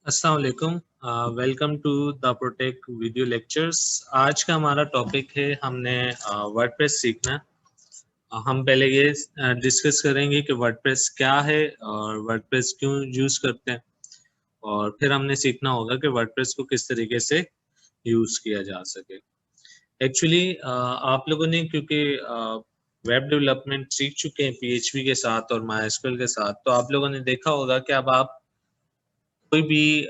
अस्सलाम वालेकुम। Welcome to the ProTech video lectures. आज का हमारा टॉपिक है हमने वर्डप्रेस सीखना है। हम पहले ये डिस्कस करेंगे कि वर्डप्रेस क्या है और वर्डप्रेस क्यों यूज़ करते हैं, और फिर हमने सीखना होगा कि वर्डप्रेस को किस तरीके से यूज़ किया जा सके। एक्चुअली आप लोगों ने क्योंकि वेब डेवलपमेंट सीख चुके हैं पीएचपी के साथ और मायस्क्यूएल के साथ, तो आप लोगों ने देखा होगा कि अब आप कोई भी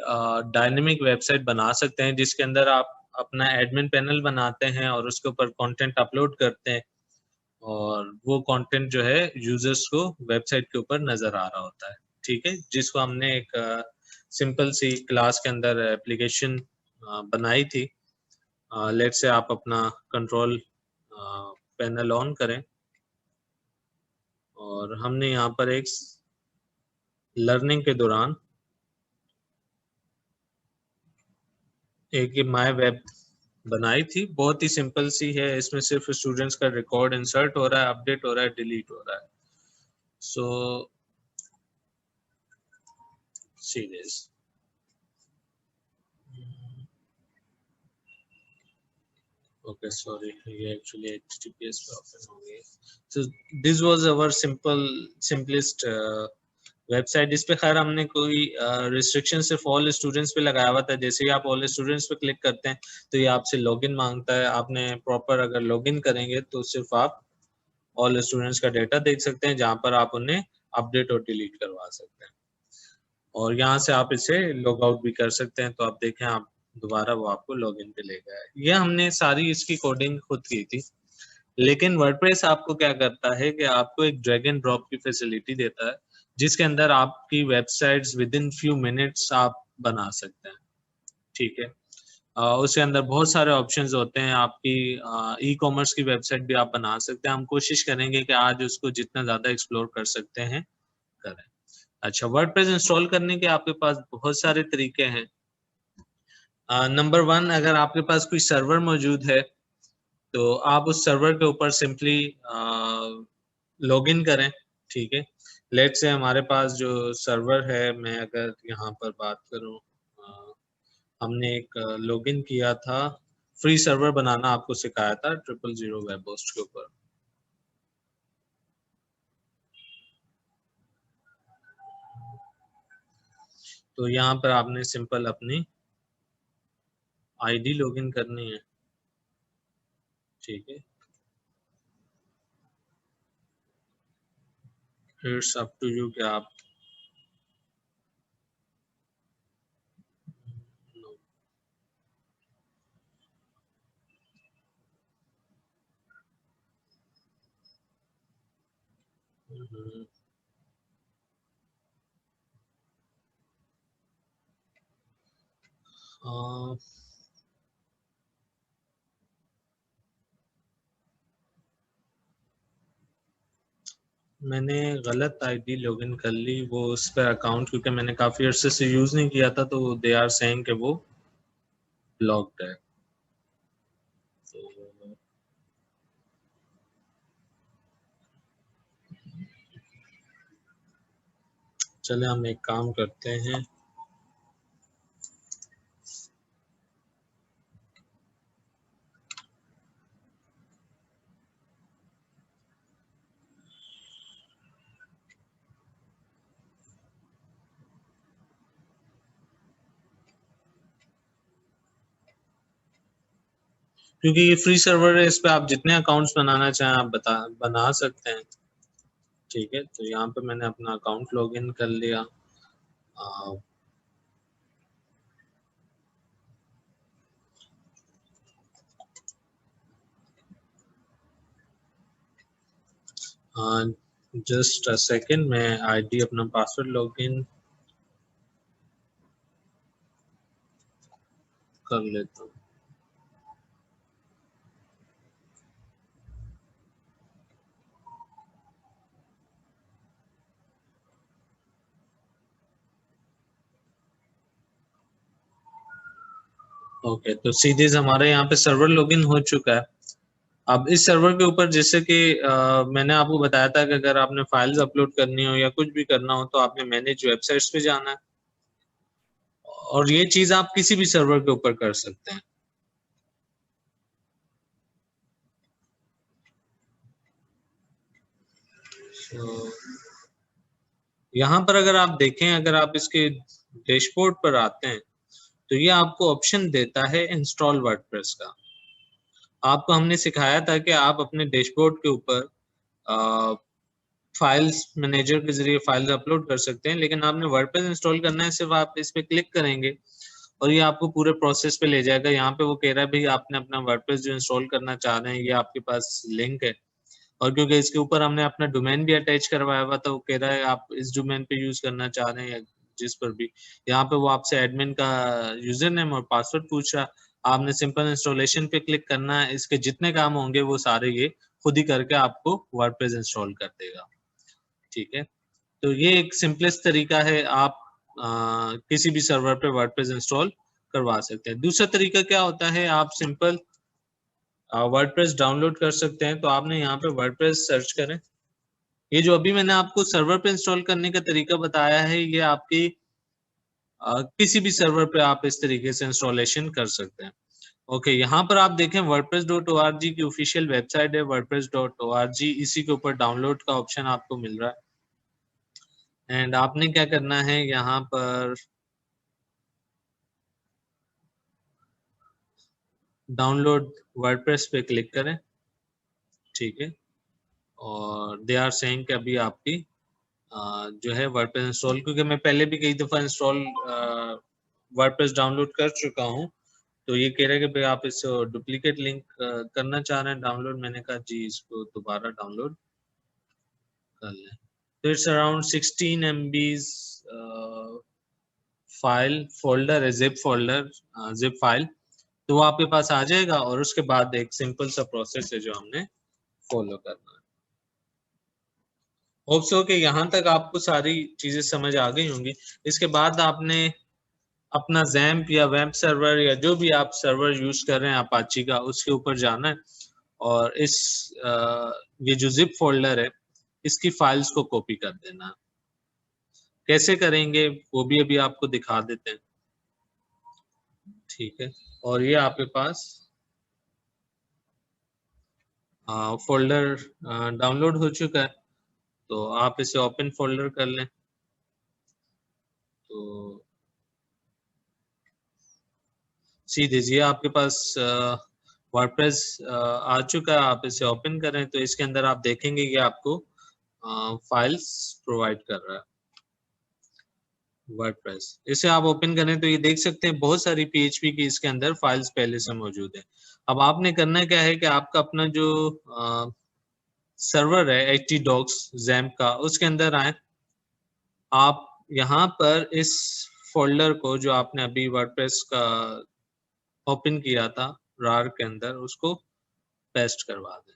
डायनेमिक वेबसाइट बना सकते हैं जिसके अंदर आप अपना एडमिन पैनल बनाते हैं और उसके ऊपर कंटेंट अपलोड करते हैं, और वो कंटेंट जो है यूजर्स को वेबसाइट के ऊपर नजर आ रहा होता है। ठीक है, जिसको हमने एक सिंपल सी क्लास के अंदर एप्लीकेशन बनाई थी। लेट्स से आप अपना कंट्रोल पैनल ऑन करें और हमने यहाँ पर एक लर्निंग के दौरान एक माय वेब बनाई थी। बहुत ही सिंपल सी है, इसमें सिर्फ स्टूडेंट्स का रिकॉर्ड इंसर्ट हो रहा है, अपडेट हो रहा है, डिलीट हो रहा है। So see this. Okay sorry, ये एक्चुअली एचटीटीपीएस पे ओपन हो गई। So this was our simplest website. इस पे खैर हमने कोई रिस्ट्रिक्शन सिर्फ ऑल स्टूडेंट्स पे लगाया हुआ था। जैसे ही आप ऑल स्टूडेंट्स पे क्लिक करते हैं तो ये आपसे लॉगिन मांगता है। आपने प्रॉपर अगर लॉगिन करेंगे तो सिर्फ आप ऑल स्टूडेंट्स का डेटा देख सकते हैं, जहां पर आप उन्हें अपडेट और डिलीट करवा सकते हैं, और यहाँ से आप इसे लॉग आउट भी कर सकते हैं। तो आप देखें, आप दोबारा वो आपको लॉगिन पे ले गया है। ये हमने सारी इसकी कोडिंग खुद की थी। लेकिन वर्डप्रेस आपको क्या करता है कि आपको एक ड्रैग एंड ड्रॉप की फैसिलिटी देता है, जिसके अंदर आपकी websites with in few minutes आप बना सकते हैं। ठीक है, उसके अंदर बहुत सारे ऑप्शंस होते हैं। आपकी ई कॉमर्स की वेबसाइट भी आप बना सकते हैं। हम कोशिश करेंगे कि आज उसको जितना ज़्यादा एक्सप्लोर कर सकते हैं करें। अच्छा, वर्डप्रेस इंस्टॉल करने के आपके पास बहुत सारे तरीके हैं। नंबर वन, अगर आपके पास कोई सर्वर मौजूद है तो आप उस सर्वर के ऊपर सिंपली लॉगिन करें। ठीक है, लेट्स से हमारे पास जो सर्वर है, मैं अगर यहाँ पर बात करूँ, हमने एक लॉगिन किया था, फ्री सर्वर बनाना आपको सिखाया था 000 वेब होस्ट के ऊपर। तो यहाँ पर आपने सिंपल अपनी आईडी लॉगिन करनी है। ठीक है, इट्स अप टू यू कि आप मैंने गलत आईडी लॉगिन कर ली। वो उस पर अकाउंट, क्योंकि मैंने काफी अरसे से यूज नहीं किया था, तो दे आर सेइंग कि वो ब्लॉक्ड है। तो चले हम एक काम करते हैं, क्योंकि ये फ्री सर्वर है, इस पे आप जितने अकाउंट्स बनाना चाहें आप बना सकते हैं। ठीक है, तो यहाँ पे मैंने अपना अकाउंट लॉगिन कर लिया। जस्ट अ सेकेंड, मैं आईडी अपना पासवर्ड लॉगिन कर लेता हूँ। ओके, तो सीधे हमारे यहाँ पे सर्वर लॉगिन हो चुका है। अब इस सर्वर के ऊपर, जैसे कि मैंने आपको बताया था कि अगर आपने फाइल्स अपलोड करनी हो या कुछ भी करना हो तो आपने मैनेज वेबसाइट्स पे जाना है, और ये चीज आप किसी भी सर्वर के ऊपर कर सकते हैं। So, यहाँ पर अगर आप देखें, अगर आप इसके डैशबोर्ड पर आते हैं तो ये आपको ऑप्शन देता है इंस्टॉल वर्डप्रेस का। आपको हमने सिखाया था कि आप अपने डैशबोर्ड के ऊपर फाइल्स मैनेजर के जरिए फाइल्स अपलोड कर सकते हैं, लेकिन आपने वर्डप्रेस इंस्टॉल करना है, सिर्फ आप इस पे क्लिक करेंगे और ये आपको पूरे प्रोसेस पे ले जाएगा। यहाँ पे वो कह रहा है भाई आपने अपना वर्डप्रेस जो इंस्टॉल करना चाह रहे हैं ये आपके पास लिंक है, और क्योंकि इसके ऊपर हमने अपना डोमेन भी अटैच करवाया हुआ था, वो कह रहा है आप इस डोमेन पे यूज करना चाह रहे हैं या जिस पर भी। यहाँ पे वो आपसे एडमिन का यूजर नेम और पासवर्ड पूछ रहा, आपने सिंपल इंस्टॉलेशन पे क्लिक करना है। इसके जितने काम होंगे वो सारे ये खुद ही करके आपको वर्डप्रेस इंस्टॉल कर देगा। ठीक है, तो ये एक सिंपलेस्ट तरीका है, आप किसी भी सर्वर पे वर्डप्रेस इंस्टॉल करवा सकते हैं। दूसरा तरीका क्या होता है, आप सिंपल वर्डप्रेस डाउनलोड कर सकते हैं। तो आपने यहाँ पे वर्डप्रेस सर्च करें। ये जो अभी मैंने आपको सर्वर पे इंस्टॉल करने का तरीका बताया है, ये आपकी किसी भी सर्वर पे आप इस तरीके से इंस्टॉलेशन कर सकते हैं। ओके, यहाँ पर आप देखें wordpress.org की ऑफिशियल वेबसाइट है wordpress.org, इसी के ऊपर डाउनलोड का ऑप्शन आपको मिल रहा है। एंड आपने क्या करना है, यहाँ पर डाउनलोड वर्डप्रेस पे क्लिक करें। ठीक है, और दे आर सेइंग कि अभी आपकी जो है वर्डप्रेस इंस्टॉल, क्योंकि मैं पहले भी कई दफ़ा इंस्टॉल वर्डप्रेस डाउनलोड कर चुका हूँ, तो ये कह रहा है कि भाई आप इस डुप्लीकेट लिंक करना चाह रहे हैं डाउनलोड। मैंने कहा जी इसको दोबारा डाउनलोड कर लें। तो it's around 16 MBs file folder है, जिप फोल्डर, जिप फाइल। तो वो आपके पास आ जाएगा और उसके बाद एक सिंपल सा प्रोसेस है जो हमने फॉलो करना है। होप सो कि यहाँ तक आपको सारी चीजें समझ आ गई होंगी। इसके बाद आपने अपना जैम्प या वेब सर्वर या जो भी आप सर्वर यूज कर रहे हैं अपाची का, उसके ऊपर जाना है और इस ये जो जिप फोल्डर है इसकी फाइल्स को कॉपी कर देना है। कैसे करेंगे वो भी अभी आपको दिखा देते हैं। ठीक है, और ये आपके पास फोल्डर डाउनलोड हो चुका है, तो आप इसे ओपन फोल्डर कर लें। तो सी दीजिए आपके पास वर्डप्रेस आ चुका है, आप इसे ओपन करें तो इसके अंदर आप देखेंगे कि आपको फाइल्स प्रोवाइड कर रहा है वर्डप्रेस। इसे आप ओपन करें तो ये देख सकते हैं बहुत सारी PHP की इसके अंदर फाइल्स पहले से मौजूद है। अब आपने करना क्या है कि आपका अपना जो सर्वर है htdocs XAMPP का, उसके अंदर आए। आप यहाँ पर इस फोल्डर को जो आपने अभी वर्डप्रेस का ओपन किया था rar के अंदर, उसको पेस्ट करवा दें।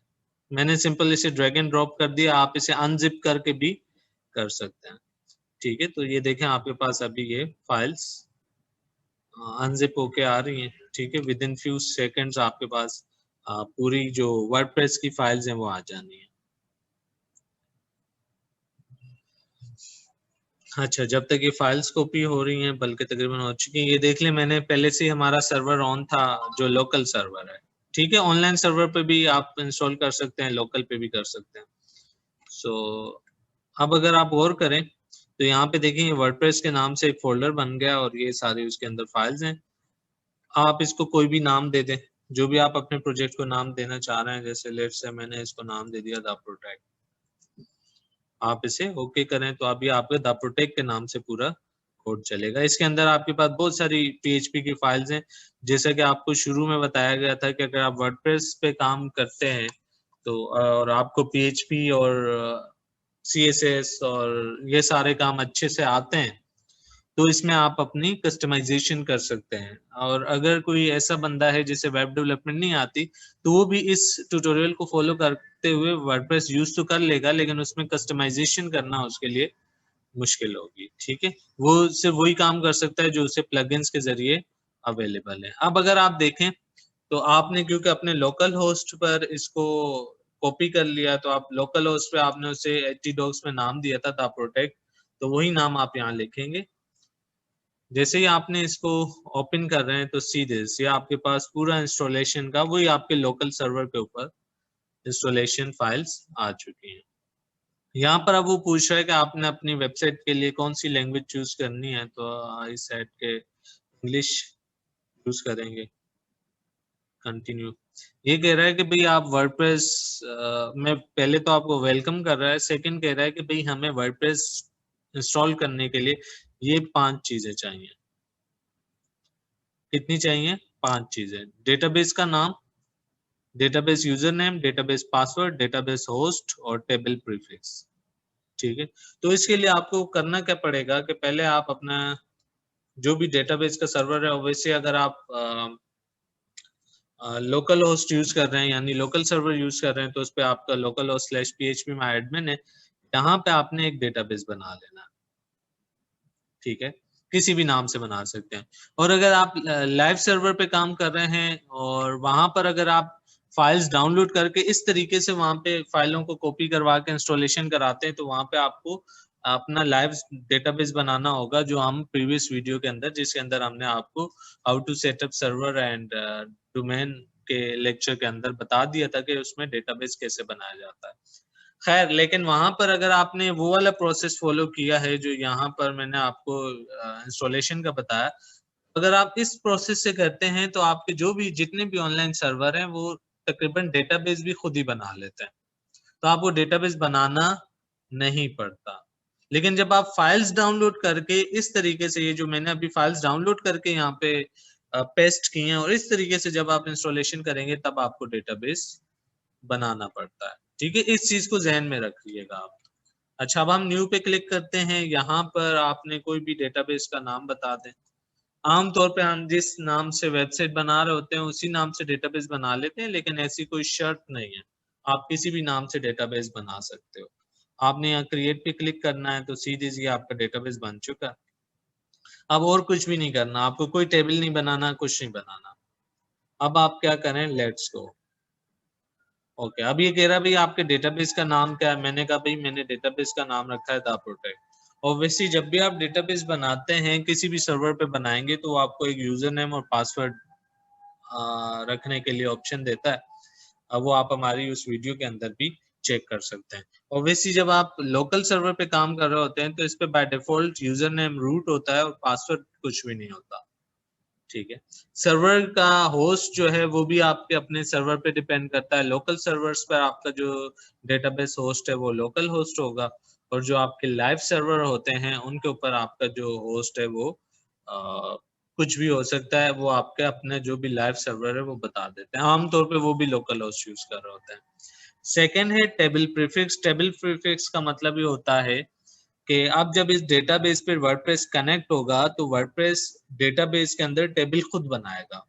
मैंने सिंपल इसे ड्रैग एंड ड्रॉप कर दिया, आप इसे अनजिप करके भी कर सकते हैं। ठीक है, तो ये देखें आपके पास अभी ये फाइल्स अनजिप होके आ रही हैं। ठीक है, विद इन फ्यू सेकेंड्स आपके पास पूरी जो वर्डप्रेस की फाइल्स हैं वो आ जानी है। अच्छा, जब तक ये फाइल्स कॉपी हो रही हैं, बल्कि तकरीबन हो चुकी हैं, ये देख लें मैंने पहले से हमारा सर्वर ऑन था जो लोकल सर्वर है। ठीक है, ऑनलाइन सर्वर पे भी आप इंस्टॉल कर सकते हैं, लोकल पे भी कर सकते हैं। सो अब अगर आप गौर करें तो यहाँ पे देखें वर्डप्रेस के नाम से एक फोल्डर बन गया और ये सारे उसके अंदर फाइल्स हैं। आप इसको कोई भी नाम दे दें, जो भी आप अपने प्रोजेक्ट को नाम देना चाह रहे हैं। जैसे लेट्स से मैंने इसको नाम दे दिया द प्रोटेक्ट। आप इसे ओके करें तो अभी आपके द प्रोटेक्ट के नाम से पूरा कोड चलेगा। इसके अंदर आपके पास बहुत सारी PHP की फाइल्स हैं। जैसा कि आपको शुरू में बताया गया था कि अगर आप वर्डप्रेस पे काम करते हैं तो और आपको PHP और CSS और ये सारे काम अच्छे से आते हैं तो इसमें आप अपनी कस्टमाइजेशन कर सकते हैं। और अगर कोई ऐसा बंदा है जिसे वेब डेवलपमेंट नहीं आती तो वो भी इस ट्यूटोरियल को फॉलो करते हुए वर्डप्रेस यूज तो कर लेगा, लेकिन उसमें कस्टमाइजेशन करना उसके लिए मुश्किल होगी। ठीक है, वो सिर्फ वही काम कर सकता है जो उसे प्लगइन्स के जरिए अवेलेबल है। अब अगर आप देखें तो आपने क्योंकि अपने लोकल होस्ट पर इसको कॉपी कर लिया, तो आप लोकल होस्ट पे आपने उसे htdocs में नाम दिया था द प्रोटेक्ट, तो वही नाम आप यहाँ लिखेंगे जैसे ही आपने इसको ओपन कर रहे हैं तो सीधे ये आपके पास पूरा इंस्टॉलेशन का वही आपके लोकल सर्वर के ऊपर इंस्टॉलेशन फाइल्स आ चुकी हैं। यहाँ पर अब वो पूछ रहा है कि आपने अपनी वेबसाइट के लिए कौन सी लैंग्वेज चूज करनी है, तो आई सेट के इंग्लिश यूज करेंगे। कंटिन्यू। ये कह रहा है कि भाई आप वर्डप्रेस में पहले तो आपको वेलकम कर रहा है, सेकंड कह रहा है कि भाई हमें वर्डप्रेस इंस्टॉल करने के लिए ये 5 चीजें चाहिए। कितनी चाहिए? 5 चीजें। डेटाबेस का नाम, database user name, database password, database host और टेबल प्रीफिक्स। ठीक है, तो इसके लिए आपको करना क्या पड़ेगा कि पहले आप अपना जो भी डेटाबेस का सर्वर है, वैसे अगर आप लोकल होस्ट यूज कर रहे हैं यानी लोकल सर्वर यूज कर रहे हैं तो उस पर आपका local host /php my admin है, यहाँ पे आपने एक डेटाबेस बना लेना। ठीक है, किसी भी नाम से बना सकते हैं। और अगर आप लाइव सर्वर पे काम कर रहे हैं और वहां पर अगर आप फाइल्स डाउनलोड करके इस तरीके से वहां पे फाइलों को कॉपी करवा के इंस्टॉलेशन कराते हैं, तो वहां पे आपको अपना लाइव डेटाबेस बनाना होगा, जो हम प्रीवियस वीडियो के अंदर जिसके अंदर हमने आपको how to set up server and domain के लेक्चर के अंदर बता दिया था कि उसमें डेटाबेस कैसे बनाया जाता है। खैर, लेकिन वहां पर अगर आपने वो वाला प्रोसेस फॉलो किया है जो यहाँ पर मैंने आपको इंस्टॉलेशन का बताया, अगर आप इस प्रोसेस से करते हैं तो आपके जो भी जितने भी ऑनलाइन सर्वर हैं वो तकरीबन डेटाबेस भी खुद ही बना लेते हैं, तो आपको डेटाबेस बनाना नहीं पड़ता। लेकिन जब आप फाइल्स डाउनलोड करके इस तरीके से, ये जो मैंने अभी फाइल्स डाउनलोड करके यहाँ पे पेस्ट किए हैं, और इस तरीके से जब आप इंस्टॉलेशन करेंगे तब आपको डेटाबेस बनाना पड़ता है। ठीक है, इस चीज को जहन में रखिएगा आप। अच्छा, अब हम न्यू पे क्लिक करते हैं। यहाँ पर आपने कोई भी डेटाबेस का नाम बता दें। आमतौर पे हम जिस नाम से वेबसाइट बना रहे होते हैं उसी नाम से डेटाबेस बना लेते हैं, लेकिन ऐसी कोई शर्त नहीं है, आप किसी भी नाम से डेटाबेस बना सकते हो। आपने यहाँ क्रिएट पे क्लिक करना है तो सीधे जी आपका डेटाबेस बन चुका है। अब और कुछ भी नहीं करना, आपको कोई टेबल नहीं बनाना, कुछ नहीं बनाना। अब आप क्या करें, लेट्स गो। ओके, अब ये कह रहा है भाई आपके डेटाबेस का नाम क्या है। मैंने कहा भाई मैंने डेटाबेस का नाम रखा है द प्रोटेक्ट। ऑब्वियसली जब भी आप डेटाबेस बनाते हैं किसी भी सर्वर पे बनाएंगे तो आपको एक यूजर नेम और पासवर्ड रखने के लिए ऑप्शन देता है। अब वो आप हमारी उस वीडियो के अंदर भी चेक कर सकते हैं। ऑब्वियसली जब आप लोकल सर्वर पे काम कर रहे होते हैं तो इस पे by default user name root होता है और पासवर्ड कुछ भी नहीं होता। ठीक है, सर्वर का होस्ट जो है वो भी आपके अपने सर्वर पे डिपेंड करता है। लोकल सर्वर्स पर आपका जो डेटाबेस होस्ट है वो लोकल होस्ट होगा, और जो आपके लाइव सर्वर होते हैं उनके ऊपर आपका जो होस्ट है वो कुछ भी हो सकता है। वो आपके अपने जो भी लाइव सर्वर है वो बता देते हैं। आमतौर पे वो भी लोकल होस्ट यूज कर रहे होते हैं। सेकेंड है टेबल प्रीफिक्स। टेबल प्रीफिक्स का मतलब ये होता है कि अब जब इस डेटाबेस पे वर्डप्रेस कनेक्ट होगा तो वर्डप्रेस डेटाबेस के अंदर टेबल खुद बनाएगा।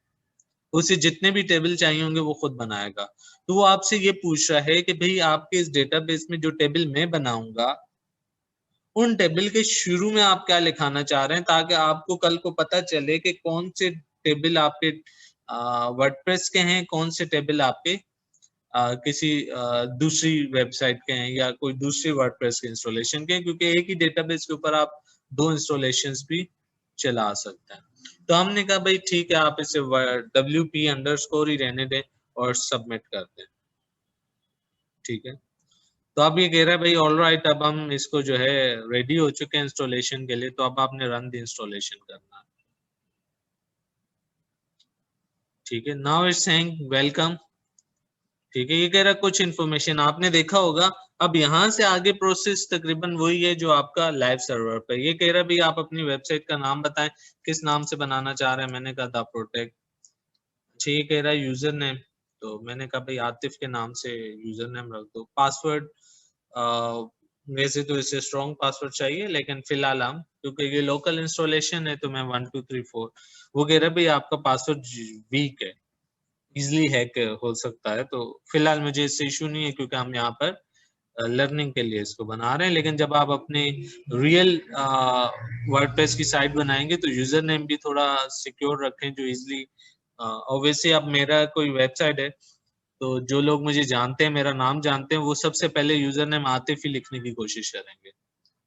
उसे जितने भी टेबल चाहिए होंगे वो खुद बनाएगा। तो वो आपसे ये पूछ रहा है कि भाई आपके इस डेटाबेस में जो टेबल मैं बनाऊंगा उन टेबल के शुरू में आप क्या लिखाना चाह रहे हैं, ताकि आपको कल को पता चले कि कौन से टेबल आपके वर्डप्रेस के हैं, कौन से टेबल आपके किसी दूसरी वेबसाइट के हैं या कोई दूसरी वर्डप्रेस के इंस्टॉलेशन के हैं, क्योंकि एक ही डेटाबेस के ऊपर आप 2 इंस्टॉलेशंस भी चला सकते हैं। तो हमने कहा भाई ठीक है, आप इसे WP_ ही रहने दें और सबमिट कर दें। ठीक है, तो अब ये कह रहा है भाई ऑल राइट, अब हम इसको जो है रेडी हो चुके हैं इंस्टॉलेशन के लिए, तो अब आपने रन द इंस्टॉलेशन करना है। ठीक है, नाउ इट्स सेइंग वेलकम। ठीक है, ये कह रहा कुछ इन्फॉर्मेशन आपने देखा होगा। अब यहाँ से आगे प्रोसेस तकरीबन वही है जो आपका लाइव सर्वर पे। ये कह रहा भाई आप अपनी वेबसाइट का नाम बताएं, किस नाम से बनाना चाह रहे हैं। मैंने कहा द प्रोटेक्ट। अच्छा, ये कह रहा है यूजर नेम, तो मैंने कहा भाई आतिफ के नाम से यूजर नेम रख दो। पासवर्ड वैसे तो इसे स्ट्रॉन्ग पासवर्ड चाहिए, लेकिन फिलहाल हम क्योंकि ये लोकल इंस्टॉलेशन है तो मैं 1 2 3 4। वो कह रहा है भाई आपका पासवर्ड वीक है, इजिली हैक हो सकता है, तो फिलहाल मुझे इससे इशू नहीं है क्योंकि हम यहाँ पर लर्निंग के लिए इसको बना रहे हैं। लेकिन जब आप अपने रियल वर्डप्रेस की साइट बनाएंगे तो यूजर नेम भी थोड़ा सिक्योर रखें जो इजिली। ऑब्वियसली अब मेरा कोई वेबसाइट है तो जो लोग मुझे जानते हैं, मेरा नाम जानते हैं, वो सबसे पहले यूजर नेम आतिफ ही लिखने की कोशिश करेंगे।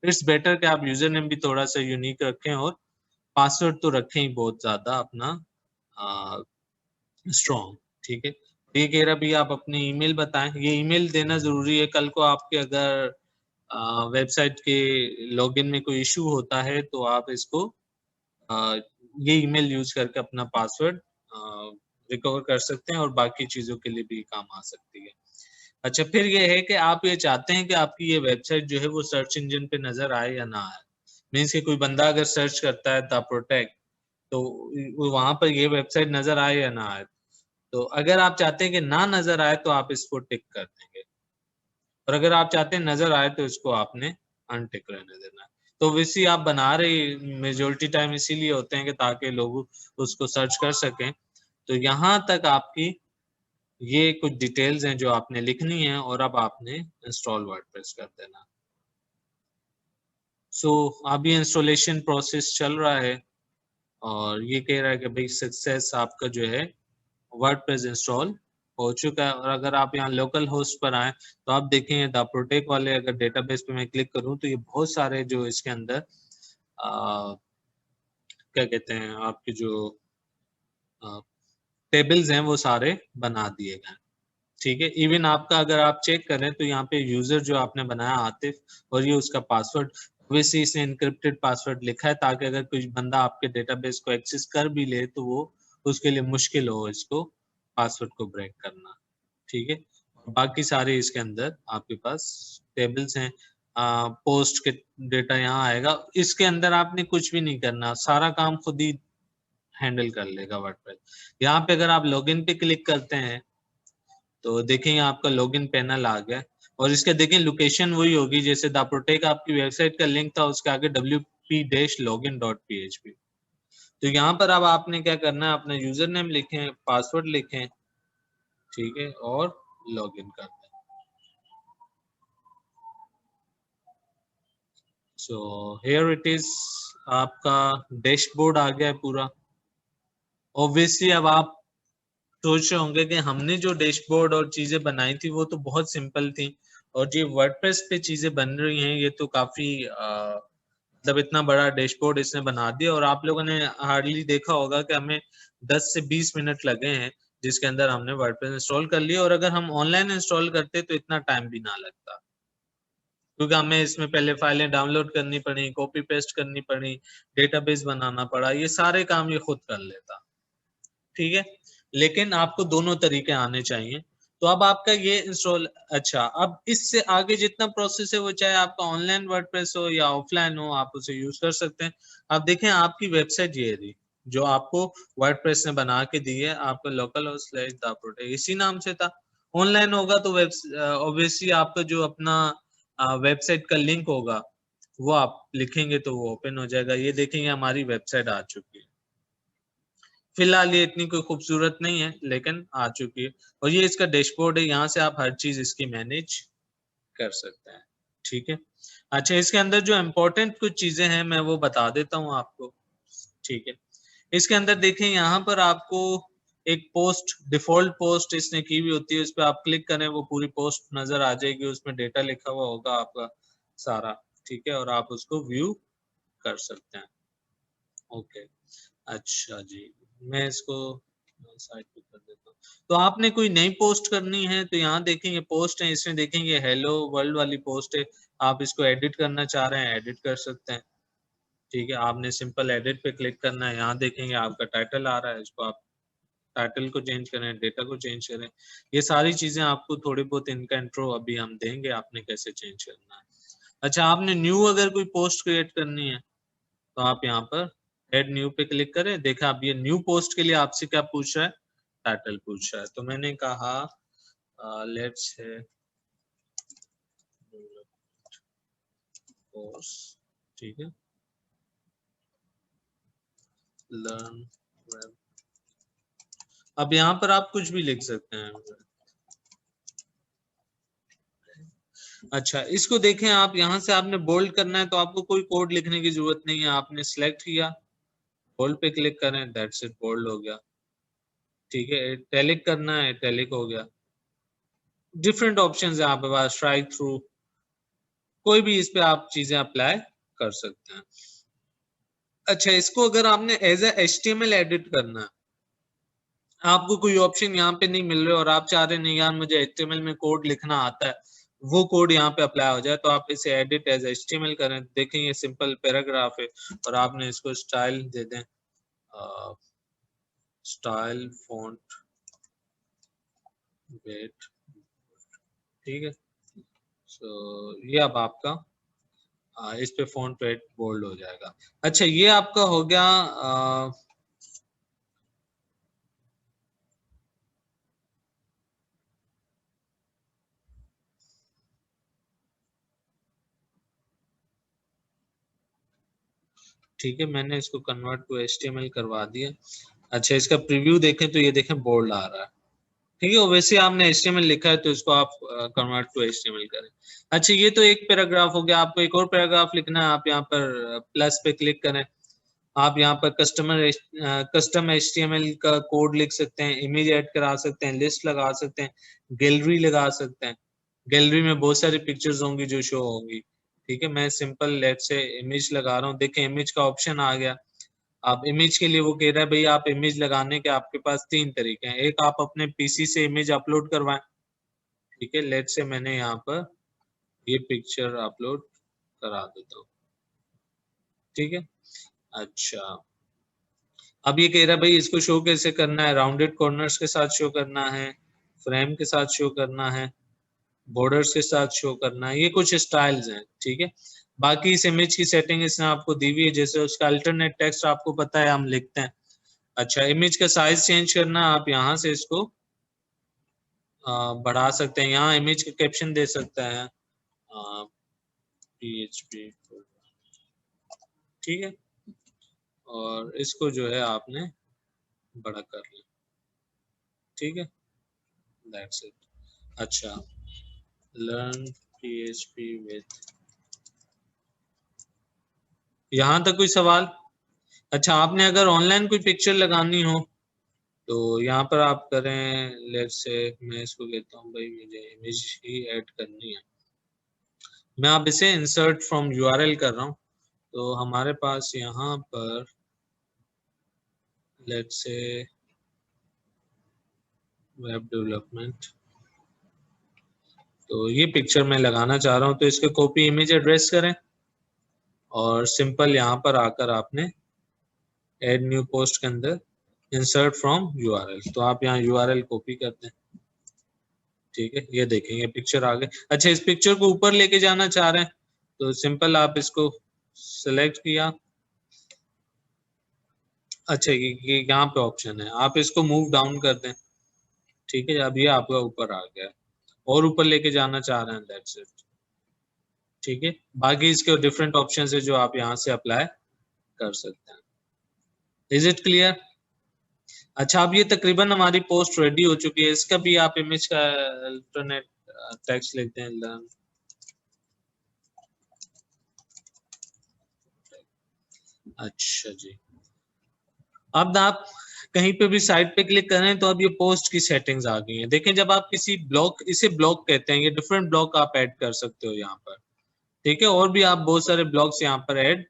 इट्स बेटर कि आप यूजर नेम भी थोड़ा सा यूनिक रखें और पासवर्ड तो रखें ही बहुत ज्यादा अपना स्ट्रॉन्ग, ठीक है। ये कह रहा भी आप अपनी ईमेल बताएं, ये ईमेल देना जरूरी है। कल को आपके अगर वेबसाइट के लॉगिन में कोई इशू होता है तो आप इसको ये ईमेल यूज करके अपना पासवर्ड रिकवर कर सकते हैं और बाकी चीजों के लिए भी काम आ सकती है। अच्छा, फिर ये है कि आप ये चाहते हैं कि आपकी ये वेबसाइट जो है वो सर्च इंजन पे नजर आए या ना आए। मीन्स कि कोई बंदा अगर सर्च करता है द प्रोटेक्ट, तो वहां पर ये वेबसाइट नजर आए या ना आए। तो अगर आप चाहते हैं कि ना नजर आए तो आप इसको टिक कर देंगे, और अगर आप चाहते हैं नजर आए तो इसको आपने अनटिक रहने देना है। तो वैसे आप बना रहे मेजोरिटी टाइम इसीलिए होते हैं कि ताकि लोग उसको सर्च कर सकें। तो यहाँ तक आपकी ये कुछ डिटेल्स हैं जो आपने लिखनी है, और अब आपने इंस्टॉल वर्डप्रेस कर देना। सो अभी इंस्टॉलेशन प्रोसेस चल रहा है और ये कह रहा है कि भाई सक्सेस आपका जो है वर्डप्रेस इंस्टॉल हो चुका है। और अगर आप यहाँ लोकल होस्ट पर आए तो आप देखेंगे द प्रोटेक्ट वाले अगर डेटाबेस पे मैं क्लिक करूँ तो ये बहुत सारे जो इसके अंदर क्या कहते हैं आपके जो टेबल्स हैं वो सारे बना दिए गए, ठीक है। इवन आपका अगर आप चेक करें तो यहाँ पे यूजर जो आपने बनाया आतिफ, और ये उसका पासवर्ड, वैसे इसने इनक्रिप्टेड पासवर्ड लिखा है ताकि अगर कोई बंदा आपके डेटाबेस को एक्सेस कर भी ले तो वो उसके लिए मुश्किल हो इसको पासवर्ड को ब्रेक करना, ठीक है। बाकी सारे इसके अंदर आपके पास टेबल्स हैं। पोस्ट के डेटा यहाँ आएगा, इसके अंदर आपने कुछ भी नहीं करना, सारा काम खुद ही हैंडल कर लेगा वर्डप्रेस। यहाँ पे अगर आप लॉगिन पे क्लिक करते हैं तो देखेंगे आपका लॉगिन पैनल आ गया, और इसका देखें लोकेशन वही होगी जैसे द प्रोटेक्ट आपकी वेबसाइट का लिंक था उसके आगे wp-login.php। तो यहाँ पर अब आपने क्या करना है, अपना यूजर नेम लिखें, पासवर्ड लिखें, ठीक है, और लॉगिन कर दें। सो हियर इट इज, आपका डैशबोर्ड आ गया है पूरा। ऑब्वियसली अब आप सोच रहे होंगे कि हमने जो डैशबोर्ड और चीजें बनाई थी वो तो बहुत सिंपल थी, और ये वर्डप्रेस पे चीजें बन रही हैं ये तो काफी मतलब इतना बड़ा डैशबोर्ड इसने बना दिया। और आप लोगों ने हार्डली देखा होगा कि हमें 10 से 20 मिनट लगे हैं जिसके अंदर हमने वर्डप्रेस इंस्टॉल कर लिया, और अगर हम ऑनलाइन इंस्टॉल करते तो इतना टाइम भी ना लगता, क्योंकि हमें इसमें पहले फाइलें डाउनलोड करनी पड़ी, कॉपी पेस्ट करनी पड़ी, डेटाबेस बनाना पड़ा, ये सारे काम ये खुद कर लेता, ठीक है। लेकिन आपको दोनों तरीके आने चाहिए। तो अब आपका ये इंस्टॉल, अच्छा अब इससे आगे जितना प्रोसेस है वो चाहे आपका ऑनलाइन वर्डप्रेस हो या ऑफलाइन हो आप उसे यूज कर सकते हैं। अब देखें आपकी वेबसाइट ये रही जो आपको वर्डप्रेस ने बना के दी है, आपका local host slash the protect इसी नाम से था। ऑनलाइन होगा तो वेब ऑब्वियसली आपका जो अपना वेबसाइट का लिंक होगा वो आप लिखेंगे तो वो ओपन हो जाएगा। ये देखेंगे हमारी वेबसाइट आ चुकी है। फिलहाल ये इतनी कोई खूबसूरत नहीं है लेकिन आ चुकी है, और ये इसका डैशबोर्ड है, यहाँ से आप हर चीज इसकी मैनेज कर सकते हैं, ठीक है। अच्छा, इसके अंदर जो इम्पोर्टेंट कुछ चीजें हैं मैं वो बता देता हूँ आपको, ठीक है। इसके अंदर देखें यहाँ पर आपको एक पोस्ट, डिफॉल्ट पोस्ट इसने की हुई होती है, उस पर आप क्लिक करें वो पूरी पोस्ट नजर आ जाएगी, उसमें डेटा लिखा हुआ होगा आपका सारा, ठीक है, और आप उसको व्यू कर सकते हैं। ओके, अच्छा जी, मैं इसको साइड पे कर देता हूँ। तो आपने कोई नई पोस्ट करनी है तो यहाँ देखेंगे पोस्ट है, इसमें देखेंगे हेलो वर्ल्ड वाली पोस्ट है, आप इसको एडिट करना चाह रहे हैं एडिट कर सकते हैं, ठीक है। आपने सिंपल एडिट पे क्लिक करना है, यहाँ देखेंगे आपका टाइटल आ रहा है, इसको आप टाइटल को चेंज करें, डेटा को चेंज करें, ये सारी चीजें आपको थोड़ी बहुत इनका इंट्रो अभी हम देंगे आपने कैसे चेंज करना है। अच्छा, आपने न्यू अगर कोई पोस्ट क्रिएट करनी है तो आप यहाँ पर एड न्यू पे क्लिक करें। देखा अब ये न्यू पोस्ट के लिए आपसे क्या पूछ रहा है, टाइटल पूछ रहा है, तो मैंने कहा लेट्स है पोस्ट, ठीक है, लर्न वेब। अब यहाँ पर आप कुछ भी लिख सकते हैं। अच्छा, इसको देखें आप, यहाँ से आपने बोल्ड करना है तो आपको कोई कोड लिखने की जरूरत नहीं है, आपने सिलेक्ट किया, बोल्ड पे क्लिक करें, दैट्स इट, बोल्ड हो गया, ठीक है। इटैलिक करना है, इटैलिक हो गया। डिफरेंट ऑप्शंस है आपके पास, स्ट्राइक थ्रू, कोई भी इस पे आप चीजें अप्लाई कर सकते हैं। अच्छा, इसको अगर आपने एज ए HTML एडिट करना है, आपको कोई ऑप्शन यहाँ पे नहीं मिल रहे और आप चाह रहे नहीं यार मुझे HTML में कोड लिखना आता है, वो कोड यहाँ पे अप्लाई हो जाए, तो आप इसे एडिट एज HTML करें। देखें ये सिंपल पैराग्राफ है और आपने इसको स्टाइल दे दें, स्टाइल फॉन्ट वेट, ठीक है। सो ये अब आपका इस पे फॉन्ट वेट बोल्ड हो जाएगा। अच्छा, ये आपका हो गया ठीक है, मैंने इसको कन्वर्ट टू HTML करवा दिया। अच्छा, इसका प्रीव्यू देखें तो ये देखें बोल्ड आ रहा है, ठीक है। वैसे आपने HTML लिखा है तो इसको आप कन्वर्ट टू HTML करें। अच्छा, ये तो एक पैराग्राफ हो गया। आपको एक और पैराग्राफ लिखना है, आप यहाँ पर प्लस पे क्लिक करें। आप यहाँ पर कस्टम HTML का कोड लिख सकते हैं, इमेज ऐड करा सकते हैं, लिस्ट लगा सकते हैं, गैलरी लगा सकते हैं। गैलरी में बहुत सारी पिक्चर्स होंगी जो शो होंगी, ठीक है। मैं सिंपल लेट से इमेज लगा रहा हूँ। देखें इमेज का ऑप्शन आ गया। आप इमेज के लिए वो कह रहा है भाई आप इमेज लगाने के आपके पास 3 तरीके हैं। एक, आप अपने पीसी से इमेज अपलोड करवाएं, ठीक है। लेट से मैंने यहाँ पर ये पिक्चर अपलोड करा देता हूँ, ठीक है। अच्छा, अब ये कह रहा है भाई इसको शो कैसे करना है, राउंडेड कॉर्नर्स के साथ शो करना है, फ्रेम के साथ शो करना है, बॉर्डर्स के साथ शो करना है। ये कुछ स्टाइल्स हैं, ठीक है। बाकी इस इमेज की सेटिंग इसने आपको दी हुई है, जैसे उसका अल्टरनेट टेक्स्ट आपको पता है हम लिखते हैं। अच्छा, इमेज का साइज चेंज करना, आप यहाँ से इसको बढ़ा सकते हैं। यहाँ इमेज का कैप्शन दे सकते हैं PHP, ठीक है। और इसको जो है आपने बड़ा कर लिया, ठीक है। That's it. अच्छा, लर्न PHP विद, यहाँ तक कोई सवाल? अच्छा, आपने अगर ऑनलाइन कोई पिक्चर लगानी हो तो यहाँ पर आप करें, लेट्स से मैं इसको कहता हूँ भाई मुझे इमेज ही ऐड करनी है। मैं आप इसे इंसर्ट फ्रॉम URL कर रहा हूँ, तो हमारे पास यहाँ पर लेट्स से वेब डेवलपमेंट, तो ये पिक्चर मैं लगाना चाह रहा हूँ, तो इसके कॉपी इमेज एड्रेस करें और सिंपल यहाँ पर आकर आपने ऐड न्यू पोस्ट के अंदर इंसर्ट फ्रॉम URL, तो आप यहाँ URL कॉपी कर दें, ठीक है। ये देखें ये पिक्चर आ गई। अच्छा, इस पिक्चर को ऊपर लेके जाना चाह रहे हैं तो सिंपल आप इसको सेलेक्ट किया। अच्छा, ये यहाँ पे ऑप्शन है, आप इसको मूव डाउन कर दें, ठीक है। अब ये आपका ऊपर आ गया और ऊपर लेके जाना चाह रहे हैं, दैट्स इट, ठीक है। बाकी इसके डिफरेंट ऑप्शन है जो आप यहाँ से अप्लाई कर सकते हैं। Is it clear? अच्छा, अब ये तकरीबन हमारी पोस्ट रेडी हो चुकी है। इसका भी आप इमेज का अल्टरनेट टेक्स्ट लिखते हैं, लर्न। अच्छा जी, अब आप कहीं पे भी साइट पे क्लिक करें तो अब ये पोस्ट की सेटिंग्स आ गई हैं। देखें, जब आप किसी ब्लॉक, इसे ब्लॉक कहते हैं, ये डिफरेंट ब्लॉक आप ऐड कर सकते हो यहाँ पर, ठीक है। और भी आप बहुत सारे ब्लॉक्स यहाँ पर ऐड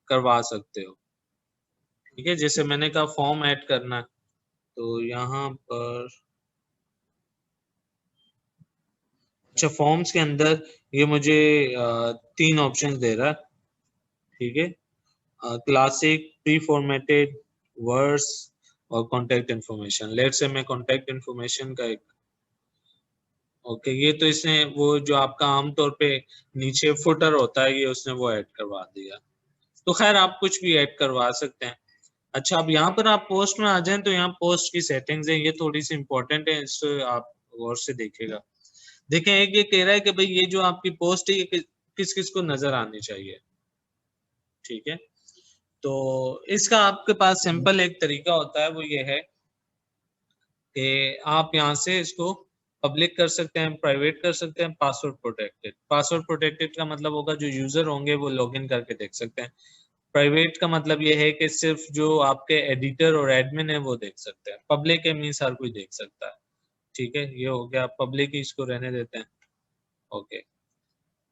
करवा सकते हो, ठीक है। जैसे मैंने कहा फॉर्म ऐड करना है, तो यहाँ पर अच्छा, फॉर्म्स के अंदर ये मुझे 3 ऑप्शन दे रहा है, ठीक है। क्लासिक, प्री फॉर्मेटेड, वर्स और कॉन्टेक्ट इन्फॉर्मेशन। लेट से मैं कॉन्टेक्ट इन्फॉर्मेशन का एक, ओके, ये तो इसने वो जो आपका आमतौर पे नीचे फुटर होता है, ये उसने वो ऐड करवा दिया। तो खैर आप कुछ भी ऐड करवा सकते हैं। अच्छा, अब यहाँ पर आप पोस्ट में आ जाएं तो यहाँ पोस्ट की सेटिंग्स है, ये थोड़ी सी इंपॉर्टेंट है, इसको आप गौर से देखिएगा। देखें, एक ये कह रहा है कि भाई ये जो आपकी पोस्ट है ये किस किस को नजर आनी चाहिए, ठीक है। तो इसका आपके पास सिंपल एक तरीका होता है, वो ये है कि आप यहाँ से इसको पब्लिक कर सकते हैं, प्राइवेट कर सकते हैं, पासवर्ड प्रोटेक्टेड। पासवर्ड प्रोटेक्टेड का मतलब होगा जो यूजर होंगे वो लॉगिन करके देख सकते हैं। प्राइवेट का मतलब ये है कि सिर्फ जो आपके एडिटर और एडमिन है वो देख सकते हैं। पब्लिक है मीन्स हर कोई देख सकता है, ठीक है। ये हो गया, पब्लिक ही इसको रहने देते हैं, ओके।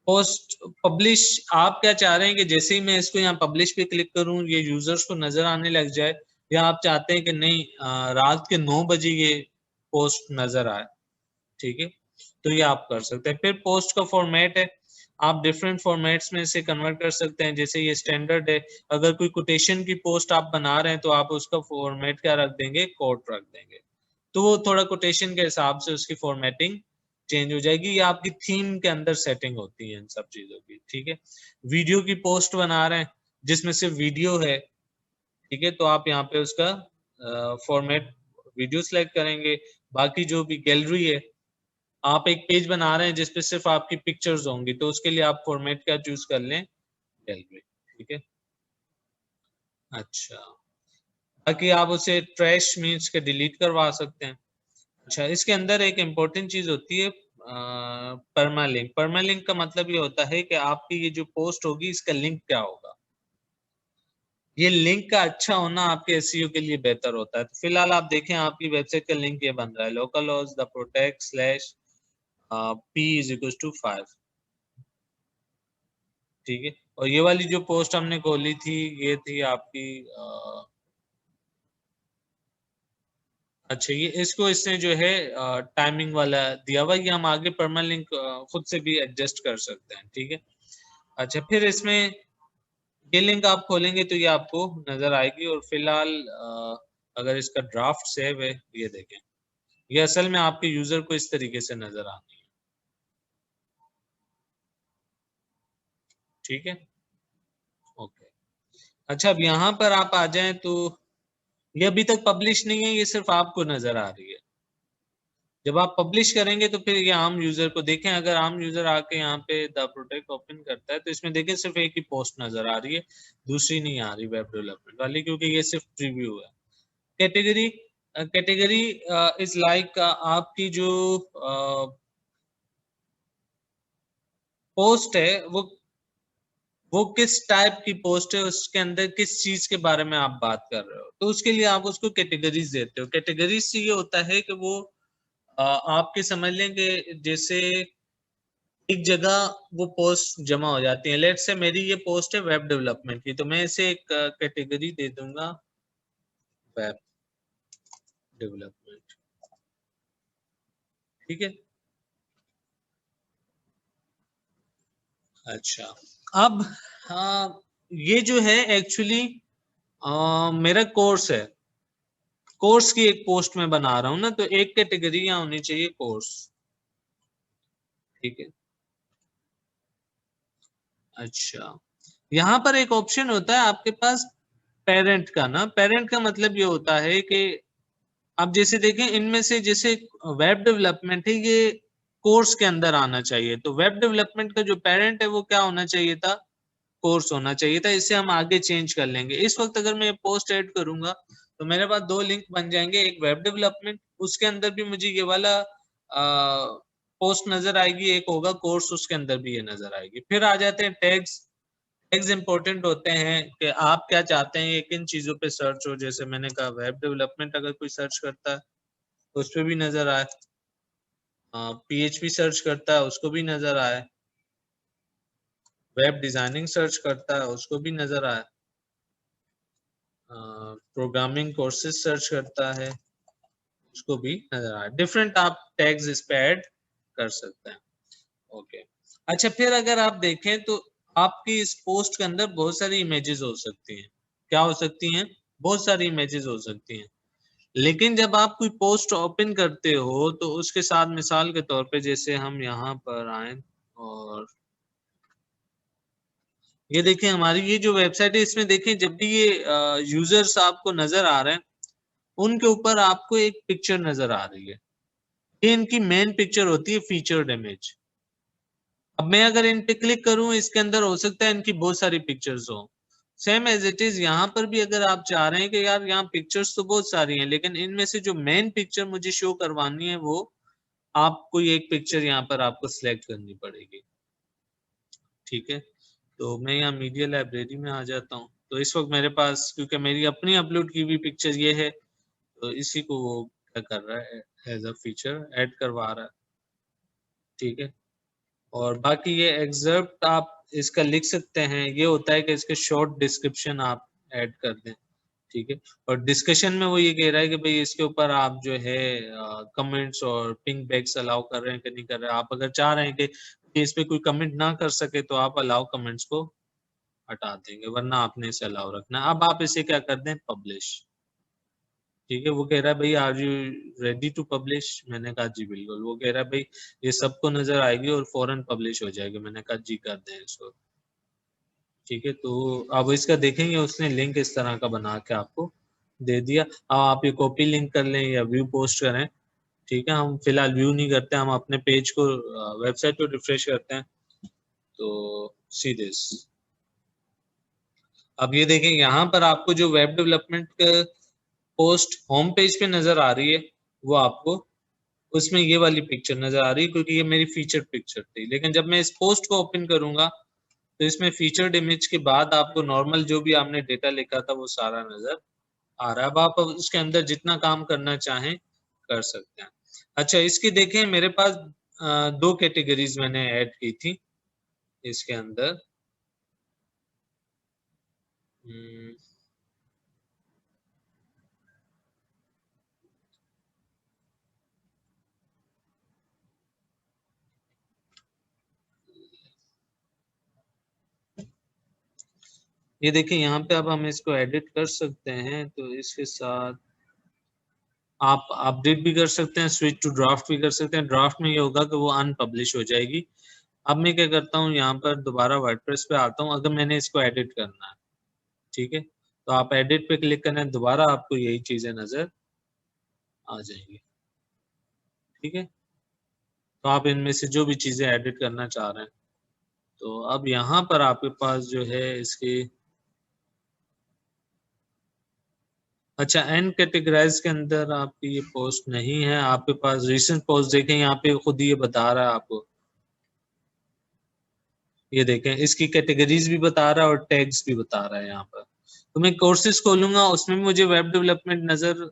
पोस्ट पब्लिश आप क्या चाह रहे हैं कि जैसे ही मैं इसको यहाँ पब्लिश पे क्लिक करूँ ये यूजर्स को नजर आने लग जाए, या आप चाहते हैं कि नहीं रात के 9 बजे ये पोस्ट नजर आए, ठीक है, तो ये आप कर सकते हैं। फिर पोस्ट का फॉर्मेट है, आप डिफरेंट फॉर्मेट्स में इसे कन्वर्ट कर सकते हैं। जैसे ये स्टैंडर्ड है, अगर कोई कोटेशन की पोस्ट आप बना रहे हैं तो आप उसका फॉर्मेट क्या रख देंगे, कोट रख देंगे, तो वो थोड़ा कोटेशन के हिसाब से उसकी फॉर्मेटिंग चेंज हो जाएगी। ये आपकी थीम के अंदर सेटिंग होती है इन सब चीजों की, ठीक है। वीडियो की पोस्ट बना रहे हैं जिसमें सिर्फ वीडियो है, ठीक है, तो आप यहाँ पे उसका फॉर्मेट वीडियो सेलेक्ट करेंगे। बाकी जो भी गैलरी है, आप एक पेज बना रहे हैं जिसपे सिर्फ आपकी पिक्चर्स होंगी, तो उसके लिए आप फॉर्मेट क्या चूज कर लें, गैलरी, ठीक है। अच्छा, बाकी आप उसे ट्रैश मीन्स के डिलीट करवा सकते हैं। अच्छा, इसके अंदर एक इम्पोर्टेंट चीज होती है परमालिंक। परमालिंक का मतलब ये होता है कि आपकी ये जो पोस्ट होगी इसका लिंक क्या होगा। ये लिंक का अच्छा होना आपके एसईओ के लिए बेहतर होता है। तो फिलहाल आप देखें आपकी वेबसाइट का लिंक ये बन रहा है, local host the protect slash p is equal to 5, ठीक है। और ये वाली जो पोस्ट हमने खोली थी ये थी आपकी अच्छा, ये इसको इसने जो है टाइमिंग वाला दिया हुआ, ये हम आगे परमालिंक खुद से भी एडजस्ट कर सकते हैं, ठीक है। अच्छा, फिर इसमें ये लिंक आप खोलेंगे तो ये आपको नजर आएगी। और फिलहाल अगर इसका ड्राफ्ट सेव है, ये देखें, ये असल में आपके यूजर को इस तरीके से नजर आनी है, ठीक है, ओके। अच्छा, अब यहाँ पर आप आ जाएं तो ये अभी तक पब्लिश नहीं है, ये सिर्फ आपको नजर आ रही है। जब आप पब्लिश करेंगे तो फिर ये आम यूजर को देखें, अगर आम यूजर आके यहाँ पे द प्रोटेक्ट ओपन करता है तो इसमें देखें सिर्फ एक ही पोस्ट नजर आ रही है, दूसरी नहीं आ रही वेब डेवलपमेंट वाली, क्योंकि ये सिर्फ प्रीव्यू है। कैटेगरी, कैटेगरी इज लाइक आपकी जो पोस्ट है वो किस टाइप की पोस्ट है, उसके अंदर किस चीज के बारे में आप बात कर रहे हो, तो उसके लिए आप उसको कैटेगरीज देते हो। कैटेगरीज से ये होता है कि वो आपके समझ लें कि जैसे एक जगह वो पोस्ट जमा हो जाती है। लेट से मेरी ये पोस्ट है वेब डेवलपमेंट की, तो मैं इसे एक कैटेगरी दे दूंगा, वेब डेवलपमेंट, ठीक है। अच्छा, अब ये जो है एक्चुअली मेरा कोर्स है, कोर्स की एक पोस्ट में बना रहा हूं ना, तो एक कैटेगरी यहाँ होनी चाहिए कोर्स, ठीक है। अच्छा, यहाँ पर एक ऑप्शन होता है आपके पास पेरेंट का ना, पेरेंट का मतलब ये होता है कि आप जैसे देखें इनमें से जैसे वेब डेवलपमेंट है ये कोर्स के अंदर आना चाहिए, तो वेब डेवलपमेंट का जो पेरेंट है वो क्या होना चाहिए था, कोर्स होना चाहिए था। इसे हम आगे चेंज कर लेंगे। इस वक्त अगर मैं पोस्ट ऐड करूंगा तो मेरे पास दो लिंक बन जाएंगे, एक वेब डेवलपमेंट, उसके अंदर भी मुझे ये वाला पोस्ट नजर आएगी, एक होगा कोर्स, उसके अंदर भी ये नजर आएगी। फिर आ जाते हैं टैग्स। टैग्स इंपॉर्टेंट होते हैं कि आप क्या चाहते हैं किन चीजों पे सर्च हो। जैसे मैंने कहा वेब डेवलपमेंट अगर कोई सर्च करता है तो उस पर भी नजर आए, पीएचपी सर्च करता है उसको भी नजर आए, वेब डिजाइनिंग सर्च करता है उसको भी नजर आए, प्रोग्रामिंग कोर्सेज सर्च करता है उसको भी नजर आए। डिफरेंट आप टैग्स इस पे ऐड कर सकते हैं, ओके। अच्छा, फिर अगर आप देखें तो आपकी इस पोस्ट के अंदर बहुत सारी इमेजेस हो सकती हैं। क्या हो सकती हैं, बहुत सारी इमेजेस हो सकती हैं। लेकिन जब आप कोई पोस्ट ओपन करते हो तो उसके साथ मिसाल के तौर पे जैसे हम यहाँ पर आए और ये देखें हमारी ये जो वेबसाइट है इसमें देखें जब भी ये यूजर्स आपको नजर आ रहे हैं उनके ऊपर आपको एक पिक्चर नजर आ रही है। ये इनकी मेन पिक्चर होती है, फीचर्ड इमेज। अब मैं अगर इन पे क्लिक करूं इसके अंदर हो सकता है इनकी बहुत सारी पिक्चर्स हो। सेम एज इट इज यहाँ पर भी अगर आप चाह रहे हैं कि यार यहाँ पिक्चर्स तो बहुत सारी हैं लेकिन इनमें से जो मेन पिक्चर मुझे शो करवानी है वो आपको एक पिक्चर यहाँ पर आपको सिलेक्ट करनी पड़ेगी, ठीक है। तो मैं यहाँ मीडिया लाइब्रेरी में आ जाता हूँ। तो इस वक्त मेरे पास क्योंकि मेरी अपनी अपलोड की हुई पिक्चर ये है तो इसी को वो क्या कर रहा है, एज अ फीचर ऐड करवा रहा है, ठीक है, और बाकी ये एग्जर्प्ट आप इसका लिख सकते हैं, ये होता है कि इसके शॉर्ट डिस्क्रिप्शन आप ऐड कर दें, ठीक है। और डिस्कशन में वो ये कह रहा है कि भाई इसके ऊपर आप जो है कमेंट्स और पिंग बैग्स अलाउ कर रहे हैं कि नहीं कर रहे हैं। आप अगर चाह रहे हैं कि इस पे कोई कमेंट ना कर सके तो आप अलाउ कमेंट्स को हटा देंगे, वरना आपने इसे अलाउ रखना है। अब आप इसे क्या कर दें, पब्लिश, ठीक है। वो कह रहा है भाई are you ready to publish, मैंने कहा जी बिल्कुल। वो कह रहा है भाई ये सबको नजर आएगी और फौरन पब्लिश हो जाएगी, मैंने कहा जी कर दें इसको, ठीक है। तो अब इसका देखेंगे, उसने लिंक इस तरह का बना के आपको दे दिया। अब आप ये कॉपी लिंक कर लें या व्यू पोस्ट करें, ठीक है। हम फिलहाल व्यू नहीं करते, हम अपने पेज को वेबसाइट को रिफ्रेश करते हैं। तो सी दिस, अब ये देखें यहाँ पर आपको जो web development post home page पे नजर आ रही है, वो आपको उसमें ये वाली पिक्चर नजर आ रही है, क्योंकि ये मेरी फीचर्ड पिक्चर थी। लेकिन जब मैं इस पोस्ट को ओपन करूंगा तो इसमें फीचर्ड इमेज के बाद आपको नॉर्मल जो भी आपने डेटा लिखा था वो सारा नजर आ रहा है। अब आप उसके अंदर जितना काम करना चाहें कर सकते हैं। अच्छा, इसकी देखें, मेरे पास दो कैटेगरीज मैंने ऐड की थी इसके अंदर। हम्म, ये देखिए यहाँ पे अब हम इसको एडिट कर सकते हैं, तो इसके साथ आप अपडेट भी कर सकते हैं, स्विच टू ड्राफ्ट भी कर सकते हैं। ड्राफ्ट में ये होगा कि वो अनपब्लिश हो जाएगी। अब मैं क्या करता हूँ, यहाँ पर दोबारा वर्डप्रेस पे आता हूँ, अगर मैंने इसको एडिट करना है, ठीक है। तो आप एडिट पे क्लिक करें, दोबारा आपको यही चीजें नजर आ जाएंगी, ठीक है। तो आप इनमें से जो भी चीजें एडिट करना चाह रहे हैं, तो अब यहाँ पर आपके पास जो है इसकी, अच्छा एंड कैटेगराइज के अंदर आपकी ये पोस्ट नहीं है, आपके पास रीसेंट पोस्ट देखें, यहाँ पे खुद ही ये बता रहा है आपको, ये देखें इसकी कैटेगरीज भी बता रहा है और टैग्स भी बता रहा है यहाँ पर। तो मैं कोर्सेज खोलूंगा, उसमें मुझे वेब डेवलपमेंट नजर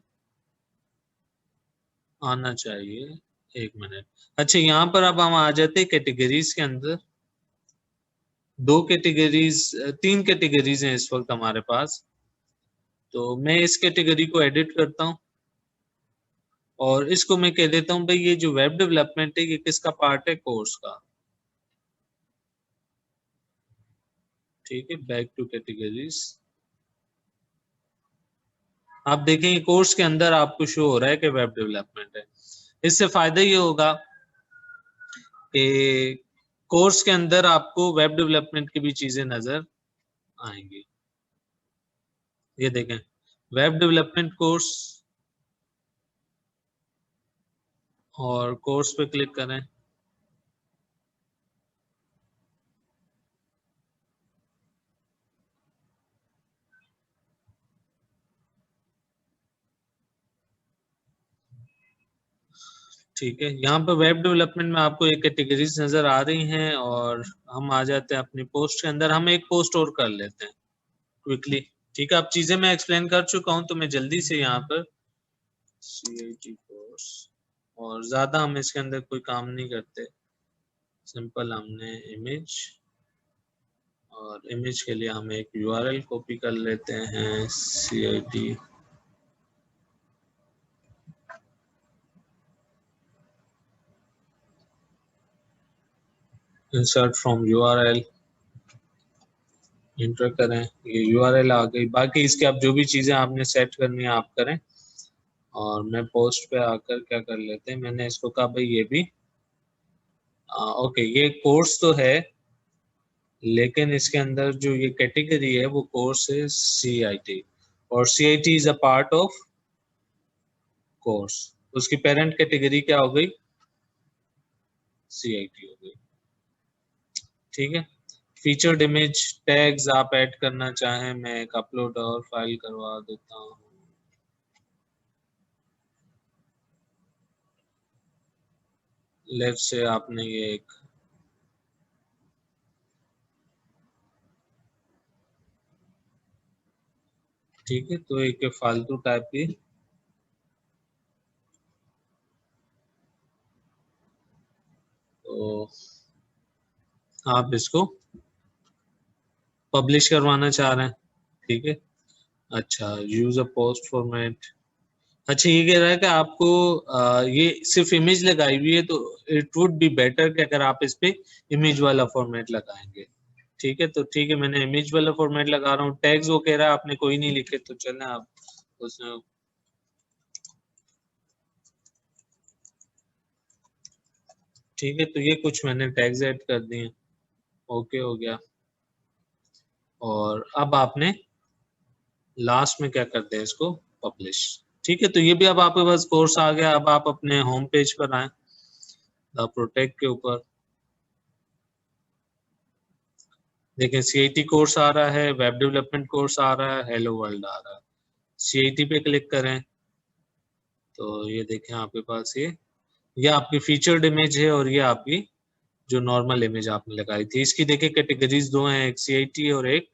आना चाहिए। एक मिनट। अच्छा, यहाँ पर अब हम आ जाते हैं कैटेगरीज के अंदर। दो कैटेगरीज, तीन कैटेगरीज हैं इस वक्त हमारे पास। तो मैं इस कैटेगरी को एडिट करता हूँ और इसको मैं कह देता हूँ भाई ये जो वेब डेवलपमेंट है ये किसका पार्ट है, कोर्स का, ठीक है। बैक टू कैटेगरीज, आप देखेंगे कोर्स के अंदर आपको शो हो रहा है कि वेब डेवलपमेंट है। इससे फायदा ये होगा कि कोर्स के अंदर आपको वेब डेवलपमेंट की भी चीजें नजर आएंगी। ये देखें वेब डेवलपमेंट कोर्स, और कोर्स पे क्लिक करें। ठीक है, यहाँ पर वेब डेवलपमेंट में आपको एक कैटेगरीज नजर आ रही हैं, और हम आ जाते हैं अपनी पोस्ट के अंदर। हम एक पोस्ट और कर लेते हैं क्विकली, ठीक है। अब चीजें मैं एक्सप्लेन कर चुका हूँ, तो मैं जल्दी से यहाँ पर CIT कोर्स, और ज्यादा हम इसके अंदर कोई काम नहीं करते, सिंपल हमने इमेज, और इमेज के लिए हम एक URL कॉपी कर लेते हैं, CIT insert from URL, inter करें, ये URL आ गई। बाकी इसके आप जो भी चीजें आपने सेट करनी है आप करें। और मैं पोस्ट पे आकर क्या कर लेते हैं, मैंने इसको कहा भाई ये भी ओके, ये कोर्स तो है, लेकिन इसके अंदर जो ये कैटेगरी है वो कोर्स है CIT, और CIT is a part of course. उसकी पेरेंट कैटेगरी क्या हो गई, CIT हो गई, ठीक है। फीचर्ड इमेज टैग्स आप ऐड करना चाहें, मैं एक अपलोड और फाइल करवा देता हूँ। लेफ्ट से आपने ये एक, ठीक है, तो एक फालतू टाइप की, तो आप इसको पब्लिश करवाना चाह रहे हैं, ठीक है। अच्छा, यूज अ पोस्ट फॉर्मेट। अच्छा, ये कह रहा है कि आपको ये सिर्फ इमेज लगाई हुई है, तो इट वुड बी बेटर कि अगर आप इस पे इमेज वाला फॉर्मेट लगाएंगे। ठीक है, तो ठीक है, मैंने इमेज वाला फॉर्मेट लगा रहा हूँ। टैग्स वो कह रहा है आपने कोई नहीं लिखे, तो चलें आप उसमें। ठीक है, तो ये कुछ मैंने टैग्स ऐड कर दिए। ओके हो गया। और अब आपने लास्ट में क्या करते हैं, इसको पब्लिश। ठीक है, तो ये भी अब आपके पास कोर्स आ गया। अब आप अपने होम पेज पर आए, द प्रोटेक्ट के ऊपर देखें, सीआईटी कोर्स आ रहा है, वेब डेवलपमेंट कोर्स आ रहा है, हेलो वर्ल्ड आ रहा है। सीआईटी पे क्लिक करें तो ये देखें आपके पास ये आपकी फीचर्ड इमेज है, और ये आपकी जो नॉर्मल इमेज आपने लगाई थी। इसकी देखिए कैटेगरीज दो हैं, एक सीआईटी और एक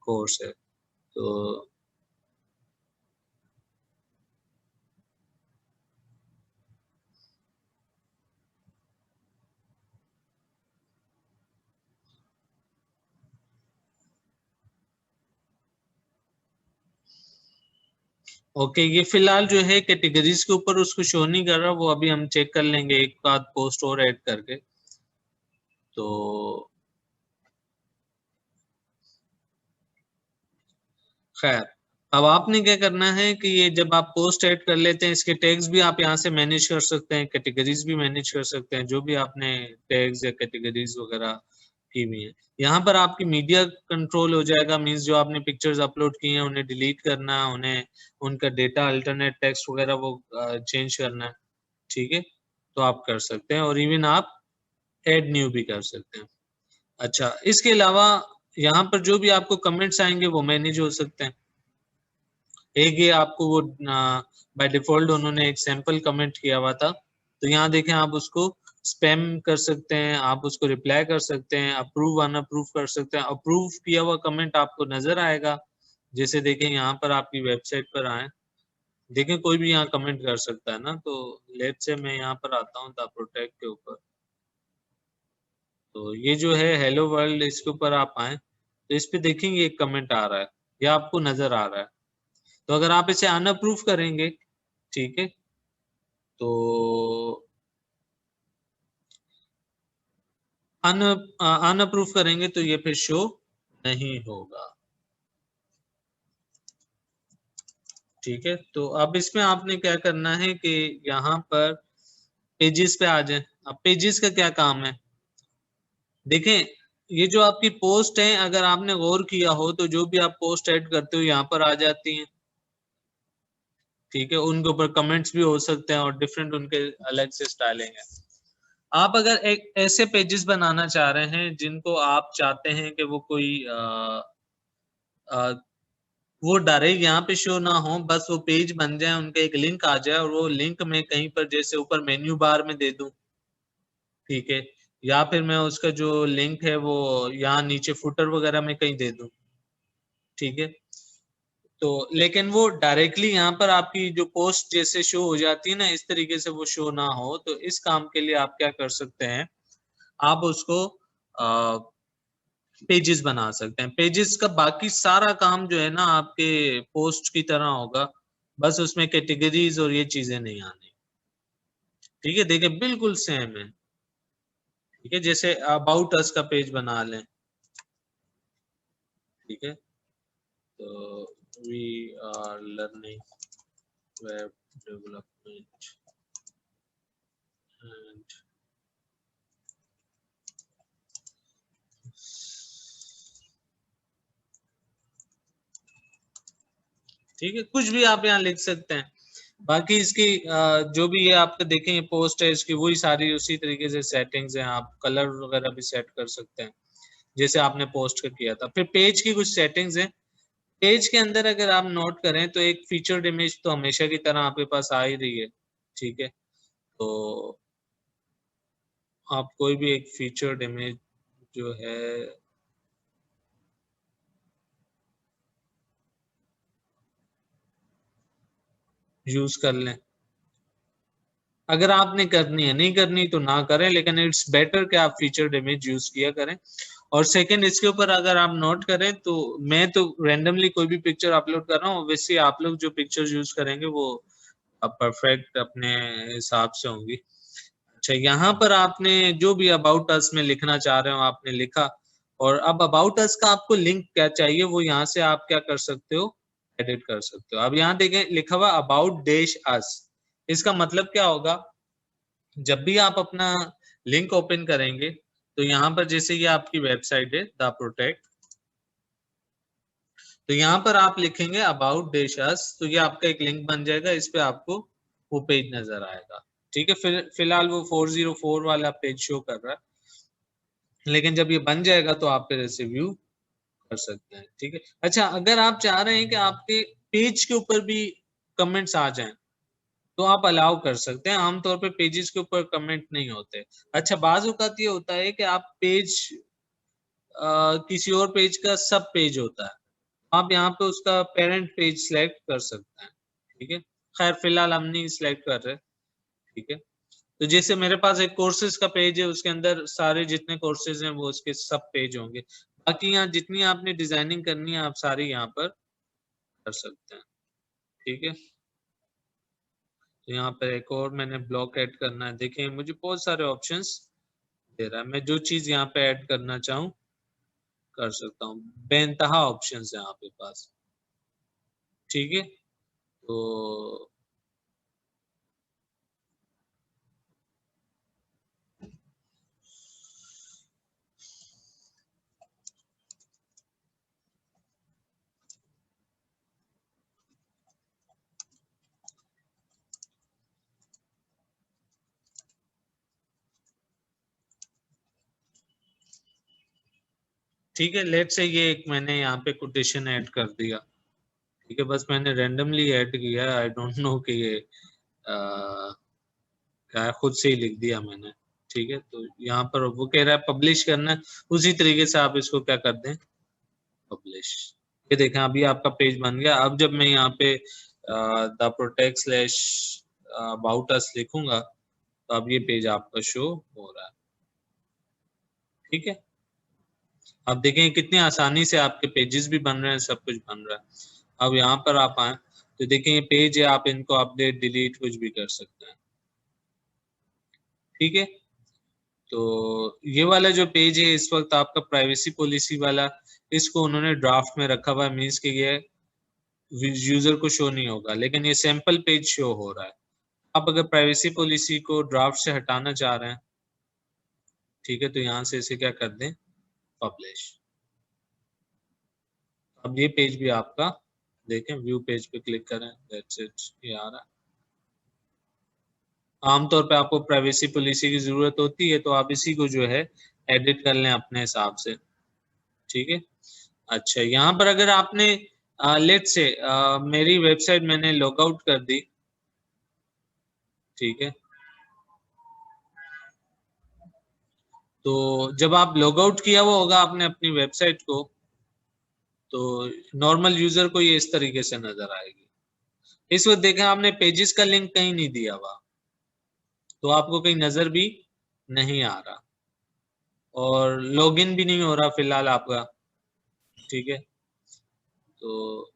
कोर्स है। तो ओके, ये फिलहाल जो है कैटेगरीज के ऊपर उसको शो नहीं कर रहा, वो अभी हम चेक कर लेंगे एक आध पोस्ट और ऐड करके। तो खैर, अब आपने क्या करना है कि ये जब आप पोस्ट ऐड कर लेते हैं, इसके टैग्स भी आप यहाँ से मैनेज कर सकते हैं, कैटेगरीज भी मैनेज कर सकते हैं, जो भी आपने टैग्स या कैटेगरीज वगैरह की हुई है। यहाँ पर आपकी मीडिया कंट्रोल हो जाएगा, मींस जो आपने पिक्चर्स अपलोड की हैं उन्हें डिलीट करना, उन्हें उनका डेटा अल्टरनेट टेक्स्ट वगैरह वो चेंज करना है। ठीक है, तो आप कर सकते हैं, और इवन आप ऐड न्यू भी कर सकते हैं। अच्छा, इसके अलावा यहाँ पर जो भी आपको कमेंट्स आएंगे वो मैनेज हो सकते हैं। एक ये आपको वो बाय डिफॉल्ट उन्होंने एक सैंपल कमेंट किया हुआ था, तो यहाँ देखें आप उसको स्पैम कर सकते हैं, आप उसको रिप्लाई कर सकते हैं, अप्रूव अनअप्रूव कर सकते हैं। अप्रूव किया हुआ कमेंट आपको नजर आएगा, जैसे देखें यहाँ पर आपकी वेबसाइट पर आए, देखें कोई भी यहाँ कमेंट कर सकता है ना। तो लेट्स से मैं यहाँ पर आता हूँ द प्रोटेक्ट के ऊपर, तो ये जो है हेलो वर्ल्ड, इसके ऊपर आप आए तो इस पे देखेंगे एक कमेंट आ रहा है, ये आपको नजर आ रहा है। तो अगर आप इसे अनअप्रूव करेंगे, ठीक है, तो अन अनअप्रूव करेंगे तो ये फिर शो नहीं होगा। ठीक है, तो अब इसमें आपने क्या करना है कि यहाँ पर पेजेस पे आ जाए। अब पेजेस का क्या काम है, देखें, ये जो आपकी पोस्ट है, अगर आपने गौर किया हो तो जो भी आप पोस्ट ऐड करते हो यहाँ पर आ जाती हैं। ठीक है, उनके ऊपर कमेंट्स भी हो सकते हैं और डिफरेंट उनके अलग से स्टाइलिंग है। आप अगर एक ऐसे पेजेस बनाना चाह रहे हैं जिनको आप चाहते हैं कि वो कोई आ, वो डायरेक्ट यहाँ पे शो ना हो, बस वो पेज बन जाए, उनका एक लिंक आ जाए, और वो लिंक में कहीं पर जैसे ऊपर मेन्यू बार में दे दूं, ठीक है, या फिर मैं उसका जो लिंक है वो यहाँ नीचे फुटर वगैरह में कहीं दे दूं। ठीक है, तो लेकिन वो डायरेक्टली यहाँ पर आपकी जो पोस्ट जैसे शो हो जाती है ना, इस तरीके से वो शो ना हो, तो इस काम के लिए आप क्या कर सकते हैं, आप उसको पेजेस बना सकते हैं। पेजेस का बाकी सारा काम जो है ना आपके पोस्ट की तरह होगा, बस उसमें कैटेगरीज और ये चीजें नहीं आनी। ठीक है, देखिए बिल्कुल सेम है। ठीक है, जैसे अबाउट अस का पेज बना लें। ठीक है, तो we are learning web development and ठीक है, कुछ भी आप यहाँ लिख सकते हैं। बाकी इसकी जो भी ये आपका देखेंगे पोस्ट है, इसकी वही सारी उसी तरीके से सेटिंग्स हैं, आप कलर वगैरह भी सेट कर सकते हैं जैसे आपने पोस्ट का किया था। फिर पेज की कुछ सेटिंग्स हैं। पेज के अंदर अगर आप नोट करें तो एक फीचर्ड इमेज तो हमेशा की तरह आपके पास आ ही रही है। ठीक है, तो आप कोई भी एक फीचर्ड इमेज जो है यूज कर लें। अगर आपने करनी है, नहीं करनी तो ना करें, लेकिन इट्स बेटर कि आप फीचर्ड इमेज यूज किया करें। और सेकंड, इसके ऊपर अगर आप नोट करें तो मैं तो रैंडमली कोई भी पिक्चर अपलोड कर रहा हूँ, वैसे आप लोग जो पिक्चर्स यूज करेंगे वो परफेक्ट अपने हिसाब से होंगी। अच्छा, यहाँ पर आपने जो भी अबाउट अस में लिखना चाह रहे हो आपने लिखा, और अब अबाउट अस का आपको लिंक क्या चाहिए वो यहाँ से आप क्या कर सकते हो, एडिट कर सकते हो। अब यहाँ देखें लिखा हुआ अबाउट डैश अस, इसका मतलब क्या होगा, जब भी आप अपना लिंक ओपन करेंगे तो यहाँ पर जैसे ये आपकी वेबसाइट है द प्रोटेक्ट, तो यहाँ पर आप लिखेंगे अबाउट डैश अस, तो ये आपका एक लिंक बन जाएगा, इस पे आपको वो पेज नजर आएगा। ठीक है, फिलहाल वो 404 वाला पेज शो कर रहा है, लेकिन जब ये बन जाएगा तो आप फिर इसे व्यू कर सकते हैं। ठीक है, अच्छा अगर आप चाह रहे हैं कि आपके पेज के ऊपर भी कमेंट्स आ जाएं तो आप अलाउ कर सकते हैं। आमतौर पे पेजेस के ऊपर कमेंट नहीं होते। अच्छा, बाज औकात ये होता है कि आप पेज किसी और पेज का सब पेज होता है, आप यहाँ पे उसका पेरेंट पेज सिलेक्ट कर सकते हैं। ठीक है, खैर फिलहाल हम नहीं सिलेक्ट कर रहे। ठीक है, तो जैसे मेरे पास एक कोर्सेज का पेज है, उसके अंदर सारे जितने कोर्सेज हैं वो उसके सब पेज होंगे। बाकी यहाँ जितनी आपने डिजाइनिंग करनी है आप सारी यहाँ पर कर सकते हैं। ठीक है, तो यहाँ पर एक और मैंने ब्लॉक ऐड करना है। देखिए मुझे बहुत सारे ऑप्शंस दे रहा है, मैं जो चीज यहाँ पे ऐड करना चाहूँ कर सकता हूँ, बेइंतहा ऑप्शंस है आपके पास। ठीक है, तो ठीक है, लेट से ये एक मैंने यहाँ पे कोटेशन ऐड कर दिया। ठीक है, बस मैंने रैंडमली ऐड किया, आई डोंट नो कि ये क्या है, खुद से ही लिख दिया मैंने। ठीक है, तो यहाँ पर वो कह रहा है पब्लिश करना है, उसी तरीके से आप इसको क्या कर दें, पब्लिश। ये देखें अभी आपका पेज बन गया। अब जब मैं यहाँ पे the protect slash about us लिखूंगा तो अब ये पेज आपका शो हो रहा है। ठीक है, अब देखें कितनी आसानी से आपके पेजेस भी बन रहे हैं, सब कुछ बन रहा है। अब यहाँ पर आप आए तो देखें ये पेज है, आप इनको अपडेट डिलीट कुछ भी कर सकते हैं। ठीक है, तो ये वाला जो पेज है इस वक्त आपका प्राइवेसी पॉलिसी वाला, इसको उन्होंने ड्राफ्ट में रखा हुआ है, मीन्स कि ये यूजर को शो नहीं होगा, लेकिन ये सैंपल पेज शो हो रहा है। आप अगर प्राइवेसी पॉलिसी को ड्राफ्ट से हटाना चाह रहे हैं, ठीक है, तो यहाँ से इसे क्या कर दें, पब्लिश। अब ये पेज भी आपका देखें, व्यू पेज पे क्लिक करें, दैट्स इट, ये आ रहा है। आमतौर पे आपको प्राइवेसी पॉलिसी की जरूरत होती है तो आप इसी को जो है एडिट कर लें अपने हिसाब से। ठीक है, अच्छा यहाँ पर अगर आपने लेट से मेरी वेबसाइट मैंने लॉग आउट कर दी। ठीक है, तो जब आप लॉग आउट किया हुआ होगा आपने अपनी वेबसाइट को, तो नॉर्मल यूजर को ये इस तरीके से नजर आएगी। इस वक्त देखें आपने पेजेस का लिंक कहीं नहीं दिया हुआ, तो आपको कहीं नजर भी नहीं आ रहा, और लॉगिन भी नहीं हो रहा फिलहाल आपका। ठीक है, तो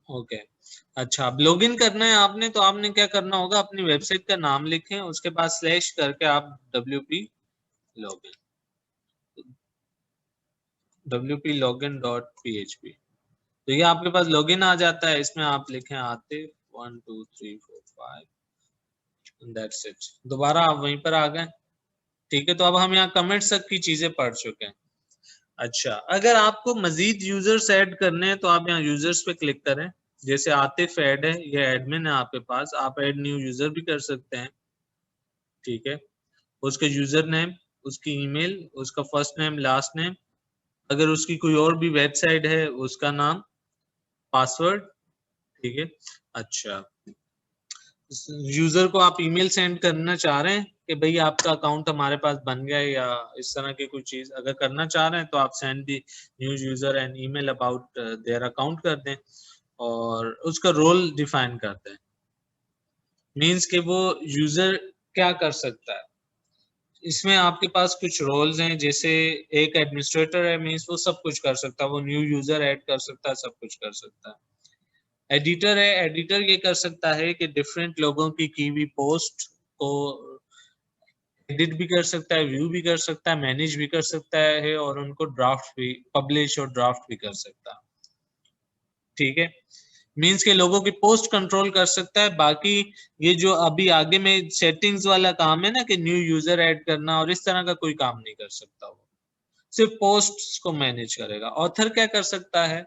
ओके, अच्छा अब लॉगिन करना है आपने, तो आपने क्या करना होगा, अपनी वेबसाइट का नाम लिखें, उसके बाद स्लैश करके आप WP लॉगिन, wplogin.php, तो ये आपके पास लॉगिन आ जाता है। इसमें आप लिखें आतिफ 1 2 3 4 5, दैट्स इट, दोबारा आप वहीं पर आ गए। ठीक है, तो अब हम यहाँ कमेंट्स तक की चीजें पढ़ चुके हैं। अच्छा, अगर आपको मजीद यूजर्स ऐड करने हैं तो आप यहाँ यूजर्स पे क्लिक करें। जैसे आतिफ ऐड है, ये एडमिन है आपके पास, आप ऐड न्यू यूजर भी कर सकते हैं। ठीक है, उसका यूजर नेम, उसकी ईमेल, उसका फर्स्ट नेम लास्ट नेम, अगर उसकी कोई और भी वेबसाइट है उसका नाम, पासवर्ड। ठीक है, अच्छा यूजर को आप ईमेल सेंड करना चाह रहे हैं कि भाई आपका अकाउंट हमारे पास बन गया है, या इस तरह की कोई चीज अगर करना चाह रहे हैं तो आप send the new user and email about their account कर दें। और उसका रोल डिफाइन करते हैं। मीन्स कि वो यूजर क्या कर सकता है। इसमें आपके पास कुछ रोल्स हैं, जैसे एक एडमिनिस्ट्रेटर है, मीन्स वो सब कुछ कर सकता है, वो न्यू यूजर ऐड कर सकता है, सब कुछ कर सकता है। एडिटर है, एडिटर ये कर सकता है कि डिफरेंट लोगों की हुई पोस्ट को एडिट भी कर सकता है, व्यू भी कर सकता है, मैनेज भी कर सकता है और उनको ड्राफ्ट भी पब्लिश और ड्राफ्ट भी कर सकता है। ठीक है, मीन्स के लोगों की पोस्ट कंट्रोल कर सकता है। बाकी ये जो अभी आगे में सेटिंग्स वाला काम है ना कि न्यू यूजर ऐड करना और इस तरह का कोई काम नहीं कर सकता, वो सिर्फ पोस्ट्स को मैनेज करेगा। ऑथर क्या कर सकता है,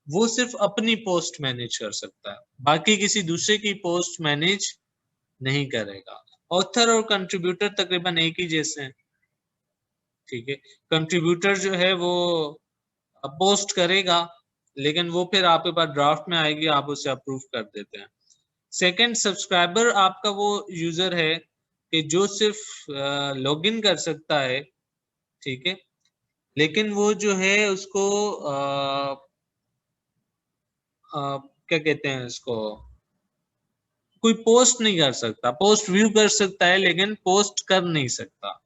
वो सिर्फ अपनी पोस्ट मैनेज कर सकता है, बाकी किसी दूसरे की पोस्ट मैनेज नहीं करेगा। ऑथर और कंट्रीब्यूटर तकरीबन एक ही जैसे हैं। ठीक है, कंट्रीब्यूटर जो है वो पोस्ट करेगा, लेकिन वो फिर आपके पास ड्राफ्ट में आएगी, आप उसे अप्रूव कर देते हैं। सेकंड, सब्सक्राइबर आपका वो यूजर है कि जो सिर्फ लॉगिन कर सकता है। ठीक है, लेकिन वो जो है उसको क्या कहते हैं उसको, कोई पोस्ट नहीं कर सकता, पोस्ट व्यू कर सकता है लेकिन पोस्ट कर नहीं सकता।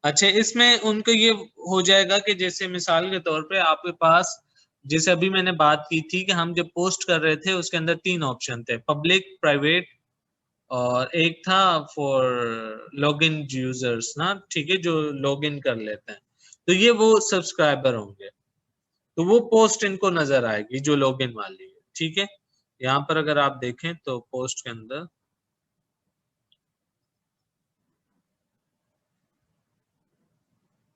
अच्छा, इसमें उनको ये हो जाएगा कि जैसे मिसाल के तौर पे आपके पास, जैसे अभी मैंने बात की थी कि हम जब पोस्ट कर रहे थे उसके अंदर 3 ऑप्शन थे, पब्लिक, प्राइवेट और एक था फॉर लॉगिन यूजर्स ना। ठीक है, जो लॉगिन कर लेते हैं, तो ये वो सब्सक्राइबर होंगे, तो वो पोस्ट इनको नजर आएगी जो लॉगिन वाली है। ठीक है, यहाँ पर अगर आप देखें तो पोस्ट के अंदर,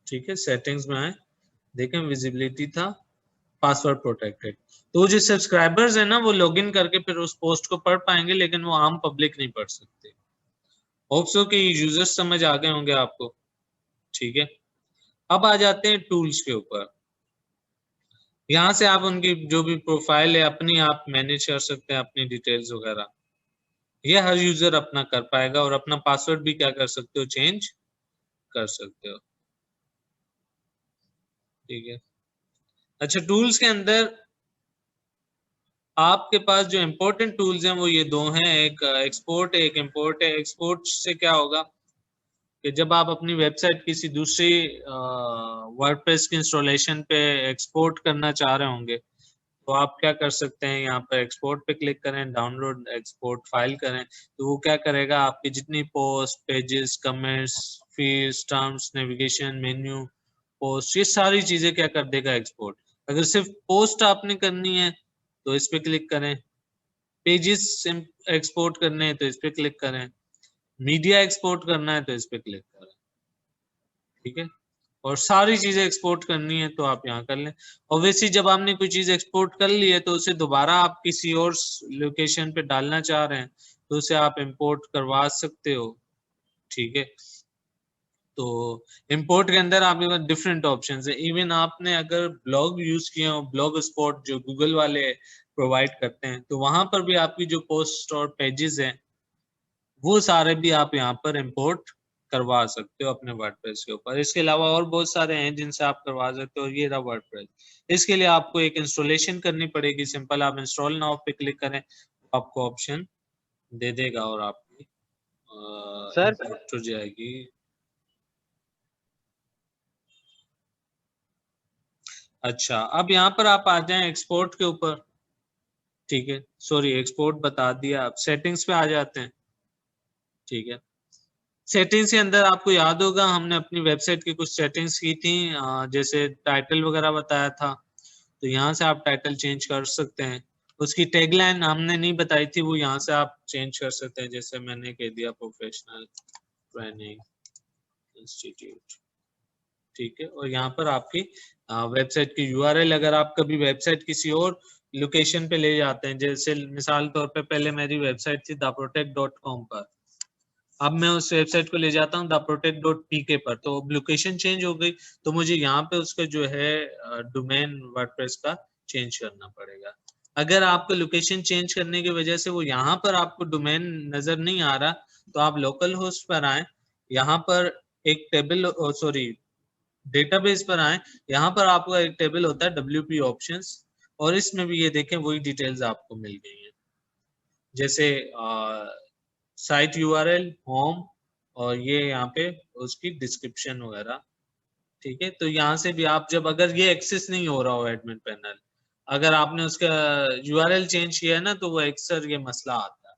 ठीक है, सेटिंग्स में आए, देखें विजिबिलिटी था, पासवर्ड प्रोटेक्टेड, तो जो सब्सक्राइबर्स है ना वो लॉगिन करके फिर उस पोस्ट को पढ़ पाएंगे, लेकिन वो आम पब्लिक नहीं पढ़ सकते। होप सो कि यूजर्स समझ आ गए होंगे आपको। ठीक है, अब आ जाते हैं टूल्स के ऊपर। यहाँ से आप उनकी जो भी प्रोफाइल है अपनी आप मैनेज कर सकते हैं, अपनी डिटेल्स वगैरह ये हर यूजर अपना कर पाएगा, और अपना पासवर्ड भी क्या कर सकते हो, चेंज कर सकते हो। ठीक है, अच्छा, टूल्स के अंदर आपके पास जो इम्पोर्टेंट टूल्स हैं वो ये दो हैं, एक एक्सपोर्ट है, एक इंपोर्ट है। एक्सपोर्ट से क्या होगा कि जब आप अपनी वेबसाइट किसी दूसरी वर्डप्रेस की इंस्टॉलेशन पे एक्सपोर्ट करना चाह रहे होंगे, तो आप क्या कर सकते हैं, यहाँ पर एक्सपोर्ट पे क्लिक करें, डाउनलोड एक्सपोर्ट फाइल करें, तो वो क्या करेगा, आपकी जितनी post, pages, comments, fields, terms, navigation, menu, post, ये सारी चीजें क्या कर देगा, एक्सपोर्ट। अगर सिर्फ पोस्ट आपने करनी है तो इस पे क्लिक करें, पेजेस एक्सपोर्ट करने हैं तो इस पे क्लिक करें, मीडिया एक्सपोर्ट करना है तो इस पे क्लिक करें। ठीक है, और सारी चीजें एक्सपोर्ट करनी है तो आप यहाँ कर लें। ऑब्वियसली जब आपने कोई चीज एक्सपोर्ट कर ली है तो उसे दोबारा आप किसी और लोकेशन पे डालना चाह रहे हैं तो उसे आप इंपोर्ट करवा सकते हो। ठीक है, तो इंपोर्ट के अंदर आपके पास डिफरेंट ऑप्शंस है। इवन आपने अगर ब्लॉग यूज किए हो, ब्लॉग स्पॉट जो गूगल वाले प्रोवाइड करते हैं, तो वहां पर भी आपकी जो पोस्ट और पेजेस हैं वो सारे भी आप यहाँ पर इंपोर्ट करवा सकते हो अपने वर्डप्रेस के ऊपर। इसके अलावा और बहुत सारे हैं जिनसे आप करवा सकते हो। ये रहा वर्डप्रेस, इसके लिए आपको एक इंस्टॉलेशन करनी पड़ेगी, सिंपल आप इंस्टॉल नाउ पे क्लिक करें तो आपको ऑप्शन दे देगा और आपकी सर इंपोर्ट हो जाएगी। अच्छा, अब यहाँ पर आप आ जाएं एक्सपोर्ट के ऊपर। ठीक है, सॉरी एक्सपोर्ट बता दिया, आप सेटिंग्स पे आ जाते हैं। ठीक है, सेटिंग्स के अंदर आपको याद होगा हमने अपनी वेबसाइट की कुछ सेटिंग्स की थी, जैसे टाइटल वगैरह बताया था, तो यहाँ से आप टाइटल चेंज कर सकते हैं। उसकी टैगलाइन हमने नहीं बताई थी, वो यहाँ से आप चेंज कर सकते हैं, जैसे मैंने कह दिया प्रोफेशनल ट्रेनिंग इंस्टीट्यूट। ठीक है, और यहाँ पर आपकी वेबसाइट की यूआरएल, अगर आप कभी वेबसाइट किसी और लोकेशन पे ले जाते हैं, जैसे मिसाल तौर पे पहले मेरी वेबसाइट थी theprotect.com पर, अब मैं उस वेबसाइट को ले जाता हूँ theprotect.pk पर, तो अब लोकेशन चेंज हो गई, तो मुझे यहाँ पे उसका जो है डोमेन वर्डप्रेस का चेंज करना पड़ेगा। अगर आपको लोकेशन चेंज करने की वजह से वो यहाँ पर आपको डोमेन नजर नहीं आ रहा, तो आप लोकल होस्ट पर आए, यहाँ पर एक टेबल, सॉरी डेटाबेस पर आए, यहाँ पर आपका एक टेबल होता है WP ऑप्शंस, और इसमें भी ये देखें वही डिटेल्स आपको मिल गई हैं, जैसे साइट यूआरएल, होम, और ये यहाँ पे उसकी डिस्क्रिप्शन वगैरह। ठीक है, तो यहाँ से भी आप जब अगर ये एक्सेस नहीं हो रहा हो एडमिन पैनल, अगर आपने उसका यूआरएल चेंज किया है ना, तो वो अक्सर ये मसला आता है।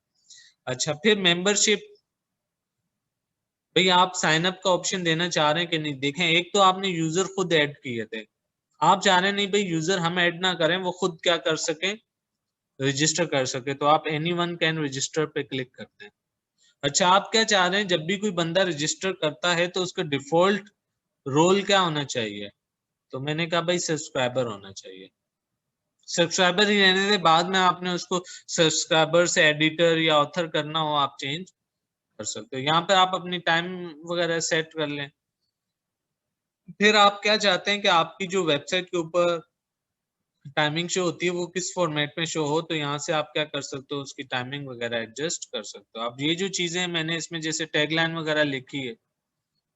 अच्छा, फिर मेंबरशिप, भाई आप साइन अप का ऑप्शन देना चाह रहे हैं कि नहीं? देखें, एक तो आपने यूजर खुद ऐड किए थे, आप चाह रहे हैं नहीं भाई यूजर हम ऐड ना करें, वो खुद क्या कर सके, रजिस्टर कर सके, तो आप एनीवन कैन रजिस्टर पे क्लिक करते हैं। अच्छा, आप क्या चाह रहे हैं, जब भी कोई बंदा रजिस्टर करता है तो उसका डिफॉल्ट रोल क्या होना चाहिए? तो मैंने कहा भाई सब्सक्राइबर होना चाहिए, सब्सक्राइबर ही रहने दे, बाद में आपने उसको सब्सक्राइबर से एडिटर या ऑथर करना हो आप चेंज कर सकते हो। यहाँ पे आप अपनी टाइम वगैरह सेट कर लें। फिर आप क्या चाहते हैं कि आपकी जो वेबसाइट के ऊपर टाइमिंग शो होती है वो किस फॉर्मेट में शो हो, तो यहाँ से आप क्या कर सकते हो, उसकी टाइमिंग वगैरह एडजस्ट कर सकते हो। अब ये जो चीजें मैंने इसमें जैसे टैगलाइन वगैरह लिखी है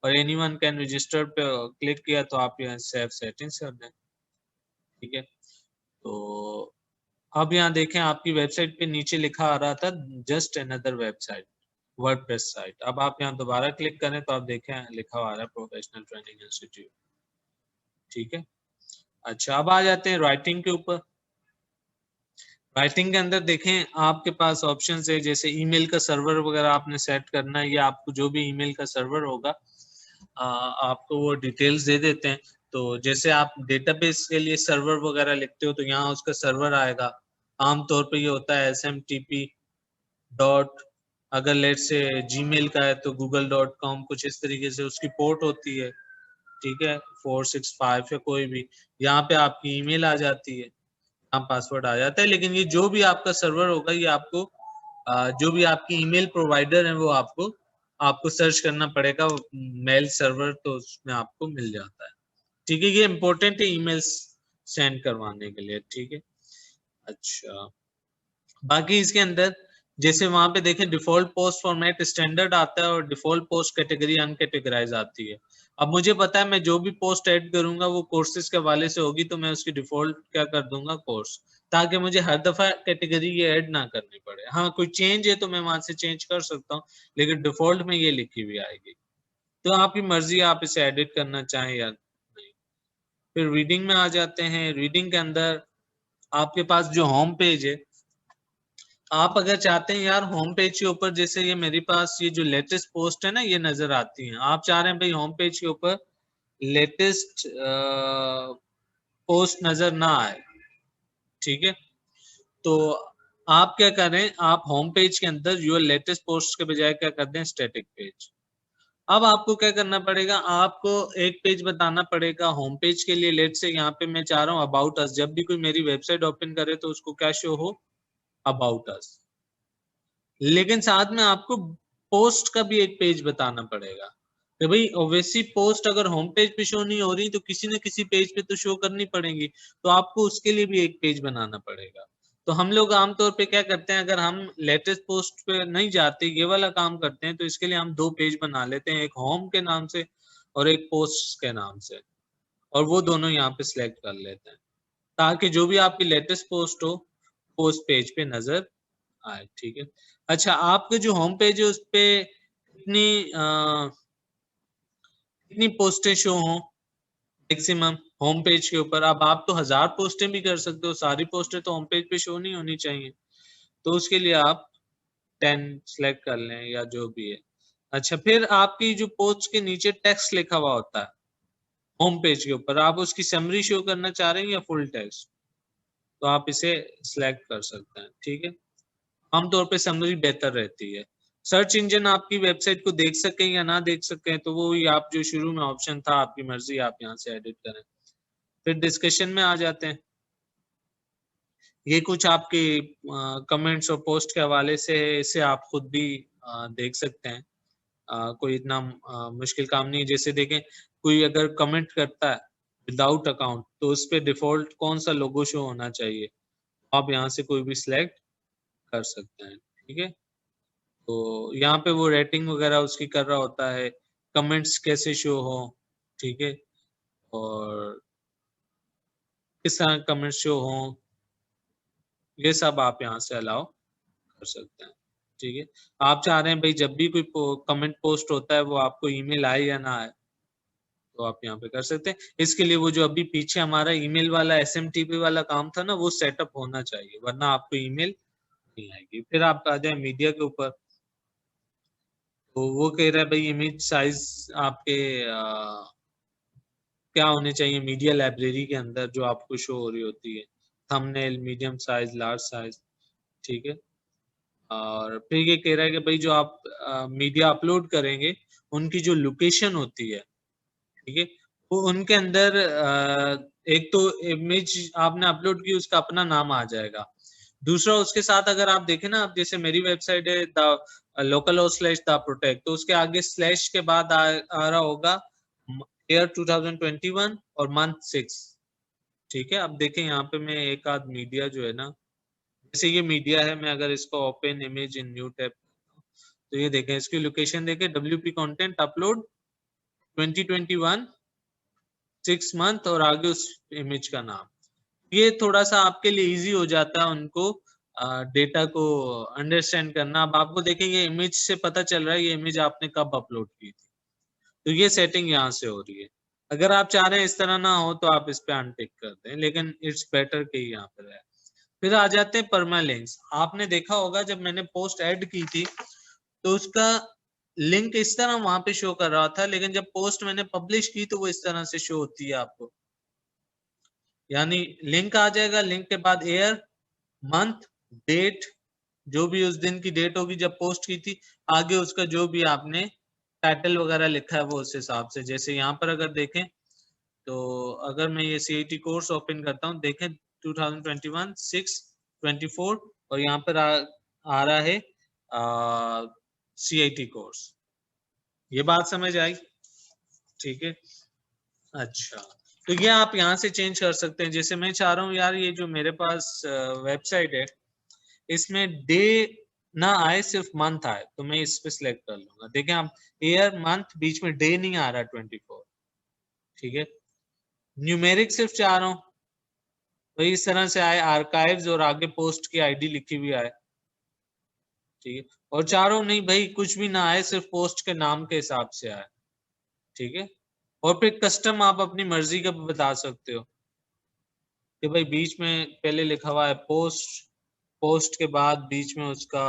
और एनीवन कैन रजिस्टर पे क्लिक किया, तो आप यहाँ सेव सेटिंग्स कर दें। ठीक है, तो अब यहाँ देखें आपकी वेबसाइट पे नीचे लिखा आ रहा था just another website, WordPress site. अब आप यहाँ दोबारा क्लिक करें तो आप देखें लिखा आ रहा है प्रोफेशनल ट्रेनिंग इंस्टीट्यूट। ठीक है, अच्छा अब आ जाते हैं राइटिंग के ऊपर। राइटिंग के अंदर देखें आपके पास ऑप्शन है, जैसे ईमेल का सर्वर वगैरह आपने सेट करना है, या आपको जो भी ईमेल का सर्वर होगा आपको वो डिटेल्स दे देते हैं। तो जैसे आप डेटाबेस के लिए सर्वर वगैरह लिखते हो तो यहाँ उसका सर्वर आएगा, आमतौर पे ये होता है SMTP डॉट, अगर लेट से जीमेल का है तो google.com, कुछ इस तरीके से उसकी पोर्ट होती है। ठीक है, 465 या कोई भी, यहाँ पे आपकी ईमेल आ जाती है, पासवर्ड आ जाता है। लेकिन ये जो भी आपका सर्वर होगा ये आपको जो भी आपकी ईमेल प्रोवाइडर है वो आपको सर्च करना पड़ेगा, मेल सर्वर, तो उसमें आपको मिल जाता है। ठीक है, ये इंपॉर्टेंट है ईमेल्स सेंड करवाने के लिए। ठीक है, अच्छा बाकी इसके अंदर जैसे वहां पे देखें डिफॉल्ट पोस्ट फॉर्मेट स्टैंडर्ड आता है और डिफॉल्ट पोस्ट कैटेगरी अनकैटेगराइज आती है। अब मुझे पता है मैं जो भी पोस्ट ऐड करूंगा वो कोर्सेज के हवाले से होगी, तो मैं उसकी डिफॉल्ट क्या कर दूंगा, कोर्स, ताकि मुझे हर दफा कैटेगरी ये ऐड ना करनी पड़े। हाँ, कोई चेंज है तो मैं वहां से चेंज कर सकता हूँ, लेकिन डिफॉल्ट में ये लिखी हुई आएगी। तो आपकी मर्जी, आप इसे एडिट करना चाहें या नहीं। फिर रीडिंग में आ जाते हैं। रीडिंग के अंदर आपके पास जो होम पेज है, आप अगर चाहते हैं यार होम पेज के ऊपर, जैसे ये मेरे पास ये जो लेटेस्ट पोस्ट है ना ये नजर आती है, आप चाह रहे हैं भाई होम पेज के ऊपर लेटेस्ट पोस्ट नजर ना आए। ठीक है, तो आप क्या करें, आप होम पेज के अंदर योर लेटेस्ट पोस्ट के बजाय क्या कर दें, स्टैटिक पेज। अब आपको क्या करना पड़ेगा, आपको एक पेज बताना पड़ेगा होम पेज के लिए। लेट से यहाँ पे मैं चाह रहा हूँ अबाउट अस, जब भी कोई मेरी वेबसाइट ओपन करे तो उसको क्या शो हो, अबाउट अस। लेकिन साथ में आपको पोस्ट का भी एक पेज बताना पड़ेगा कि भाई ओवैसी पोस्ट अगर होम पेज पे शो नहीं हो रही तो किसी न किसी पेज पे तो शो करनी पड़ेगी, तो आपको उसके लिए भी एक पेज बनाना पड़ेगा। तो हम लोग आमतौर पे क्या करते हैं, अगर हम लेटेस्ट पोस्ट पे नहीं जाते, ये वाला काम करते हैं, तो इसके लिए हम दो पेज बना लेते हैं, एक होम के नाम से और एक पोस्ट के नाम से, और वो दोनों यहाँ पे सिलेक्ट कर लेते हैं ताकि जो भी आपकी लेटेस्ट पोस्ट हो पोस्ट पेज पे नजर आए। ठीक है, अच्छा आपके जो होम पेज है उस पे कितनी कितनी पोस्टें शो हो मैक्सिमम होम पेज के ऊपर? अब आप तो 1000 पोस्टें भी कर सकते हो, सारी पोस्टें तो होम पेज पे शो नहीं होनी चाहिए, तो उसके लिए आप 10 सेलेक्ट कर लें या जो भी है। अच्छा, फिर आपकी जो पोस्ट के नीचे टेक्स्ट लिखा हुआ होता है होम पेज के ऊपर, आप उसकी समरी शो करना चाह रहे हैं या फुल टेक्स्ट, तो आप इसे सिलेक्ट कर सकते हैं। ठीक है, आमतौर पे समरी बेहतर रहती है। सर्च इंजन आपकी वेबसाइट को देख सकें या ना देख सकें, तो वो ही आप जो शुरू में ऑप्शन था आपकी मर्जी, आप यहाँ से एडिट करें। फिर डिस्कशन में आ जाते हैं। ये कुछ आपके कमेंट्स और पोस्ट के हवाले से है, इसे आप खुद भी देख सकते हैं। कोई इतना मुश्किल काम नहीं है। जैसे देखें कोई अगर कमेंट करता है विदाउट अकाउंट, तो उस पर डिफॉल्ट कौन सा लोगो शो होना चाहिए, आप यहाँ से कोई भी सिलेक्ट कर सकते हैं। ठीक है, तो यहाँ पे वो रेटिंग वगैरह उसकी कर रहा होता है, कमेंट्स कैसे शो हो। ठीक है, और किस तरह कमेंट्स शो हो, ये सब आप यहाँ से अलाउ कर सकते हैं। ठीक है, आप चाह रहे हैं भाई जब भी कोई कमेंट पोस्ट होता है वो आपको ईमेल आए या ना आए, तो आप यहाँ पे कर सकते हैं। इसके लिए वो जो अभी पीछे हमारा ईमेल वाला SMTP वाला काम था ना, वो सेटअप होना चाहिए, वरना आपको ईमेल नहीं आएगी। फिर आप आ जाए मीडिया के ऊपर, तो वो कह रहा है भाई इमेज साइज आपके क्या होने चाहिए मीडिया लाइब्रेरी के अंदर जो आपको शो हो रही होती है, thumbnail, medium size, large size. ठीक है, और फिर ये कह रहा है कि भाई जो आप मीडिया अपलोड करेंगे उनकी जो लोकेशन होती है, ठीक है, वो उनके अंदर एक तो इमेज आपने अपलोड की उसका अपना नाम आ जाएगा। दूसरा उसके साथ अगर आप देखें ना, आप जैसे मेरी वेबसाइट है द localhost/the-protect, तो उसके आगे स्लैश के बाद आ रहा होगा ईयर 2021 और मंथ 6। ठीक है, अब देखें यहाँ पे मैं एक आध मीडिया जो है ना, जैसे ये मीडिया है, मैं अगर इसको open image in new tab, तो ये देखें इसकी लोकेशन देखें, WP कंटेंट अपलोड 2021 6 मंथ और आगे उस इमेज का नाम। ये थोड़ा सा आपके लिए इजी हो जाता है उनको डेटा को अंडरस्टैंड करना। अब आपको देखेंगे इमेज से पता चल रहा है ये इमेज आपने कब अपलोड की थी, तो ये सेटिंग यहाँ से हो रही है। अगर आप चाह रहे हैं इस तरह ना हो तो आप इस पे अनटिक कर दें, लेकिन इट्स बेटर कि यहाँ पर है। फिर आ जाते हैं परमालिंक्स। आपने देखा होगा जब मैंने पोस्ट ऐड की थी तो उसका लिंक इस तरह वहां पे शो कर रहा था, लेकिन जब पोस्ट मैंने पब्लिश की तो वो इस तरह से शो होती है आपको, यानी लिंक आ जाएगा, लिंक के बाद ईयर, मंथ, डेट, जो भी उस दिन की डेट होगी जब पोस्ट की थी, आगे उसका जो भी आपने टाइटल वगैरह लिखा है वो उस हिसाब से। जैसे यहाँ पर अगर देखें तो अगर मैं ये CIT कोर्स ओपन करता हूँ, देखें 2021 6 24 और यहाँ पर आ रहा है CIT कोर्स। ये बात समझ आई? ठीक है, अच्छा, तो ये आप यहाँ से चेंज कर सकते हैं। जैसे मैं चाह रहा हूँ यार ये जो मेरे पास वेबसाइट है इसमें डे ना आए, सिर्फ मंथ आए, तो मैं इस पे सिलेक्ट कर लूंगा। देखें आप, ईयर, मंथ, बीच में डे नहीं आ रहा 24। ठीक है, न्यूमेरिक सिर्फ चाह रहा हूँ तो इस तरह से आए, आर्काइव्स और आगे पोस्ट की ID लिखी हुई आए। ठीक है, और चाह रहा हूँ नहीं भाई कुछ भी ना आए, सिर्फ पोस्ट के नाम के हिसाब से आए। ठीक है, और फिर कस्टम आप अपनी मर्जी का बता सकते हो कि भाई बीच में पहले लिखा हुआ है पोस्ट, पोस्ट के बाद बीच में उसका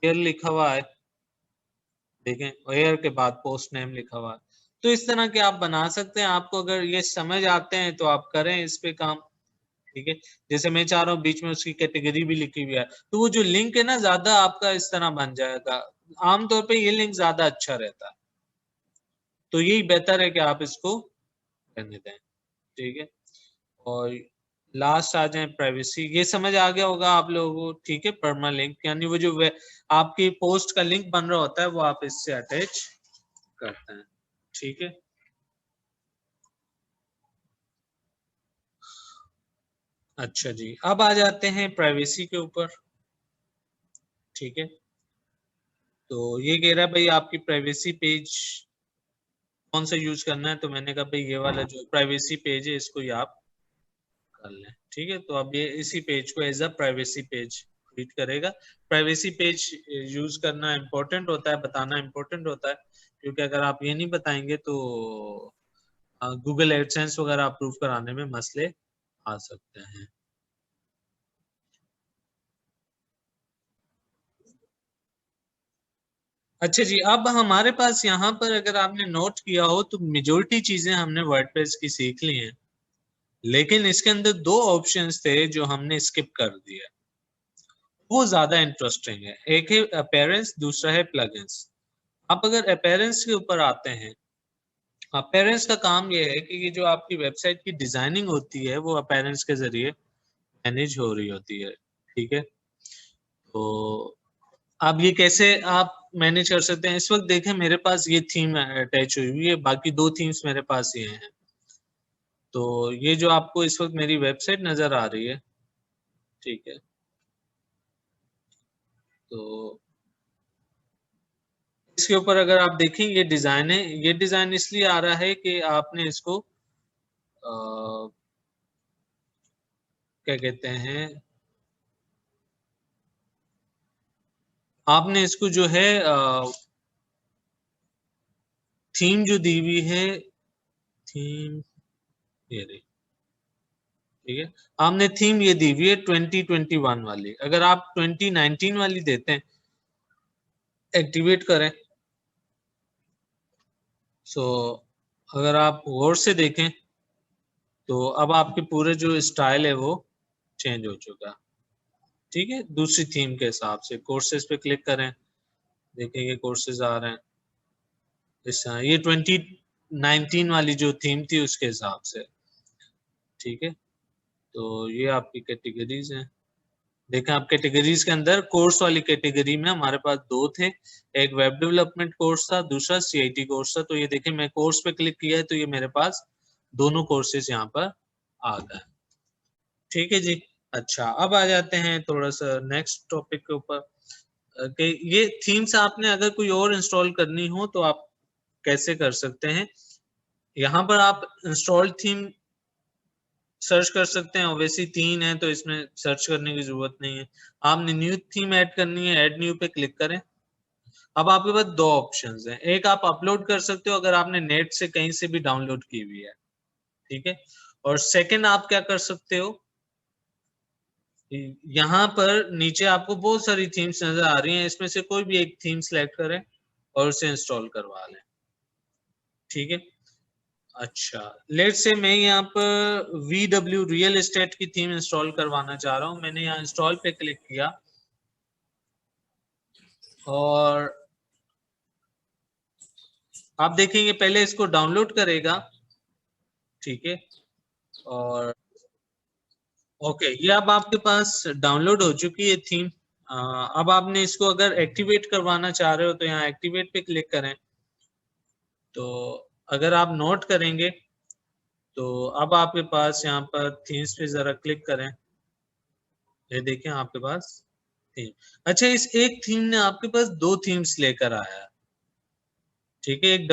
ईयर लिखा हुआ है, देखें, और ईयर के बाद पोस्ट नेम लिखा हुआ है। तो इस तरह के आप बना सकते हैं। आपको अगर ये समझ आते हैं तो आप करें इस पे काम। ठीक है, जैसे मैं चाह रहा हूँ बीच में उसकी कैटेगरी भी लिखी हुई है, तो वो जो लिंक है ना ज्यादा आपका इस तरह बन जाएगा। आमतौर पे ये लिंक ज्यादा अच्छा रहता है, तो यही बेहतर है कि आप इसको करने दें। ठीक है, और लास्ट आ जाए प्राइवेसी। ये समझ आ गया होगा आप लोगों को? ठीक है, परमा लिंक यानी वो जो आपकी पोस्ट का लिंक बन रहा होता है वो आप इससे अटैच करते हैं। ठीक है, अच्छा जी, अब आ जाते हैं प्राइवेसी के ऊपर। ठीक है, तो ये कह रहा है भाई आपकी प्राइवेसी पेज कौन सा यूज करना है, तो मैंने कहा भाई ये वाला जो प्राइवेसी पेज है इसको ही आप कर लें। ठीक है, तो अब ये इसी पेज को as a privacy page treat करेगा। प्राइवेसी पेज यूज करना इम्पोर्टेंट होता है, बताना इम्पोर्टेंट होता है, क्योंकि अगर आप ये नहीं बताएंगे तो गूगल एडसेंस वगैरह अप्रूव कराने में मसले आ सकते हैं। अच्छा जी, अब हमारे पास यहाँ पर अगर आपने नोट किया हो तो मेजोरिटी चीजें हमने वर्डप्रेस की सीख ली हैं, लेकिन इसके अंदर दो ऑप्शंस थे जो हमने स्किप कर दिए। वो ज्यादा इंटरेस्टिंग है, एक है अपीयरेंस, दूसरा है प्लगइन्स। आप अगर अपीयरेंस के ऊपर आते हैं, अपीयरेंस का काम ये है कि ये जो आपकी वेबसाइट की डिजाइनिंग होती है वो अपीयरेंस के जरिए मैनेज हो रही होती है। ठीक है, तो अब ये कैसे आप मैनेज कर सकते हैं? इस वक्त देखें मेरे पास ये थीम अटैच हुई हुई है, बाकी दो थीम्स मेरे पास ये हैं। तो ये जो आपको इस वक्त मेरी वेबसाइट नजर आ रही है, ठीक है, तो इसके ऊपर अगर आप देखें ये डिजाइन है, ये डिजाइन इसलिए आ रहा है कि आपने इसको क्या कहते हैं, आपने इसको जो है थीम जो दी हुई है, थीम ये रही, ठीक है। आपने थीम ये दी हुई है 2021 वाली, अगर आप 2019 वाली देते हैं, एक्टिवेट करें, सो अगर आप गौर से देखें तो अब आपके पूरे जो स्टाइल है वो चेंज हो चुका, ठीक है, दूसरी थीम के हिसाब से। कोर्सेज पे क्लिक करें, देखेंगे कोर्सेज आ रहे हैं इस तरह, ये 2019 वाली जो थीम थी उसके हिसाब से, ठीक है। तो ये आपकी कैटेगरीज हैं। देखें आप कैटेगरीज के अंदर कोर्स वाली कैटेगरी में हमारे पास दो थे, एक वेब डेवलपमेंट कोर्स था, दूसरा सीआईटी कोर्स था। तो ये देखें मैं कोर्स पे क्लिक किया है तो ये मेरे पास दोनों कोर्सेज यहाँ पर आ गए, ठीक है जी। अच्छा, अब आ जाते हैं थोड़ा सा नेक्स्ट टॉपिक के ऊपर कि ये थीम्स आपने अगर कोई और इंस्टॉल करनी हो तो आप कैसे कर सकते हैं। यहाँ पर आप इंस्टॉल थीम सर्च कर सकते हैं, वैसे 3 है तो इसमें सर्च करने की जरूरत नहीं है। आपने न्यू थीम ऐड करनी है, ऐड न्यू पे क्लिक करें। अब आपके पास दो ऑप्शंस हैं, एक आप अपलोड कर सकते हो अगर आपने नेट से कहीं से भी डाउनलोड की हुई है, ठीक है। और सेकंड आप क्या कर सकते हो, यहाँ पर नीचे आपको बहुत सारी थीम्स नजर आ रही हैं, इसमें से कोई भी एक थीम सेलेक्ट करें और उसे इंस्टॉल करवा लें, ठीक है। अच्छा, लेट्स से मैं यहाँ पर VW रियल एस्टेट की थीम इंस्टॉल करवाना चाह रहा हूँ। मैंने यहाँ इंस्टॉल पे क्लिक किया और आप देखेंगे पहले इसको डाउनलोड करेगा, ठीक है। और ओके, ये अब आपके पास डाउनलोड हो चुकी है थीम। अब आपने इसको अगर एक्टिवेट करवाना चाह रहे हो तो यहाँ एक्टिवेट पे क्लिक करें। तो अगर आप नोट करेंगे तो अब आपके पास यहाँ पर थीम्स पे जरा क्लिक करें, ये देखें आपके पास थीम। अच्छा, इस एक थीम ने आपके पास दो थीम्स लेकर आया है, ठीक है, एक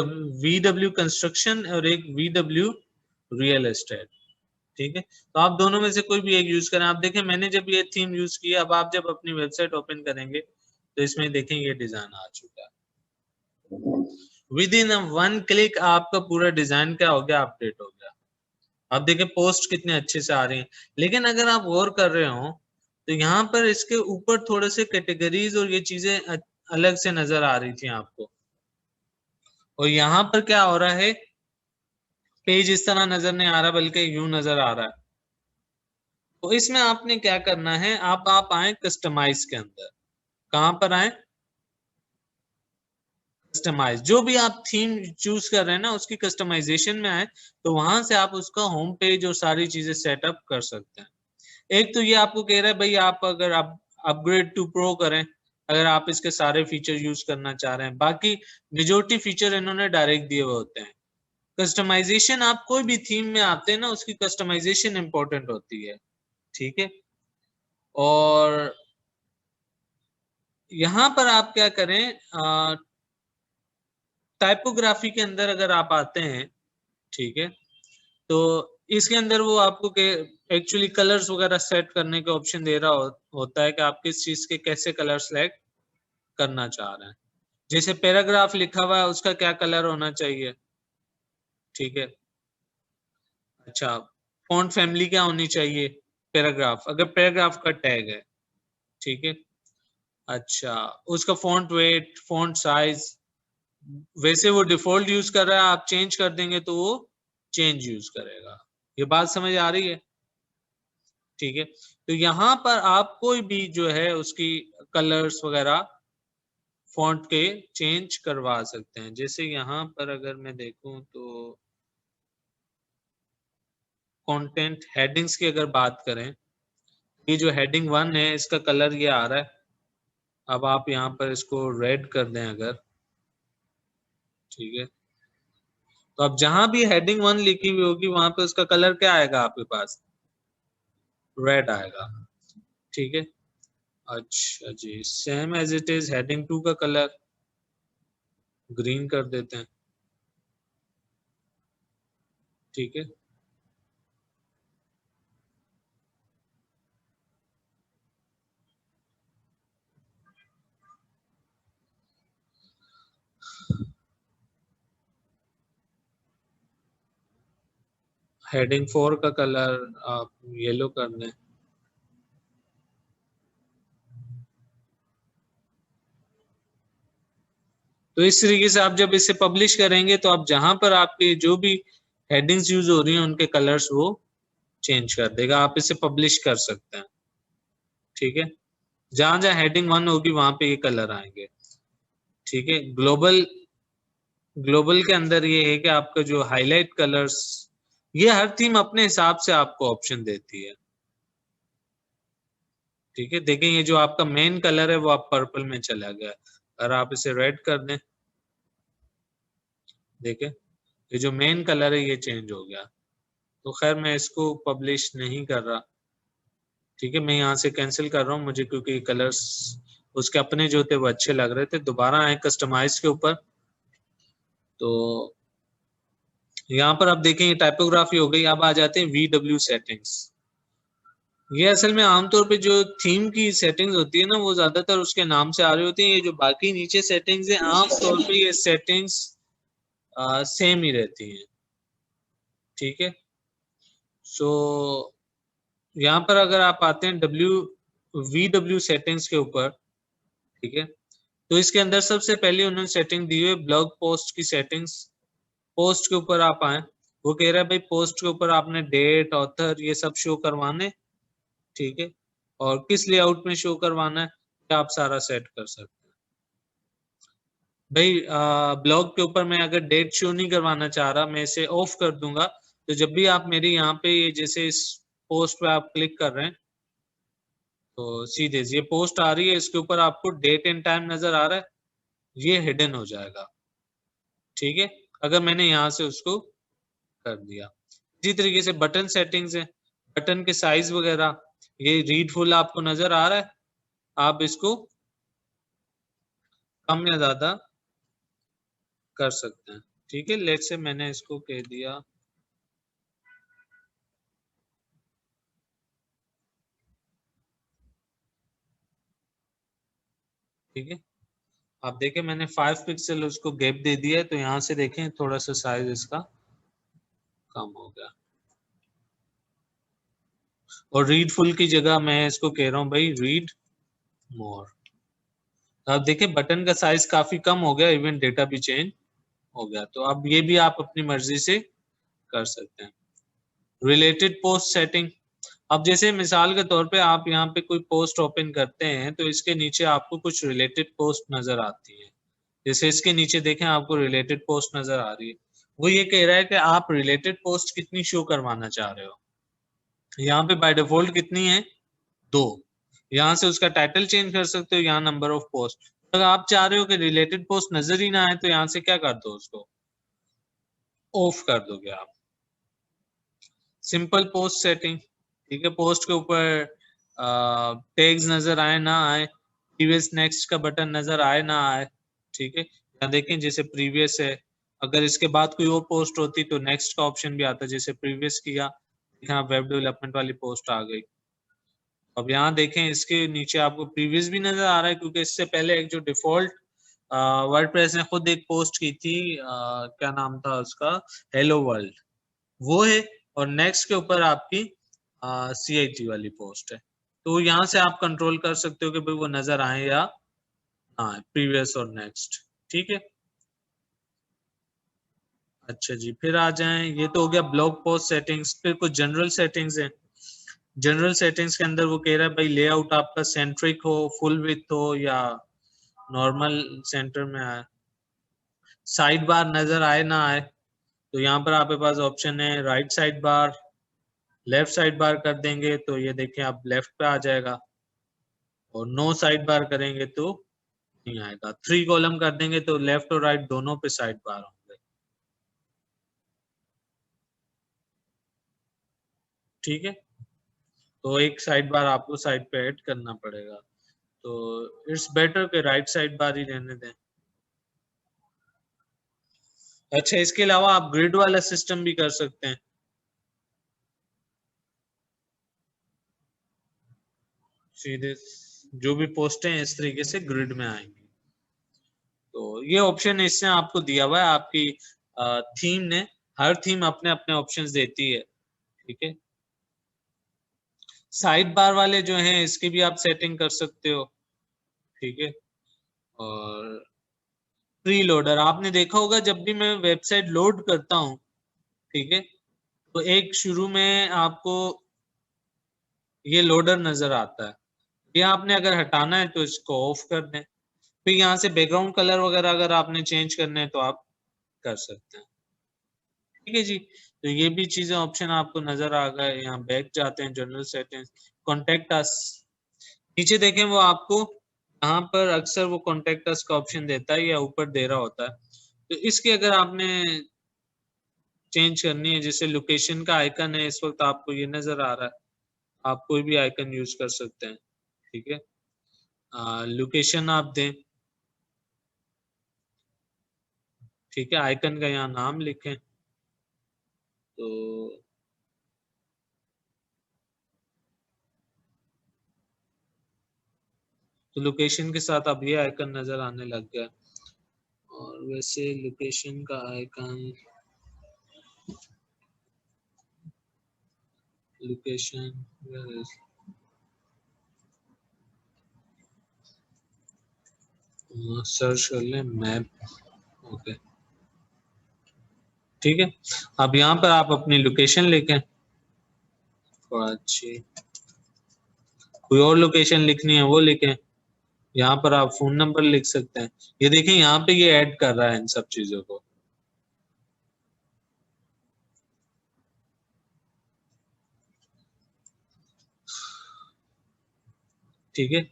VW कंस्ट्रक्शन और एक VW रियल एस्टेट, ठीक है। तो आप दोनों में से कोई भी एक यूज करें। आप देखें मैंने जब ये थीम यूज किया, अब आप जब अपनी वेबसाइट ओपन करेंगे तो इसमें देखें ये डिजाइन आ चुका है। विद इन 1 क्लिक आपका पूरा डिजाइन क्या हो गया, अपडेट हो गया। आप देखें पोस्ट कितने अच्छे से आ रही हैं। लेकिन अगर आप गौर कर रहे हो तो यहाँ पर इसके ऊपर थोड़े से कैटेगरीज और ये चीजें अलग से नजर आ रही थी आपको, और यहाँ पर क्या हो रहा है, पेज इस तरह नजर नहीं आ रहा बल्कि यूं नजर आ रहा है। तो इसमें आपने क्या करना है, आप आए कस्टमाइज के अंदर। कहां पर आए, कस्टमाइज। जो भी आप थीम चूज कर रहे हैं ना उसकी कस्टमाइजेशन में आए, तो वहां से आप उसका होम पेज और सारी चीजें सेटअप कर सकते हैं। एक तो ये आपको कह रहा है भाई आप अगर आप अपग्रेड टू प्रो करें, अगर आप इसके सारे फीचर यूज करना चाह रहे हैं। बाकी मेजोरिटी फीचर इन्होंने डायरेक्ट दिए हुए होते हैं। कस्टमाइजेशन, आप कोई भी थीम में आते हैं ना उसकी कस्टमाइजेशन इंपॉर्टेंट होती है, ठीक है। और यहाँ पर आप क्या करें, टाइपोग्राफी के अंदर अगर आप आते हैं, ठीक है, तो इसके अंदर वो आपको एक्चुअली कलर्स वगैरह सेट करने के ऑप्शन दे रहा होता है कि आप किस चीज के कैसे कलर सेलेक्ट करना चाह रहे हैं। जैसे पैराग्राफ लिखा हुआ है उसका क्या कलर होना चाहिए, ठीक है। अच्छा, फॉन्ट फैमिली क्या होनी चाहिए, पैराग्राफ अगर पैराग्राफ का टैग है, ठीक है। अच्छा, उसका फॉन्ट वेट, फॉन्ट साइज, वैसे वो डिफॉल्ट यूज कर रहा है, आप चेंज कर देंगे तो वो चेंज यूज करेगा। ये बात समझ आ रही है, ठीक है। तो यहाँ पर आप कोई भी जो है उसकी कलर्स वगैरह फॉन्ट के चेंज करवा सकते हैं। जैसे यहाँ पर अगर मैं देखूं तो कंटेंट हेडिंग्स की अगर बात करें, ये जो हेडिंग 1 है इसका कलर ये आ रहा है। अब आप यहाँ पर इसको रेड कर दें अगर, ठीक है, तो अब जहां भी हेडिंग 1 लिखी हुई होगी वहां पे उसका कलर क्या आएगा आपके पास, रेड आएगा, ठीक है। अच्छा जी, same as it is heading 2 का कलर ग्रीन कर देते हैं, ठीक है। हेडिंग 4 का कलर आप येलो कर दें। तो इस तरीके से आप जब इसे पब्लिश करेंगे तो आप जहां पर आपके जो भी हेडिंग्स यूज हो रही हैं उनके कलर्स वो चेंज कर देगा। आप इसे पब्लिश कर सकते हैं, ठीक है। जहां जहां हेडिंग 1 होगी वहां पे ये कलर आएंगे, ठीक है। ग्लोबल ग्लोबल के अंदर ये है कि आपका जो हाईलाइट कलर्स, ये हर थीम अपने हिसाब से आपको ऑप्शन देती है, ठीक है। देखें ये जो आपका मेन कलर है वो आप पर्पल में चला गया, अगर आप इसे रेड कर दें, देखें ये जो मेन कलर है ये चेंज हो गया। तो खैर मैं इसको पब्लिश नहीं कर रहा, ठीक है। मैं यहाँ से कैंसिल कर रहा हूँ, मुझे क्योंकि कलर्स उसके अपने जो थे वो अच्छे लग रहे थे। दोबारा आए कस्टमाइज के ऊपर, तो यहाँ पर आप देखें ये टाइपोग्राफी हो गई। अब आ जाते हैं VW सेटिंग्स। ये असल में आमतौर पे जो थीम की सेटिंग्स होती है ना वो ज्यादातर उसके नाम से आ रही होती है। ये जो बाकी नीचे सेटिंग्स है आमतौर पे ये सेटिंग्स सेम ही रहती हैं, ठीक है। सो यहाँ पर अगर आप आते हैं VW सेटिंग्स के ऊपर, ठीक है, तो इसके अंदर सबसे पहले उन्होंने सेटिंग दी है ब्लॉग पोस्ट की सेटिंग्स। पोस्ट के ऊपर आप आए, वो कह रहा है भाई पोस्ट के ऊपर आपने डेट, ऑथर ये सब शो करवाने, ठीक है, और किस लेआउट में शो करवाना है क्या आप सारा सेट कर सकते हैं। भाई ब्लॉग के ऊपर मैं अगर डेट शो नहीं करवाना चाह रहा, मैं इसे ऑफ कर दूंगा। तो जब भी आप मेरे यहाँ पे जैसे इस पोस्ट पे आप क्लिक कर रहे हैं तो सीधे ये पोस्ट आ रही है, इसके ऊपर आपको डेट एंड टाइम नजर आ रहा है, ये हिडन हो जाएगा, ठीक है, अगर मैंने यहाँ से उसको कर दिया। इसी तरीके से बटन सेटिंग्स है, बटन के साइज वगैरह, ये रीड फुल आपको नजर आ रहा है, आप इसको कम या ज्यादा कर सकते हैं, ठीक है। लेट से मैंने इसको कह दिया, ठीक है। आप देखें मैंने 5 पिक्सल उसको गैप दे दिया है, तो यहाँ से देखें थोड़ा सा साइज इसका कम हो गया। और रीड फुल की जगह मैं इसको कह रहा हूँ भाई रीड मोर। आप देखें बटन का साइज काफी कम हो गया, इवन डेटा भी चेंज हो गया। तो अब ये भी आप अपनी मर्जी से कर सकते हैं। रिलेटेड पोस्ट सेटिंग, अब जैसे मिसाल के तौर पे आप यहाँ पे कोई पोस्ट ओपन करते हैं तो इसके नीचे आपको कुछ रिलेटेड पोस्ट नजर आती है। जैसे इसके नीचे देखें आपको रिलेटेड पोस्ट नजर आ रही है, वो ये कह रहा है कि आप रिलेटेड पोस्ट कितनी शो करवाना चाह रहे हो। यहाँ पे बाय डिफॉल्ट कितनी है, 2। यहाँ से उसका टाइटल चेंज कर सकते हो, यहाँ नंबर ऑफ पोस्ट। अगर आप चाह रहे हो कि रिलेटेड पोस्ट नजर ही ना आए तो यहाँ से क्या कर दो, उसको ऑफ कर दोगे आप। सिंपल पोस्ट सेटिंग, ठीक है, पोस्ट के ऊपर टैग्स नजर आए ना आए, प्रीवियस नेक्स्ट का बटन नजर आए ना आए, ठीक है। यहाँ देखें जैसे प्रीवियस है, अगर इसके बाद कोई और पोस्ट होती तो नेक्स्ट का ऑप्शन भी आता, जैसे प्रीवियस किया, यहाँ वेब डेवलपमेंट वाली पोस्ट आ गई। अब यहाँ देखें इसके नीचे आपको प्रीवियस भी नजर आ रहा है, क्योंकि इससे पहले एक जो डिफॉल्ट वर्डप्रेस ने खुद एक पोस्ट की थी, क्या नाम था उसका, हेलो वर्ल्ड, वो है। और नेक्स्ट के ऊपर आपकी CIT वाली पोस्ट है। तो यहाँ से आप कंट्रोल कर सकते हो कि भाई वो नजर आए या हाँ, प्रीवियस और नेक्स्ट, ठीक है। अच्छा जी, फिर आ जाएं, ये तो हो गया ब्लॉग पोस्ट सेटिंग्स। फिर कुछ जनरल सेटिंग्स हैं। जनरल सेटिंग्स के अंदर वो कह रहा है भाई लेआउट आपका सेंट्रिक हो, फुल विड्थ हो या नॉर्मल सेंटर में आए, साइड बार नजर आए ना आए। तो यहाँ पर आपके पास ऑप्शन है right side bar, left side bar कर देंगे तो ये देखिए आप लेफ्ट पे आ जाएगा, और नो साइड बार करेंगे तो नहीं आएगा। 3 कॉलम कर देंगे तो लेफ्ट और राइट दोनों पे साइड बार होंगे, ठीक है। तो एक साइड बार आपको साइड पे ऐड करना पड़ेगा, तो इट्स बेटर कि राइट साइड बार ही रहने दें। अच्छा, इसके अलावा आप ग्रिड वाला सिस्टम भी कर सकते हैं, सीधे जो भी पोस्टें इस तरीके से ग्रिड में आएंगी। तो ये ऑप्शन इससे आपको दिया हुआ है आपकी थीम ने, हर थीम अपने अपने ऑप्शंस देती है। ठीक है। साइड बार वाले जो हैं इसकी भी आप सेटिंग कर सकते हो, ठीक है। और प्री लोडर आपने देखा होगा जब भी मैं वेबसाइट लोड करता हूँ, ठीक है, तो एक शुरू में आपको ये लोडर नजर आता है। ये आपने अगर हटाना है तो इसको ऑफ कर दें। फिर यहाँ से बैकग्राउंड कलर वगैरह अगर आपने चेंज करने हैं तो आप कर सकते हैं, ठीक है जी। तो ये भी चीजें ऑप्शन आपको नजर आ गए। यहाँ बैक जाते हैं, जनरल सेटिंग्स, कॉन्टेक्ट अस, नीचे देखें वो आपको यहाँ पर अक्सर वो कॉन्टेक्ट अस का ऑप्शन देता है या ऊपर दे रहा होता है। तो इसकी अगर आपने चेंज करनी है, जैसे लोकेशन का आइकन है इस वक्त आपको ये नजर आ रहा है, आप कोई भी आइकन यूज कर सकते हैं, ठीक है। लोकेशन आप दें, ठीक है, आइकन का यहाँ नाम लिखें। तो लोकेशन के साथ अब ये आइकन नजर आने लग गया। और वैसे लोकेशन का आइकन, लोकेशन सर्च कर लें मैप, ओके, ठीक है। अब यहाँ पर आप अपनी लोकेशन लिखें थोड़ा अच्छी, कोई और लोकेशन लिखनी है वो लिखें। यहाँ पर आप फोन नंबर लिख सकते हैं। ये देखें यहाँ पे ये ऐड कर रहा है इन सब चीजों को, ठीक है।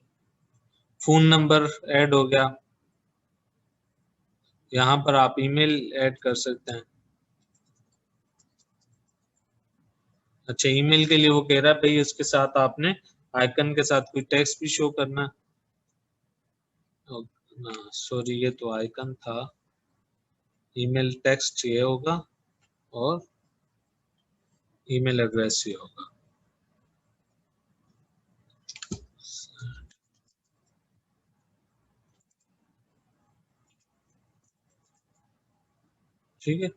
फोन नंबर ऐड हो गया, यहाँ पर आप ईमेल ऐड कर सकते हैं। अच्छा, ईमेल के लिए वो कह रहा है भाई उसके साथ आपने आइकन के साथ कोई टेक्स्ट भी शो करना। सॉरी ये तो आइकन था, ईमेल टेक्स्ट ये होगा और ईमेल एड्रेस ये होगा, ठीक है।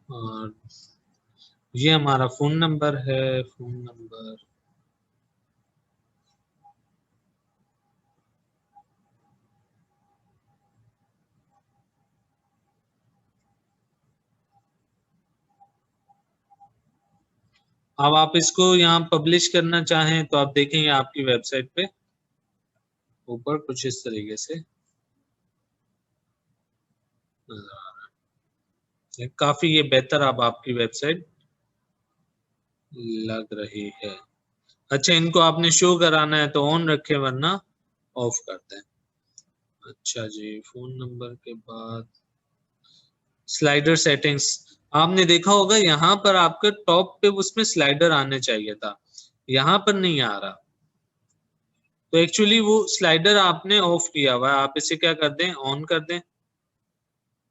और ये हमारा फोन नंबर है, फोन नंबर, अब आप इसको यहाँ पब्लिश करना चाहें तो आप देखेंगे आपकी वेबसाइट पे ऊपर कुछ इस तरीके से नजर आ रहा है। काफी ये बेहतर अब आपकी वेबसाइट लग रही है। अच्छा, इनको आपने शो कराना है तो ऑन रखें वरना ऑफ करते हैं। अच्छा जी, फोन नंबर के बाद स्लाइडर सेटिंग्स, आपने देखा होगा यहाँ पर आपके टॉप पे उसमें स्लाइडर आने चाहिए था, यहाँ पर नहीं आ रहा। तो एक्चुअली वो स्लाइडर आपने ऑफ किया हुआ है, आप इसे क्या कर दें, ऑन कर दें,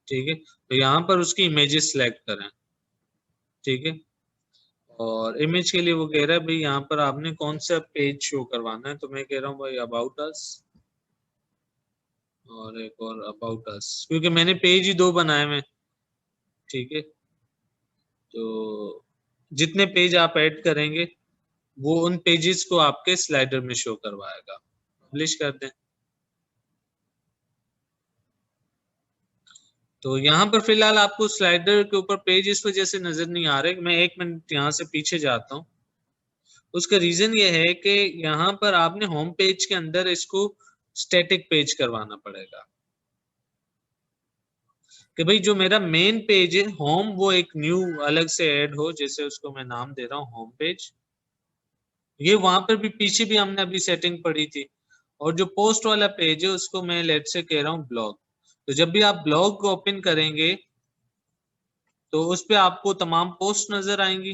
ठीक है। तो यहाँ पर उसकी इमेजेस सिलेक्ट करें, ठीक है। और इमेज के लिए वो कह रहा है भाई यहाँ पर आपने कौन सा पेज शो करवाना है, तो मैं कह रहा हूँ भाई अबाउट अस और एक और अबाउट अस, क्योंकि मैंने पेज ही 2 बनाए हुए, ठीक है। तो जितने पेज आप ऐड करेंगे वो उन पेजेस को आपके स्लाइडर में शो करवाएगा। पब्लिश कर दें। तो यहाँ पर फिलहाल आपको स्लाइडर के ऊपर पेज इस वजह से नजर नहीं आ रहे। मैं 1 मिनट यहाँ से पीछे जाता हूँ। उसका रीजन ये है कि यहाँ पर आपने होम पेज के अंदर इसको स्टैटिक पेज करवाना पड़ेगा कि भाई जो मेरा मेन पेज है होम, वो एक न्यू अलग से ऐड हो, जैसे उसको मैं नाम दे रहा हूँ होम पेज। ये वहां पर भी पीछे भी हमने अभी सेटिंग पड़ी थी। और जो पोस्ट वाला पेज है उसको मैं लेट से कह रहा हूँ ब्लॉग। तो जब भी आप ब्लॉग को ओपन करेंगे तो उस पे आपको तमाम पोस्ट नजर आएंगी,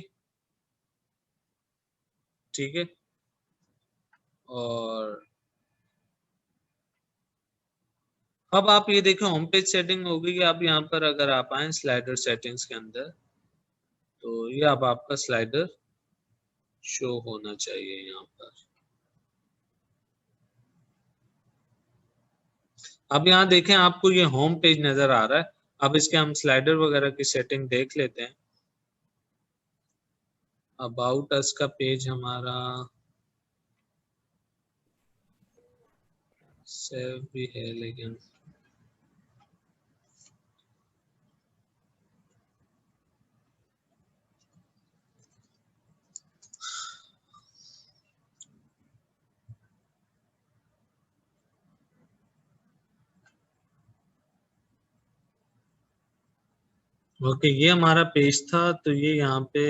ठीक है। और अब आप ये देखें होम पेज सेटिंग हो गई। अब यहाँ पर अगर आप आए स्लाइडर सेटिंग्स के अंदर, तो ये अब आपका स्लाइडर शो होना चाहिए यहाँ पर। अब यहाँ देखें आपको ये होम पेज नजर आ रहा है। अब इसके हम स्लाइडर वगैरह की सेटिंग देख लेते हैं। अबाउट अस का पेज हमारा सेव भी है, लेकिन ओके ये हमारा पेज था। तो ये यहाँ पे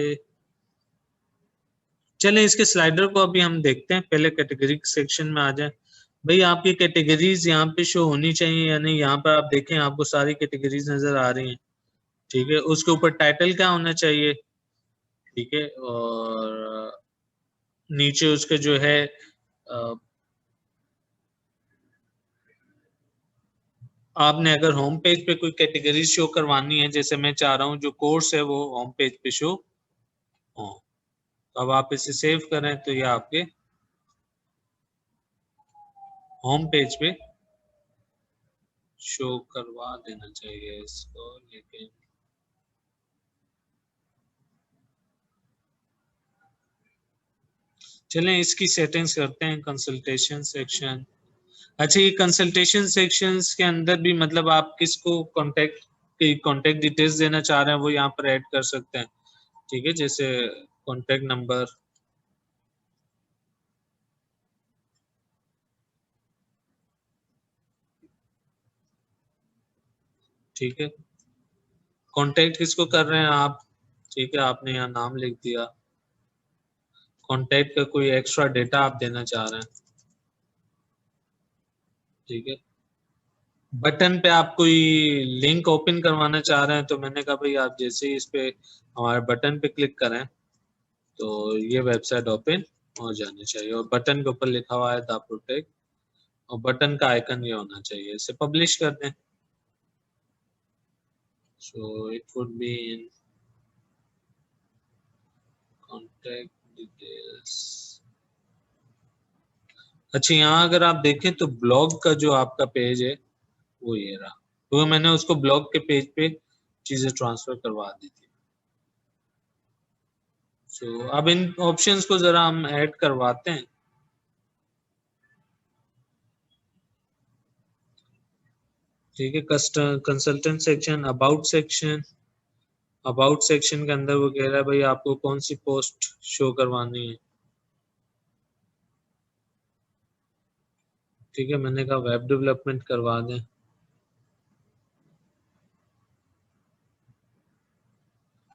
चले इसके स्लाइडर को अभी हम देखते हैं, पहले कैटेगरी सेक्शन में आ जाए। भाई आपकी कैटेगरीज यहाँ पे शो होनी चाहिए या नहीं, यहाँ पर आप देखें आपको सारी कैटेगरीज नजर आ रही हैं। ठीक है, उसके ऊपर टाइटल क्या होना चाहिए। ठीक है, और नीचे उसके जो है आपने अगर होम पेज पे कोई कैटेगरी शो करवानी है, जैसे मैं चाह रहा हूँ जो कोर्स है वो होम पेज पे शो हो, तो अब आप इसे सेव करें तो ये आपके होम पेज पे शो करवा देना चाहिए इसको। लेकिन चलें इसकी सेटिंग्स करते हैं, कंसल्टेशन सेक्शन। अच्छा ये कंसल्टेशन सेक्शंस के अंदर भी मतलब आप किसको कांटेक्ट डिटेल्स देना चाह रहे हैं वो यहाँ पर ऐड कर सकते हैं। ठीक है, जैसे कांटेक्ट नंबर। ठीक है, कांटेक्ट किसको कर रहे हैं आप। ठीक है, आपने यहाँ नाम लिख दिया। कांटेक्ट का कोई एक्स्ट्रा डेटा आप देना चाह रहे हैं। ठीक है, बटन पे आप कोई लिंक ओपन करवाना चाह रहे हैं, तो मैंने कहा भाई आप जैसे ही इस पे हमारे बटन पे क्लिक करें तो ये वेबसाइट ओपन हो जानी चाहिए, और बटन के ऊपर लिखा हुआ है द प्रोटेक्ट, और बटन का आइकन ये होना चाहिए। इसे पब्लिश कर दें, so it would be in contact details. अच्छा यहाँ अगर आप देखें तो ब्लॉग का जो आपका पेज है वो ये रहा, तो मैंने उसको ब्लॉग के पेज पे चीजें ट्रांसफर करवा दी थी। सो अब इन ऑप्शंस को जरा हम ऐड करवाते हैं। ठीक है, कंसल्टेंट सेक्शन, अबाउट सेक्शन के अंदर वो कह रहा है भाई आपको कौन सी पोस्ट शो करवानी है। ठीक है, मैंने कहा वेब डेवलपमेंट करवा दें।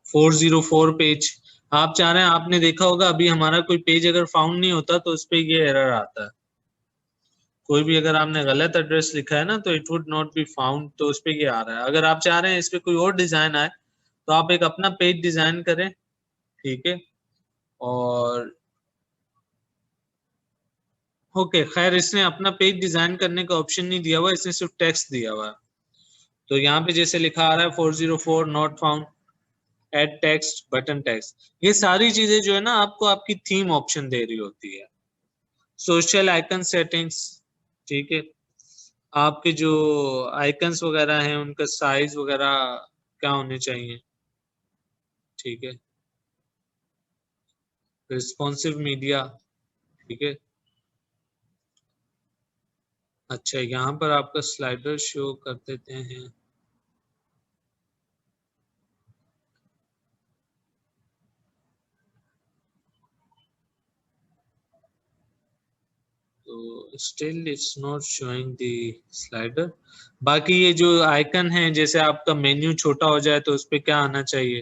फोर 404 पेज आप चाह रहे हैं। आपने देखा होगा अभी हमारा कोई पेज अगर फाउंड नहीं होता तो उस पे ये एरर आता है। कोई भी अगर आपने गलत एड्रेस लिखा है ना तो it would not be found, तो उस पे ये आ रहा है। अगर आप चाह रहे हैं इस पे कोई और डिजाइन आए तो आप एक अपना पेज डिजाइन करें। ठीक है, और ओके खैर इसने अपना पेज डिजाइन करने का ऑप्शन नहीं दिया हुआ, इसने सिर्फ टेक्स्ट दिया हुआ है। तो यहाँ पे जैसे लिखा आ रहा है 404 not found, add text, button text, ये सारी चीजें जो है ना आपको आपकी थीम ऑप्शन दे रही होती है। Social icon settings. ठीक है, आपके जो आइकन्स वगैरह हैं उनका साइज वगैरह क्या होने चाहिए। ठीक है, रिस्पॉन्सिव मीडिया। ठीक है, अच्छा यहाँ पर आपका स्लाइडर शो कर देते हैं। तो still it's not showing the slider. बाकी ये जो आइकन है जैसे आपका मेन्यू छोटा हो जाए तो उस पे क्या आना चाहिए,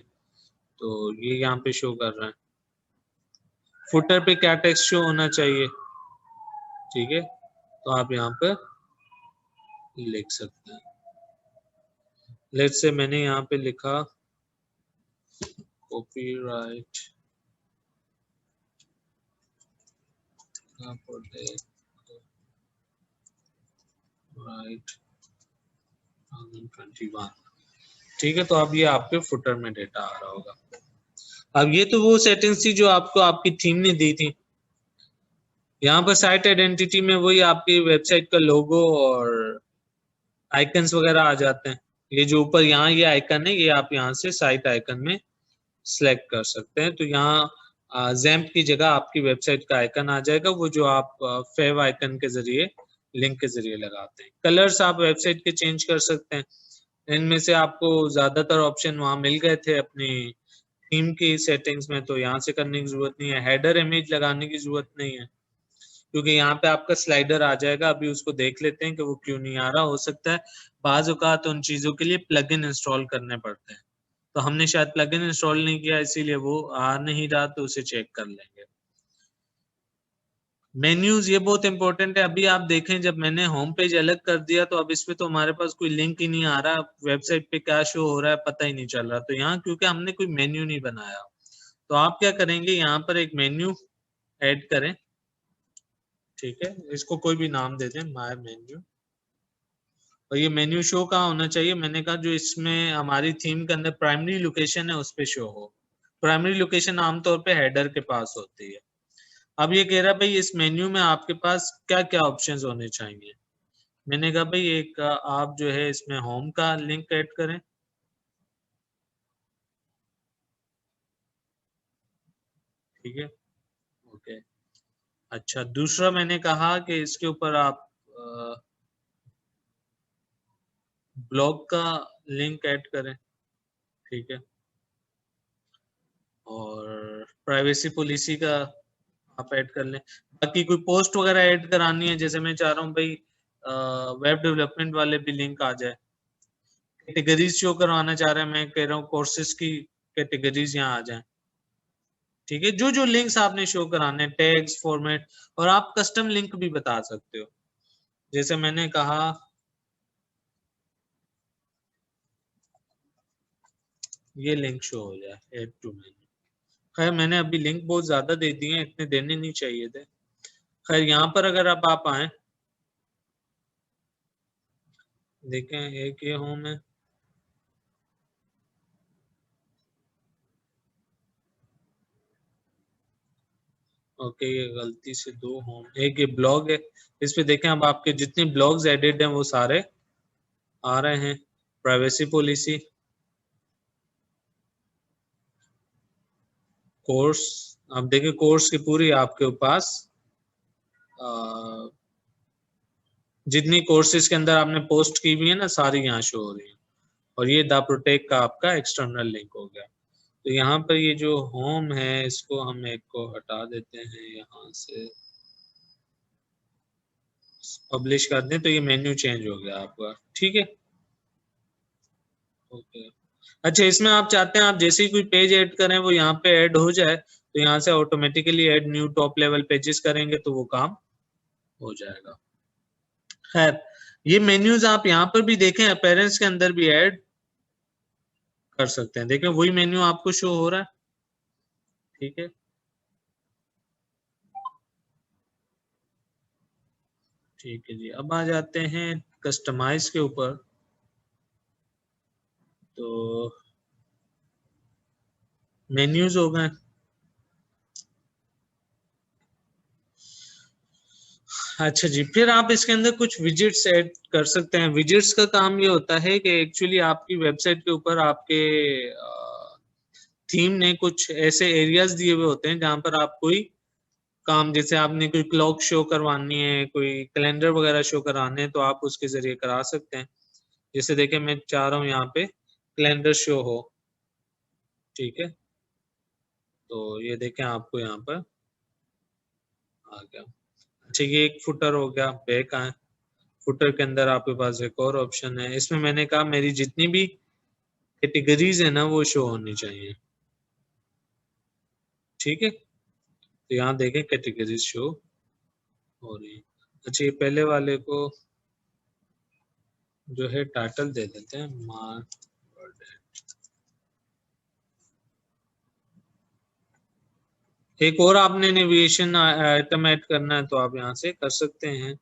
तो ये यहाँ पे शो कर रहा है। फुटर पे क्या टेक्स्ट शो होना चाहिए। ठीक है, तो आप यहाँ पर लिख सकते हैं। लेट्स से मैंने यहाँ पे लिखा कॉपीराइट राइट 2021। ठीक है, तो अब ये आपके फुटर में डेटा आ रहा होगा। अब ये तो वो सेटिंग्स थी जो आपको आपकी थीम ने दी थी। यहाँ पर साइट आइडेंटिटी में वही आपकी वेबसाइट का लोगो और आइकन्स वगैरह आ जाते हैं। ये जो ऊपर यहाँ ये आइकन है ये आप यहाँ से साइट आइकन में सिलेक्ट कर सकते हैं। तो यहाँ जैम्प की जगह आपकी वेबसाइट का आइकन आ जाएगा, वो जो आप फेव आइकन के जरिए लिंक के जरिए लगाते हैं। कलर्स आप वेबसाइट के चेंज कर सकते हैं। इनमें से आपको ज्यादातर ऑप्शन वहां मिल गए थे अपनी थीम की सेटिंग्स में, तो यहाँ से करने की जरूरत नहीं है। हेडर इमेज लगाने की जरूरत नहीं है, क्योंकि यहाँ पे आपका स्लाइडर आ जाएगा। अभी उसको देख लेते हैं कि वो क्यों नहीं आ रहा। हो सकता है बाज औकात उन चीजों के लिए प्लगइन इंस्टॉल करने पड़ते हैं, तो हमने शायद प्लगइन इंस्टॉल नहीं किया, इसीलिए वो आ नहीं रहा, तो उसे चेक कर लेंगे। मेन्यूज ये बहुत इंपॉर्टेंट है। अभी आप देखें, जब मैंने होम पेज अलग कर दिया तो अब इस पे तो हमारे पास कोई लिंक ही नहीं आ रहा, वेबसाइट पे क्या शो हो रहा है पता ही नहीं चल रहा। तो यहाँ क्योंकि हमने कोई मेन्यू नहीं बनाया, तो आप क्या करेंगे, यहाँ पर एक मेन्यू ऐड करें। ठीक है, इसको कोई भी नाम दे दें, माय मेन्यू। और ये मेन्यू शो कहाँ होना चाहिए, मैंने कहा जो इसमें हमारी थीम के अंदर प्राइमरी लोकेशन है उस पे शो हो। प्राइमरी लोकेशन आमतौर पे हेडर के पास होती है। अब ये कह रहा भाई इस मेन्यू में आपके पास क्या क्या ऑप्शंस होने चाहिए। मैंने कहा भाई एक आप जो है इसमें होम का लिंक ऐड करें। ठीक है, ओके। अच्छा, दूसरा मैंने कहा कि इसके ऊपर आप ब्लॉग का लिंक ऐड करें। ठीक है, और प्राइवेसी पॉलिसी का आप ऐड कर लें। बाकी कोई पोस्ट वगैरह ऐड करानी है, जैसे मैं चाह रहा हूँ भाई वेब डेवलपमेंट वाले भी लिंक आ जाए। कैटेगरीज शो करवाना चाह रहे हैं, मैं कह रहा हूँ कोर्सेज की कैटेगरीज यहाँ आ जाए। ठीक है, जो जो लिंक्स आपने शो कराने, टैग्स, फॉर्मेट, और आप कस्टम लिंक भी बता सकते हो। जैसे मैंने कहा ये लिंक शो हो जाए ऐड टू मेन्यू। खैर मैंने अभी लिंक बहुत ज्यादा दे दिए हैं, इतने देने नहीं चाहिए थे। खैर यहाँ पर अगर अब आप आए, देखें एक ये होम है, ओके ये गलती से दो होम, एक ये ब्लॉग है। इस पे देखें अब आपके जितने ब्लॉग्स एडिट हैं वो सारे आ रहे हैं। प्राइवेसी पॉलिसी, कोर्स, आप देखिए कोर्स की पूरी आपके पास जितनी कोर्सेज के अंदर आपने पोस्ट की हुई है ना, सारी यहाँ शो हो रही है। और ये द प्रोटेक्ट का आपका एक्सटर्नल लिंक हो गया। तो यहाँ पर ये जो होम है इसको हम एक को हटा देते हैं यहाँ से, पब्लिश कर दें, तो ये मेन्यू चेंज हो गया आपका। ठीक है, ओके। अच्छा, इसमें आप चाहते हैं आप जैसे ही कोई पेज ऐड करें वो यहाँ पे ऐड हो जाए, तो यहाँ से automatically add new top level pages करेंगे तो वो काम हो जाएगा। खैर, ये मेन्यूज आप यहाँ पर भी देखें, अपीयरेंस के अंदर भी ऐड कर सकते हैं। देखें वही मेन्यू आपको शो हो रहा है। ठीक है, ठीक है जी। अब आ जाते हैं कस्टमाइज के ऊपर। तो मेन्यूज हो गए। अच्छा जी, फिर आप इसके अंदर कुछ विजिट्स ऐड कर सकते हैं। विजिट्स का काम ये होता है कि एक्चुअली आपकी वेबसाइट के ऊपर आपके थीम ने कुछ ऐसे एरियाज दिए हुए होते हैं जहां पर आप कोई काम, जैसे आपने कोई क्लॉक शो करवानी है, कोई कैलेंडर वगैरह शो कराने हैं, तो आप उसके जरिए करा सकते हैं। जैसे देखें मैं चाह रहा हूँ यहाँ पे कैलेंडर शो हो। ठीक है, तो ये देखें आपको यहाँ पर आ गया। अच्छा, ये एक फुटर हो गया, बैक आए। फुटर के अंदर आपके पास एक और ऑप्शन है, इसमें मैंने कहा मेरी जितनी भी कैटेगरीज है ना वो शो होनी चाहिए। ठीक है, तो यहाँ देखें कैटेगरीज शो हो रही है। अच्छा, ये पहले वाले को जो है टाइटल दे देते हैं मार्क। एक और आपने नेविगेशन आइटम ऐड करना है तो आप यहाँ से कर सकते हैं।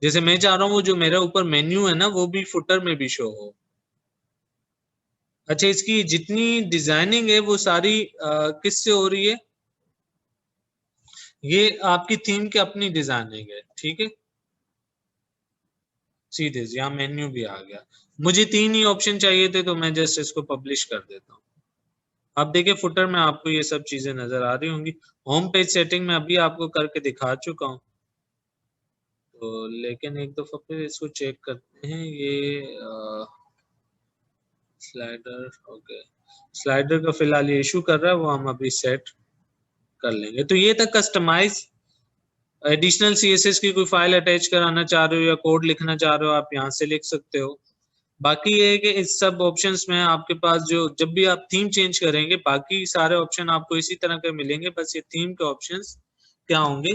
जैसे मैं चाह रहा हूँ वो जो मेरा ऊपर मेन्यू है ना वो भी फुटर में भी शो हो। अच्छा, इसकी जितनी डिजाइनिंग है वो सारी किससे हो रही है, ये आपकी थीम की अपनी डिजाइनिंग है। ठीक है, सीधे यहाँ मेन्यू भी आ गया। मुझे तीन ही ऑप्शन चाहिए थे तो मैं जस्ट इसको पब्लिश कर देता हूँ। आप देखिए फुटर में आपको ये सब चीजें नजर आ रही होंगी। होम पेज सेटिंग में अभी आपको करके दिखा चुका हूँ, तो लेकिन एक दफा फिर इसको चेक करते हैं। ये स्लाइडर, ओके, स्लाइडर का फिलहाल ये इशू कर रहा है, वो हम अभी सेट कर लेंगे। तो ये था कस्टमाइज। एडिशनल सीएसएस की कोई फाइल अटैच कराना चाह रहे हो या कोड लिखना चाह रहे हो, आप यहाँ से लिख सकते हो। बाकी ये है कि इस सब ऑप्शंस में आपके पास जो जब भी आप थीम चेंज करेंगे बाकी सारे ऑप्शन आपको इसी तरह के मिलेंगे, बस ये थीम के ऑप्शंस क्या होंगे,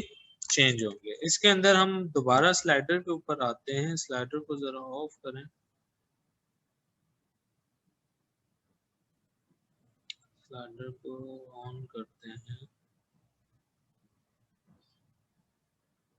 चेंज होंगे। इसके अंदर हम दोबारा स्लाइडर के ऊपर आते हैं। स्लाइडर को जरा ऑफ करें, स्लाइडर को ऑन करते हैं।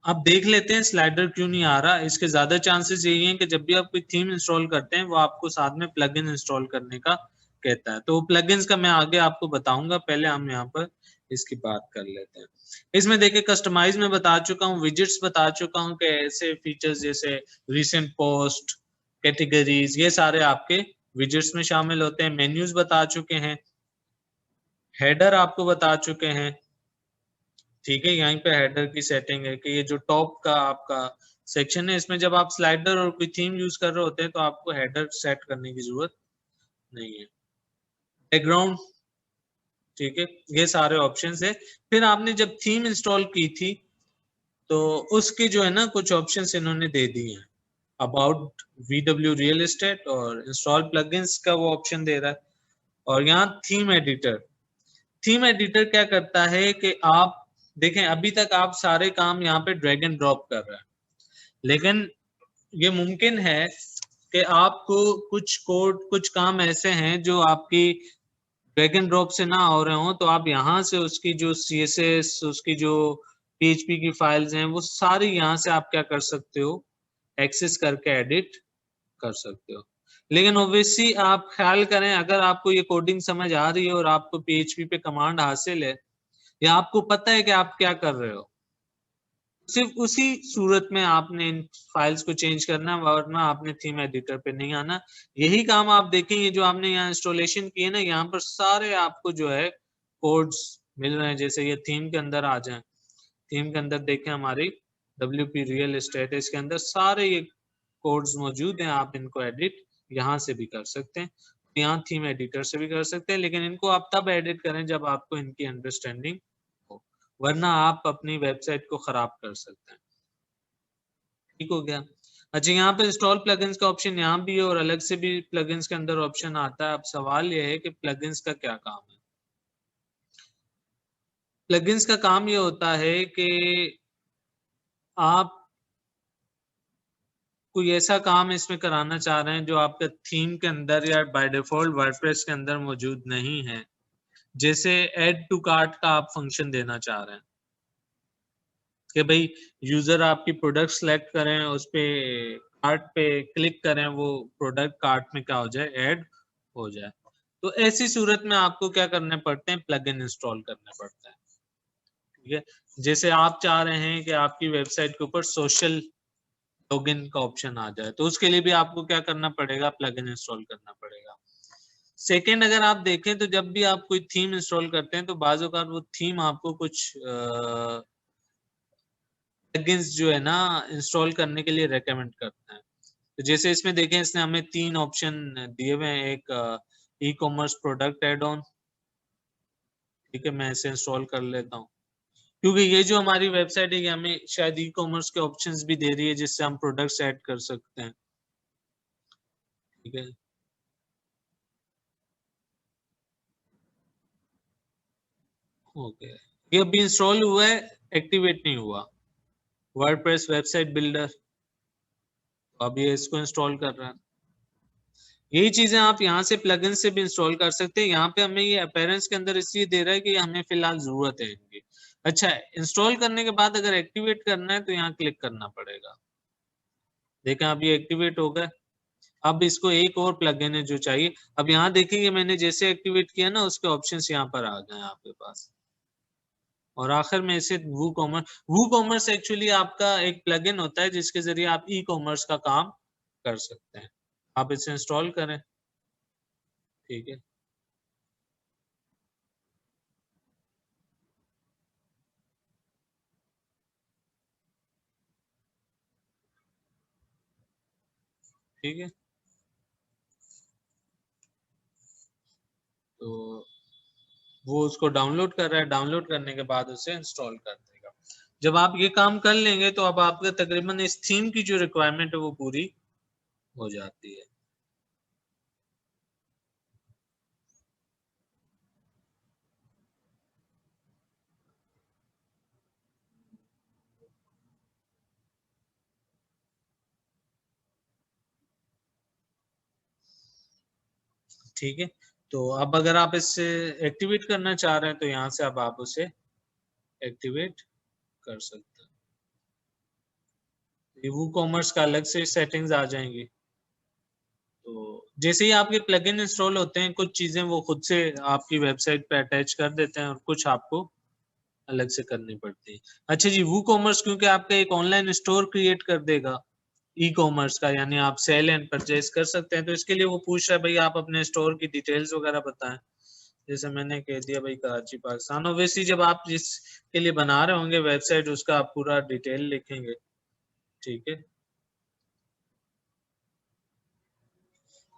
अब देख लेते हैं स्लाइडर क्यों नहीं आ रहा। इसके ज्यादा चांसेस यही हैं कि जब भी आप कोई थीम इंस्टॉल करते हैं वो आपको साथ में प्लगइन इंस्टॉल करने का कहता है। तो प्लगइन्स का मैं आगे आपको बताऊंगा, पहले हम यहाँ पर इसकी बात कर लेते हैं। इसमें देखिए कस्टमाइज में बता चुका हूँ, विजिट्स बता चुका हूँ कि ऐसे फीचर्स जैसे रिसेंट पोस्ट, कैटेगरीज, ये सारे आपके विजिट्स में शामिल होते हैं। मेन्यूज बता चुके हैं, हेडर आपको बता चुके हैं, ठीक है। यहीं पे हेडर की सेटिंग है कि ये जो टॉप का आपका सेक्शन है, इसमें जब आप स्लाइडर और कोई थीम यूज कर रहे होते हैं तो आपको हेडर सेट करने की जरूरत नहीं है। बैकग्राउंड, ठीक है, ये सारे ऑप्शंस है। फिर आपने जब थीम इंस्टॉल की थी तो उसके जो है ना कुछ ऑप्शंस इन्होंने दे दिए हैं। अबाउट VW रियल एस्टेट और इंस्टॉल प्लगइन्स का वो ऑप्शन दे रहा है। और यहाँ थीम एडिटर, थीम एडिटर क्या करता है कि आप देखें अभी तक आप सारे काम यहाँ पे ड्रैग एंड ड्रॉप कर रहे हैं, लेकिन ये मुमकिन है कि आपको कुछ कोड, कुछ काम ऐसे हैं जो आपकी ड्रैग एंड ड्रॉप से ना हो रहे हो, तो आप यहाँ से उसकी जो CSS, उसकी जो PHP की फाइल्स हैं वो सारी यहाँ से आप क्या कर सकते हो, एक्सेस करके एडिट कर सकते हो। लेकिन ऑब्वियसली आप ख्याल करें, अगर आपको ये कोडिंग समझ आ रही है और आपको PHP पे कमांड हासिल है या आपको पता है कि आप क्या कर रहे हो, सिर्फ उसी सूरत में आपने इन फाइल्स को चेंज करना, वरना आपने थीम एडिटर पे नहीं आना। यही काम आप देखेंगे जो आपने यहाँ इंस्टॉलेशन किए ना, यहाँ पर सारे आपको जो है कोड्स मिल रहे हैं। जैसे ये थीम के अंदर आ जाए, थीम के अंदर देखें हमारी WP रियल एस्टेट है, इसके अंदर सारे ये कोड्स मौजूद हैं। आप इनको एडिट यहाँ से भी कर सकते हैं, यहाँ थीम एडिटर से भी कर सकते हैं, लेकिन इनको आप तब एडिट करें जब आपको इनकी अंडरस्टैंडिंग हो, वरना आप अपनी वेबसाइट को खराब कर सकते हैं। ठीक हो गया। अच्छा, यहाँ पे इंस्टॉल प्लगइन्स का ऑप्शन यहाँ भी है और अलग से भी प्लगइन्स के अंदर ऑप्शन आता है। अब सवाल यह है कि प्लगइन्स का क्या काम है। प्लगइन्स का काम ये होता है कि आप कोई ऐसा काम इसमें कराना चाह रहे हैं जो आपका थीम के अंदर या बाय डिफॉल्ट वर्डप्रेस के अंदर मौजूद नहीं है। जैसे ऐड टू कार्ट का आप फंक्शन देना चाह रहे हैं कि भाई यूजर आपकी प्रोडक्ट सेलेक्ट करें, उस पे कार्ट पे क्लिक करें, वो प्रोडक्ट कार्ट में क्या हो जाए, ऐड हो जाए। तो ऐसी सूरत में आपको क्या करने पड़ते हैं, प्लगइन इंस्टॉल करने पड़ते हैं। ठीक है, जैसे आप चाह रहे हैं कि आपकी वेबसाइट के ऊपर सोशल लॉगिन का ऑप्शन आ जाए, तो उसके लिए भी आपको क्या करना पड़ेगा, प्लगइन इंस्टॉल करना पड़ेगा। सेकेंड, अगर आप देखें तो जब भी आप कोई थीम इंस्टॉल करते हैं तो बाज़ औक़ात वो थीम आपको कुछ प्लगइन्स जो है ना इंस्टॉल करने के लिए रेकमेंड करता है। तो जैसे इसमें देखें, इसने हमें 3 ऑप्शन दिए हुए हैं। एक e commerce product add on, ठीक है, मैं इसे इंस्टॉल कर लेता हूँ क्योंकि ये जो हमारी वेबसाइट है ये हमें शायद ई कॉमर्स के ऑप्शंस भी दे रही है जिससे हम प्रोडक्ट्स ऐड कर सकते हैं। ठीक है, ओके, ये अभी इंस्टॉल हुआ है, एक्टिवेट नहीं हुआ। वर्डप्रेस वेबसाइट बिल्डर, अब ये इसको इंस्टॉल कर रहा है। यही चीजें आप यहाँ से प्लगइन से भी इंस्टॉल कर सकते हैं। यहाँ पे हमें ये अपीयरेंस के अंदर इसलिए दे रहा है कि हमें फिलहाल जरूरत है इनकी। अच्छा, इंस्टॉल करने के बाद अगर एक्टिवेट करना है तो यहाँ क्लिक करना पड़ेगा। देखें अब ये एक्टिवेट हो गया। अब इसको एक और प्लगइन है जो चाहिए। अब यहाँ देखिए मैंने जैसे एक्टिवेट किया ना, उसके ऑप्शंस यहाँ पर आ गए आपके पास। और आखिर में इसे वू कॉमर्स एक्चुअली आपका एक प्लगइन होता है जिसके जरिए आप ई कॉमर्स का काम कर सकते हैं। आप इसे इंस्टॉल करें, ठीक है। ठीक है, तो वो उसको डाउनलोड कर रहा है, डाउनलोड करने के बाद उसे इंस्टॉल कर देगा। जब आप ये काम कर लेंगे तो अब आपका तकरीबन इस थीम की जो रिक्वायरमेंट है वो पूरी हो जाती है। ठीक है, तो अब अगर आप इससे एक्टिवेट करना चाह रहे हैं तो यहाँ से अब आप उसे एक्टिवेट कर सकते हैं। ये वूकॉमर्स का अलग से सेटिंग्स आ जाएंगी। तो जैसे ही आपके प्लगइन इंस्टॉल होते हैं कुछ चीजें वो खुद से आपकी वेबसाइट पे अटैच कर देते हैं और कुछ आपको अलग से करनी पड़ती है। अच्छा जी, वूकॉमर्स क्योंकि आपका एक ऑनलाइन स्टोर क्रिएट कर देगा ई कॉमर्स का, यानी आप सेल एंड परचेज कर सकते हैं, तो इसके लिए वो पूछ रहा है भाई आप अपने स्टोर की डिटेल्स वगैरह बताएं। जैसे मैंने कह दिया भाई कराची पाकिस्तान। ऑब्वियसली जब आप जिसके लिए बना रहे होंगे वेबसाइट उसका आप पूरा डिटेल लिखेंगे। ठीक है,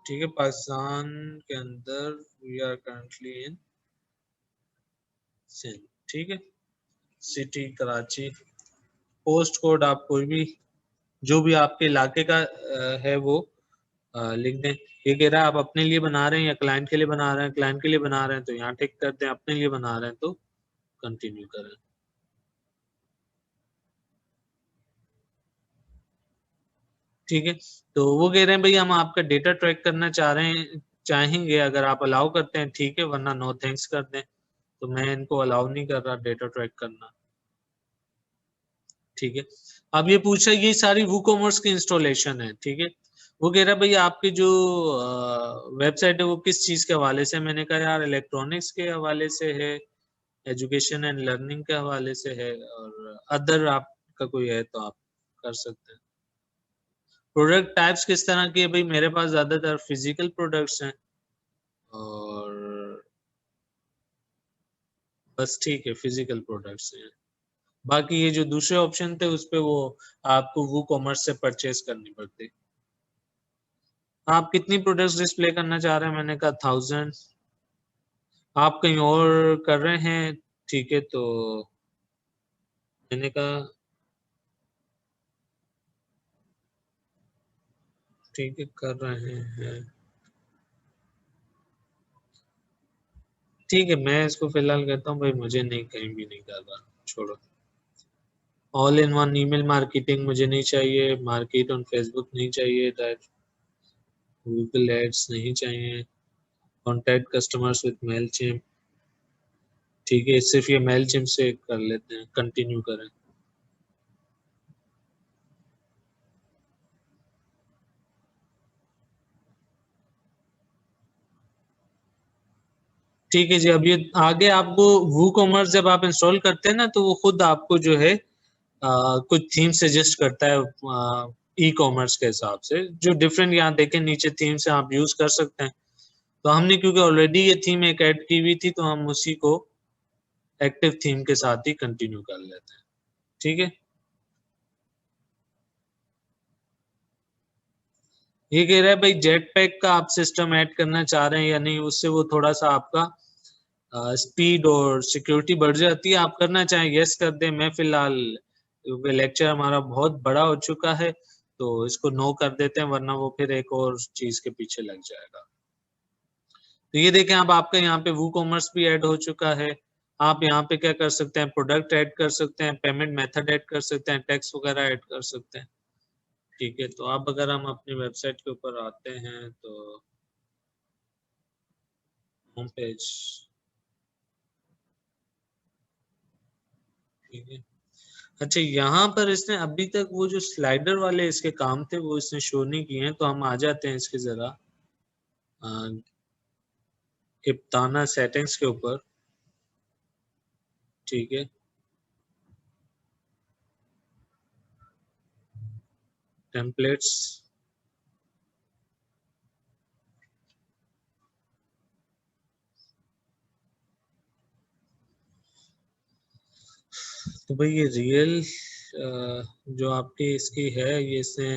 ठीक है, पाकिस्तान के अंदर we are currently in Sindh. ठीक है, सिटी कराची, पोस्ट कोड आप कोई भी जो भी आपके इलाके का है वो लिख दें। ये कह रहा है आप अपने लिए बना रहे हैं या क्लाइंट के लिए बना रहे हैं, क्लाइंट के लिए बना रहे हैं तो यहाँ टिक कर दें, अपने लिए बना रहे हैं तो कंटिन्यू करें। ठीक है, तो वो कह रहे हैं भाई हम आपका डेटा ट्रैक करना चाह रहे हैं, चाहेंगे अगर आप अलाउ करते हैं ठीक है, वरना नो थैंक्स कर दें। तो मैं इनको अलाउ नहीं कर रहा डेटा ट्रैक करना। ठीक है, अब ये पूछा ये सारी वूकॉमर्स की इंस्टॉलेशन है। ठीक है, वो कह रहा है भाई आपकी जो वेबसाइट है वो किस चीज के हवाले से। मैंने कहा यार इलेक्ट्रॉनिक्स के हवाले से है, एजुकेशन एंड लर्निंग के हवाले से है, और अदर आपका कोई है तो आप कर सकते हैं। प्रोडक्ट टाइप्स किस तरह की है भाई, मेरे पास ज्यादातर फिजिकल प्रोडक्ट्स हैं और बस। ठीक है, फिजिकल प्रोडक्ट्स हैं, बाकी ये जो दूसरे ऑप्शन थे उस पे वो आपको वो कॉमर्स से परचेज करनी पड़ती। आप कितनी प्रोडक्ट्स डिस्प्ले करना चाह रहे हैं, मैंने कहा 1000। आप कहीं और कर रहे हैं, ठीक है, तो मैंने कहा ठीक है कर रहे हैं। ठीक है, मैं इसको फिलहाल कहता हूँ भाई मुझे नहीं, कहीं भी नहीं कर रहा, छोड़ो। All in one email marketing मुझे नहीं चाहिए, मार्केट ऑन फेसबुक नहीं चाहिए, गूगल एड्स नहीं चाहिए, कॉन्टैक्ट कस्टमर्स विद मेल चिम। ठीक है, सिर्फ ये मेल चिम से कर लेते हैं, कंटिन्यू करें। ठीक है जी, अब ये आगे आपको वो कॉमर्स जब आप इंस्टॉल करते हैं ना तो वो खुद आपको जो है कुछ थीम सजेस्ट करता है ई कॉमर्स के हिसाब से, जो डिफरेंट यहाँ देखें नीचे थीम से आप यूज कर सकते हैं। तो हमने क्योंकि ऑलरेडी ये थीम एक ऐड की हुई थी तो हम उसी को एक्टिव थीम के साथ ही कंटिन्यू कर लेते हैं। ठीक है, ये कह रहा है भाई जेट पैक का आप सिस्टम ऐड करना चाह रहे हैं या नहीं, उससे वो थोड़ा सा आपका स्पीड और सिक्योरिटी बढ़ जाती है। आप करना चाहें यस कर दें, मैं फिलहाल क्योंकि लेक्चर हमारा बहुत बड़ा हो चुका है तो इसको नो कर देते हैं, वरना वो फिर एक और चीज के पीछे लग जाएगा। तो ये देखें अब आपका यहाँ पे वो कॉमर्स भी ऐड हो चुका है। आप यहाँ पे क्या कर सकते हैं, प्रोडक्ट ऐड कर सकते हैं, पेमेंट मेथड ऐड कर सकते हैं, टैक्स वगैरह ऐड कर सकते हैं। ठीक है, तो अब अगर हम अपनी वेबसाइट के ऊपर आते हैं तो होम पेज। ठीक है, अच्छा यहाँ पर इसने अभी तक वो जो स्लाइडर वाले इसके काम थे वो इसने शो नहीं किए हैं, तो हम आ जाते हैं इसके जरा इब्ताना सेटिंग्स के ऊपर। ठीक है, टेम्पलेट्स। तो भाई ये रियल जो आपकी इसकी है ये इसने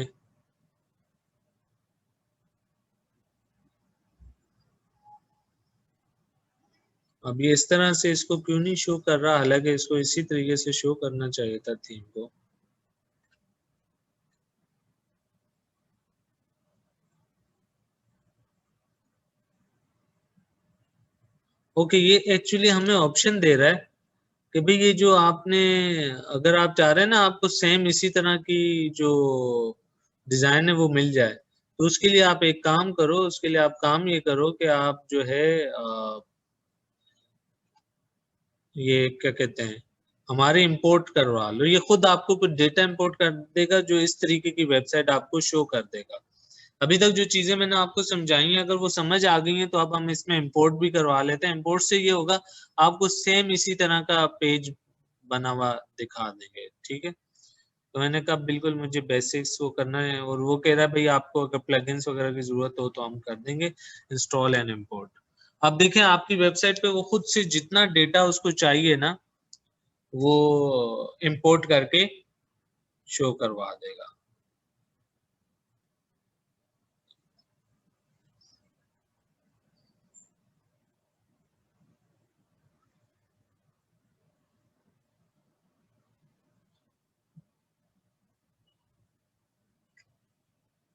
अब ये इस तरह से इसको क्यों नहीं शो कर रहा, हालांकि इसको इसी तरीके से शो करना चाहिए था थीम को। ओके, ये एक्चुअली हमें ऑप्शन दे रहा है कि भाई ये जो आपने, अगर आप चाह रहे हैं ना आपको सेम इसी तरह की जो डिजाइन है वो मिल जाए, तो उसके लिए आप एक काम करो, उसके लिए आप काम ये करो कि आप जो है ये क्या कहते हैं, हमारे इंपोर्ट करवा लो। ये खुद आपको कुछ डेटा इंपोर्ट कर देगा जो इस तरीके की वेबसाइट आपको शो कर देगा। अभी तक जो चीजें मैंने आपको समझाई हैं, अगर वो समझ आ गई हैं तो अब हम इसमें इंपोर्ट भी करवा लेते हैं। इंपोर्ट से ये होगा आपको सेम इसी तरह का पेज बना हुआ दिखा देंगे, ठीक है। तो मैंने कहा बिल्कुल मुझे बेसिक्स वो करना है, और वो कह रहा है भाई आपको अगर प्लगइन्स वगैरह की जरूरत हो तो हम कर देंगे इंस्टॉल एंड इंपोर्ट। अब देखें आपकी वेबसाइट पे वो खुद से जितना डेटा उसको चाहिए ना वो इंपोर्ट करके शो करवा देगा।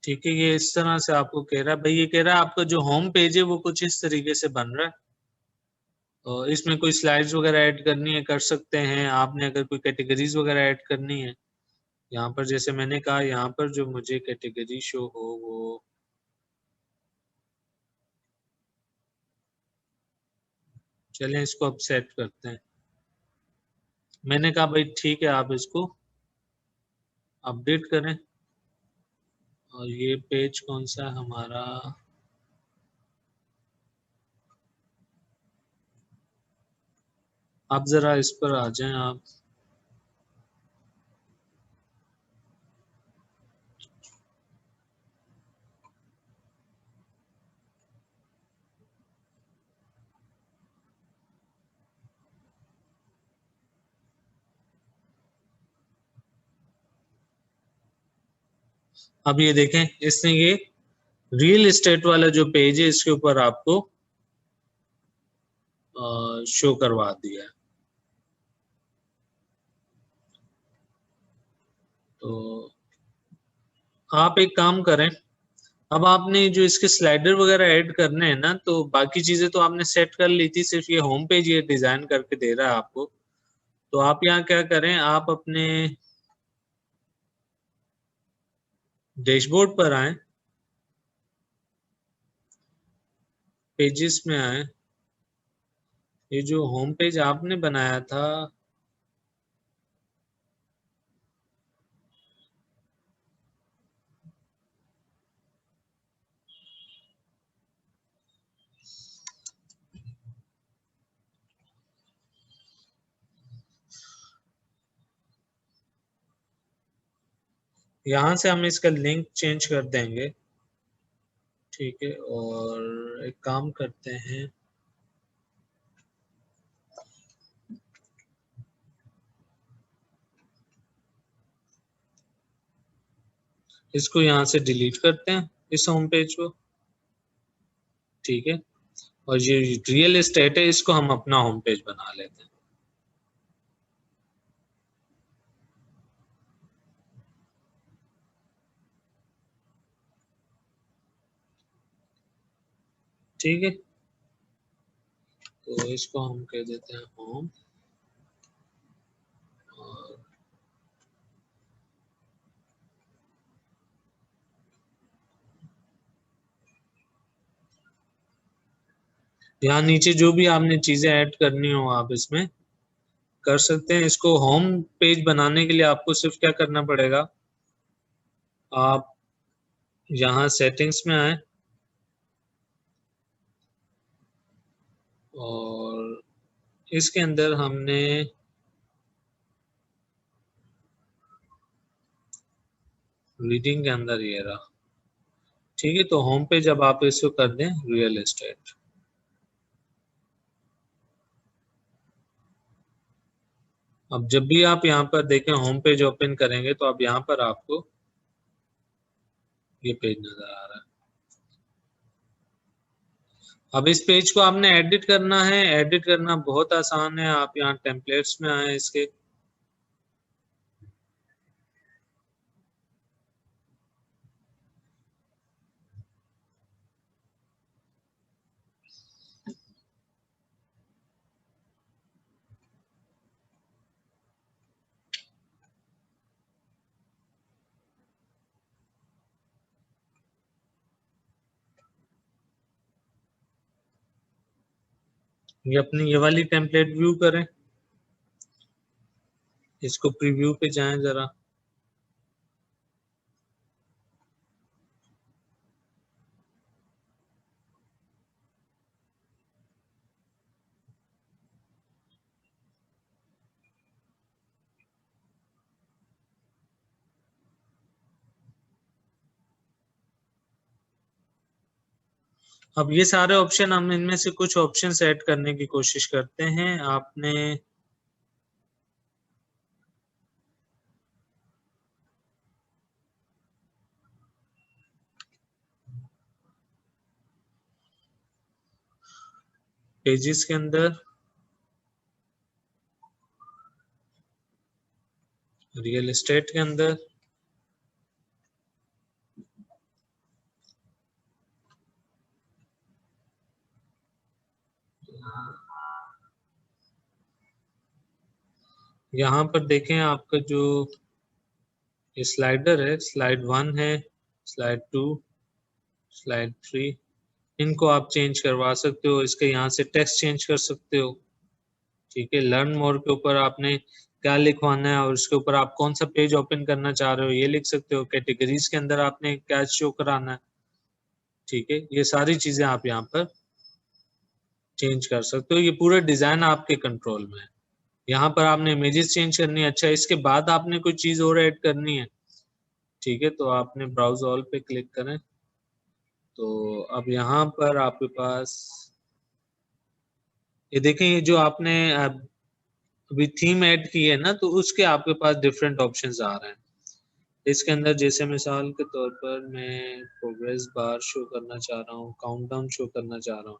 ठीक है, ये इस तरह से आपको कह रहा है भाई, ये कह रहा है आपका जो होम पेज है वो कुछ इस तरीके से बन रहा है। तो इसमें कोई स्लाइड्स वगैरह ऐड करनी है कर सकते हैं आपने, अगर कोई कैटेगरीज वगैरह ऐड करनी है यहाँ पर, जैसे मैंने कहा यहाँ पर जो मुझे कैटेगरी शो हो वो, चलें इसको अब सेट करते हैं। मैंने कहा भाई ठीक है आप इसको अपडेट करें। और ये पेज कौन सा है हमारा, आप जरा इस पर आ जाएं आप। अब ये देखें इसने ये रियल एस्टेट वाला जो पेज है इसके ऊपर आपको शो करवा दिया है। तो आप एक काम करें, अब आपने जो इसके स्लाइडर वगैरह ऐड करने हैं ना, तो बाकी चीजें तो आपने सेट कर ली थी, सिर्फ ये होम पेज ये डिजाइन करके दे रहा है आपको। तो आप यहाँ क्या करें, आप अपने डैशबोर्ड पर आए, पेजेस में आए, ये जो होम पेज आपने बनाया था, यहाँ से हम इसका लिंक चेंज कर देंगे, ठीक है। और एक काम करते हैं, इसको यहाँ से डिलीट करते हैं इस होम पेज को, ठीक है। और ये रियल एस्टेट है, इसको हम अपना होम पेज बना लेते हैं। ठीक है, तो इसको हम कह देते हैं होम। और यहाँ नीचे जो भी आपने चीजें ऐड करनी हो आप इसमें कर सकते हैं। इसको होम पेज बनाने के लिए आपको सिर्फ क्या करना पड़ेगा, आप यहाँ सेटिंग्स में आए और इसके अंदर हमने रीडिंग के अंदर ये रहा, ठीक है। तो होम पेज अब आप इसको कर दें रियल एस्टेट। अब जब भी आप यहाँ पर देखें होम पेज ओपन करेंगे तो अब यहाँ पर आपको ये पेज नजर आ रहा है। अब इस पेज को आपने एडिट करना है, एडिट करना बहुत आसान है। आप यहाँ टेम्पलेट्स में आए इसके, ये अपनी ये वाली टेम्पलेट व्यू करें, इसको प्रीव्यू पे जाएं जरा। अब ये सारे ऑप्शन, हम इनमें से कुछ ऑप्शन सेट करने की कोशिश करते हैं। आपने पेजेस के अंदर रियल एस्टेट के अंदर यहाँ पर देखें, आपका जो ये स्लाइडर है, स्लाइड 1 है, स्लाइड 2, स्लाइड 3, इनको आप चेंज करवा सकते हो। इसके यहाँ से टेक्स्ट चेंज कर सकते हो। ठीक है, लर्न मोर के ऊपर आपने क्या लिखवाना है और उसके ऊपर आप कौन सा पेज ओपन करना चाह रहे हो ये लिख सकते हो। कैटेगरीज के अंदर आपने क्या शो कराना है। ठीक है, ये सारी चीजें आप यहाँ पर चेंज कर सकते हो। ये पूरा डिजाइन आपके कंट्रोल में है। यहाँ पर आपने इमेजेस चेंज करनी है। अच्छा, इसके बाद आपने कोई चीज और ऐड करनी है। ठीक है, तो आपने ब्राउज ऑल पे क्लिक करें। तो अब यहाँ पर आपके पास ये देखें, ये जो आपने अभी थीम ऐड की है ना, तो उसके आपके पास डिफरेंट ऑप्शंस आ रहे हैं। इसके अंदर जैसे मिसाल के तौर पर मैं प्रोग्रेस बार शो करना चाह रहा हूँ, काउंटडाउन शो करना चाह रहा हूँ।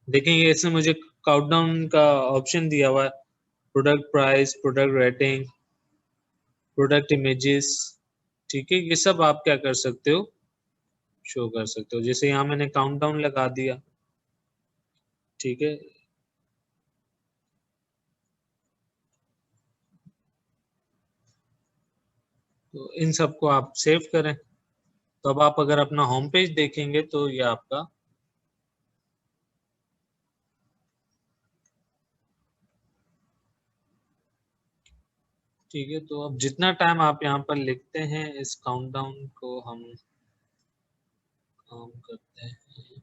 देखेंगे इसने मुझे काउंटडाउन का ऑप्शन दिया हुआ है, product price, product rating, product images. ठीक है, ये सब आप क्या कर सकते हो, शो कर सकते हो। जैसे यहाँ मैंने काउंटडाउन लगा दिया। ठीक है, तो इन सबको आप सेव करें। तो अब आप अगर अपना होम पेज देखेंगे तो ये आपका, ठीक है। तो अब जितना टाइम आप यहाँ पर लिखते हैं, इस काउंटडाउन को हम काम करते हैं।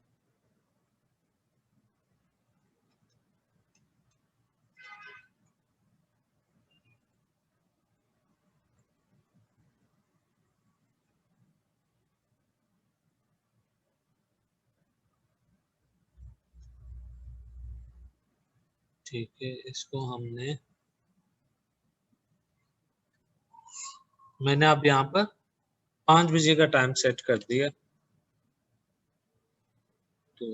ठीक है, इसको मैंने अब यहाँ पर 5 बजे का टाइम सेट कर दिया। तो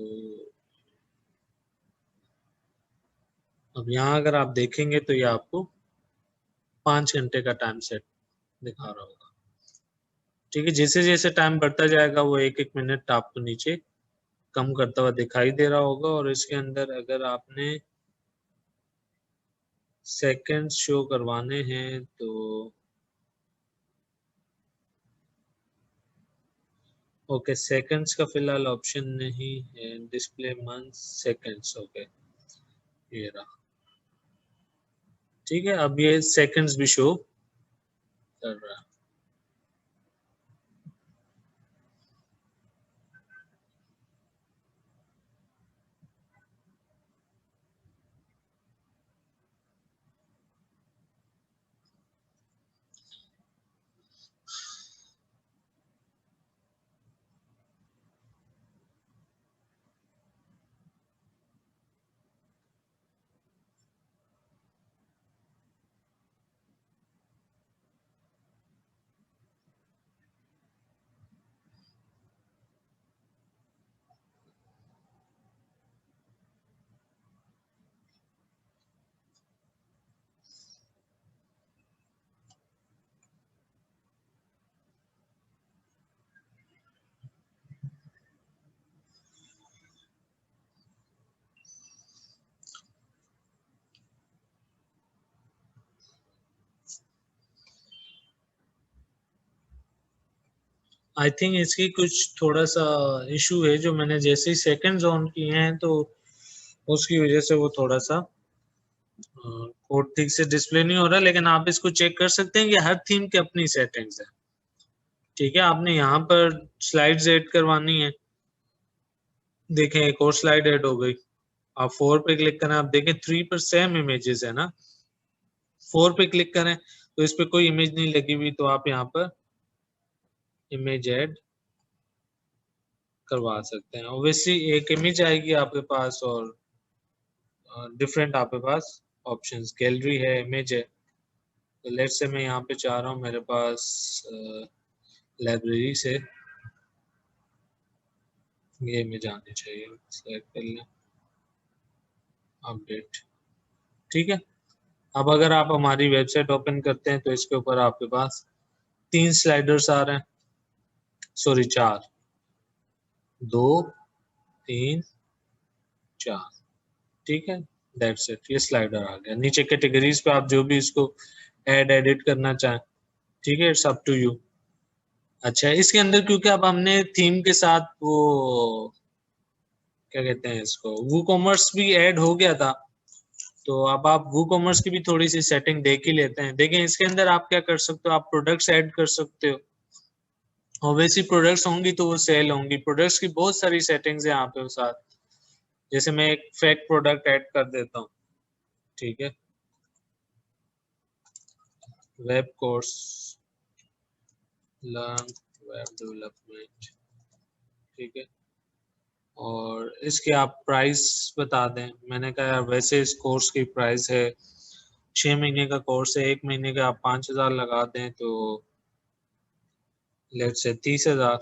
अब यहाँ अगर आप देखेंगे तो ये आपको 5 घंटे का टाइम सेट दिखा रहा होगा। ठीक है, जैसे जैसे टाइम बढ़ता जाएगा वो एक एक मिनट आपको नीचे कम करता हुआ दिखाई दे रहा होगा। और इसके अंदर अगर आपने सेकंड शो करवाने हैं तो ओके, सेकंड्स का फिलहाल ऑप्शन नहीं है। डिस्प्ले मंथ सेकंड्स, ओके, ये रहा। ठीक है, अब ये सेकंड्स भी शो कर रहा है। आई थिंक इसकी कुछ थोड़ा सा इशू है, जो मैंने जैसे ही सेकंड ऑन किए हैं तो उसकी वजह से वो थोड़ा सा कोड ठीक से डिस्प्ले नहीं हो रहा, लेकिन आप इसको चेक कर सकते हैं कि हर थीम की अपनी सेटिंग्स है। ठीक है, आपने यहाँ पर स्लाइड्स ऐड करवानी है, देखें एक और स्लाइड ऐड हो गई। आप 4 पे क्लिक करें, आप देखें 3 पर सेम इमेजेस है ना। 4 पे क्लिक करें तो इस पे कोई इमेज नहीं लगी हुई, तो आप यहाँ पर इमेज ऐड करवा सकते हैं। ऑब्वियसली एक इमेज आएगी आपके पास और डिफरेंट आपके पास ऑप्शंस, गैलरी है, इमेज है। तो लेट्स से मैं यहाँ पे चाह रहा हूँ मेरे पास लाइब्रेरी से ये इमेज आनी चाहिए, सेलेक्ट कर लें, अपडेट। ठीक है, अब अगर आप हमारी वेबसाइट ओपन करते हैं तो इसके ऊपर आपके पास 3 स्लाइडर्स आ रहे हैं, सॉरी 4, 2, 3, 4। ठीक है, दैट्स इट, ये स्लाइडर आ गया। नीचे कैटेगरीज पे आप जो भी इसको ऐड एडिट करना चाहें, ठीक है, इट्स अप टू यू। अच्छा, इसके अंदर क्योंकि अब हमने थीम के साथ वो क्या कहते हैं इसको, वो कॉमर्स भी ऐड हो गया था, तो अब आप वो कॉमर्स की भी थोड़ी सी सेटिंग देख ही लेते हैं। देखें इसके अंदर आप क्या कर सकते हो, आप प्रोडक्ट्स ऐड कर सकते हो। ऑब्वियसली प्रोडक्ट्स होंगी तो वो सेल होंगी। प्रोडक्ट्स की बहुत सारी सेटिंग्स है यहाँ पे साथ, जैसे मैं एक फेक प्रोडक्ट ऐड कर देता हूँ। ठीक है, web course, learn web development. ठीक है, और इसके आप प्राइस बता दें। मैंने कहा यार वैसे इस कोर्स की प्राइस है 6 महीने का कोर्स है, 1 महीने का आप 5,000 लगा दें तो लेट्स से 30,000।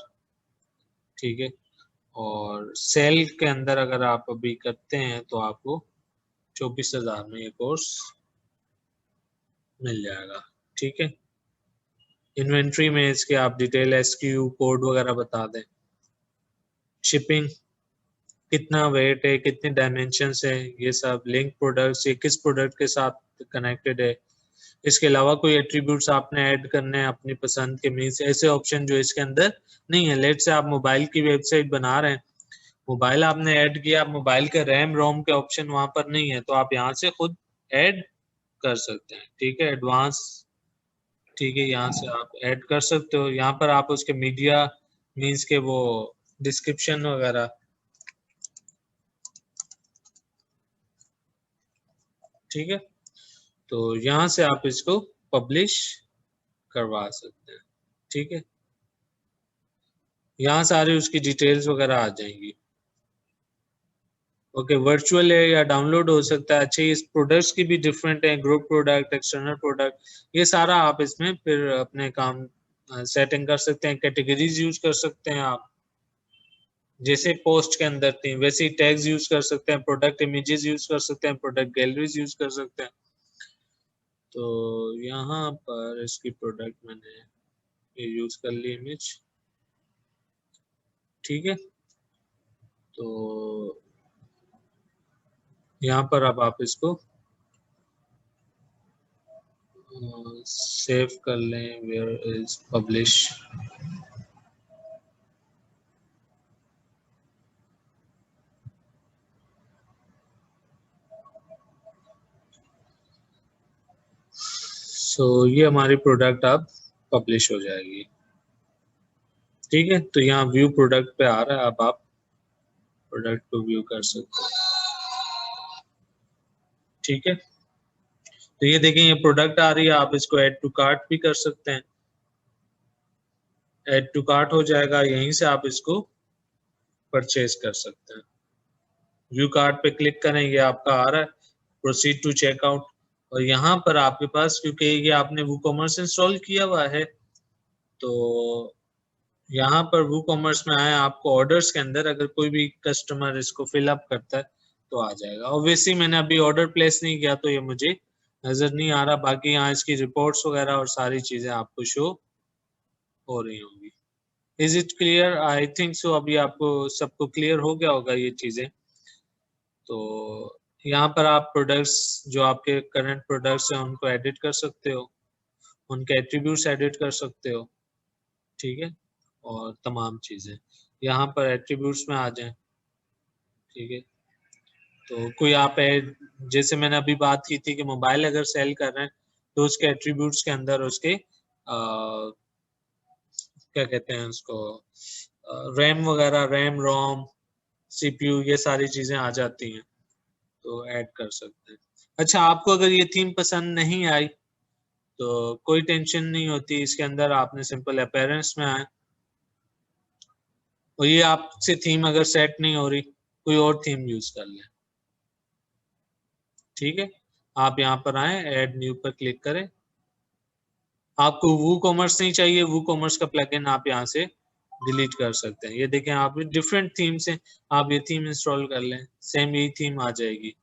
ठीक है, और सेल के अंदर अगर आप अभी करते हैं तो आपको 24,000 में ये कोर्स मिल जाएगा। ठीक है, इन्वेंट्री में इसके आप डिटेल एसक्यू कोड वगैरह बता दें, शिपिंग कितना वेट है, कितने डायमेंशंस है, ये सब, लिंक प्रोडक्ट्स, ये किस प्रोडक्ट के साथ कनेक्टेड है। इसके अलावा कोई एट्रीब्यूट्स आपने ऐड करने हैं अपनी पसंद के, मीन्स ऐसे ऑप्शन जो इसके अंदर नहीं है। लेट से आप मोबाइल की वेबसाइट बना रहे हैं, मोबाइल आपने ऐड किया, मोबाइल का रैम रोम के ऑप्शन वहां पर नहीं है, तो आप यहाँ से खुद ऐड कर सकते हैं। ठीक है, एडवांस, ठीक है, यहाँ से आप ऐड कर सकते हो। यहाँ पर आप उसके मीडिया मीन्स के वो डिस्क्रिप्शन वगैरह, ठीक है, तो यहाँ से आप इसको पब्लिश करवा सकते हैं। ठीक है, यहाँ सारी उसकी डिटेल्स वगैरह आ जाएंगी। ओके, वर्चुअल है या डाउनलोड हो सकता है। अच्छा, इस प्रोडक्ट्स की भी डिफरेंट है, ग्रुप प्रोडक्ट, एक्सटर्नल प्रोडक्ट, ये सारा आप इसमें फिर अपने काम सेटिंग कर सकते हैं। कैटेगरीज यूज कर सकते हैं आप, जैसे पोस्ट के अंदर थी वैसे ही टैग्स यूज कर सकते हैं, प्रोडक्ट इमेजेस यूज कर सकते हैं, प्रोडक्ट गैलरीज यूज कर सकते हैं। तो यहाँ पर इसकी प्रोडक्ट मैंने ये यूज कर ली इमेज। ठीक है, तो यहाँ पर अब आप इसको सेव कर लें, वेयर इज पब्लिश। सो ये हमारी प्रोडक्ट अब पब्लिश हो जाएगी। ठीक है, तो यहाँ व्यू प्रोडक्ट पे आ रहा है, अब आप प्रोडक्ट को व्यू कर सकते हैं। ठीक है, तो ये देखें ये प्रोडक्ट आ रही है, आप इसको ऐड टू कार्ट भी कर सकते हैं। ऐड टू कार्ट हो जाएगा, यहीं से आप इसको परचेज कर सकते हैं। व्यू कार्ट पे क्लिक करें, ये आपका आ रहा है, प्रोसीड टू चेकआउट। और यहाँ पर आपके पास, क्योंकि ये आपने वूकॉमर्स इंस्टॉल किया हुआ है, तो यहाँ पर वूकॉमर्स में आए, आपको ऑर्डर्स के अंदर अगर कोई भी कस्टमर इसको फिलअप करता है तो आ जाएगा। ऑब्वियसली मैंने अभी ऑर्डर प्लेस नहीं किया तो ये मुझे नजर नहीं आ रहा, बाकी यहाँ इसकी रिपोर्ट्स वगैरह और सारी चीजें आपको शो हो रही होंगी। Is it clear? I think so, अभी आपको सबको क्लियर हो गया होगा ये चीजें। तो यहाँ पर आप प्रोडक्ट्स, जो आपके करंट प्रोडक्ट्स हैं उनको एडिट कर सकते हो, उनके एट्रीब्यूट्स एडिट कर सकते हो। ठीक है, और तमाम चीजें। यहाँ पर एट्रीब्यूट्स में आ जाएं, ठीक है। तो कोई आप जैसे मैंने अभी बात की थी कि मोबाइल अगर सेल कर रहे हैं तो उसके एट्रीब्यूट्स के अंदर उसके क्या कहते हैं उसको, रैम वगैरह, रैम रोम सीपीयू, ये सारी चीजें आ जाती हैं, तो ऐड कर सकते हैं। अच्छा, आपको अगर ये थीम पसंद नहीं आई तो कोई टेंशन नहीं होती, इसके अंदर आपने सिंपल अपीयरेंस में आए और ये आपसे थीम अगर सेट नहीं हो रही कोई और थीम यूज कर लें, ठीक है। आप यहाँ पर आए, ऐड न्यू पर क्लिक करें। आपको वू कॉमर्स नहीं चाहिए, वू कॉमर्स का प्लगइन आप यहाँ से डिलीट कर सकते हैं। ये देखें, आप डिफरेंट थीम से आप ये थीम इंस्टॉल कर लें, सेम यही थीम आ जाएगी।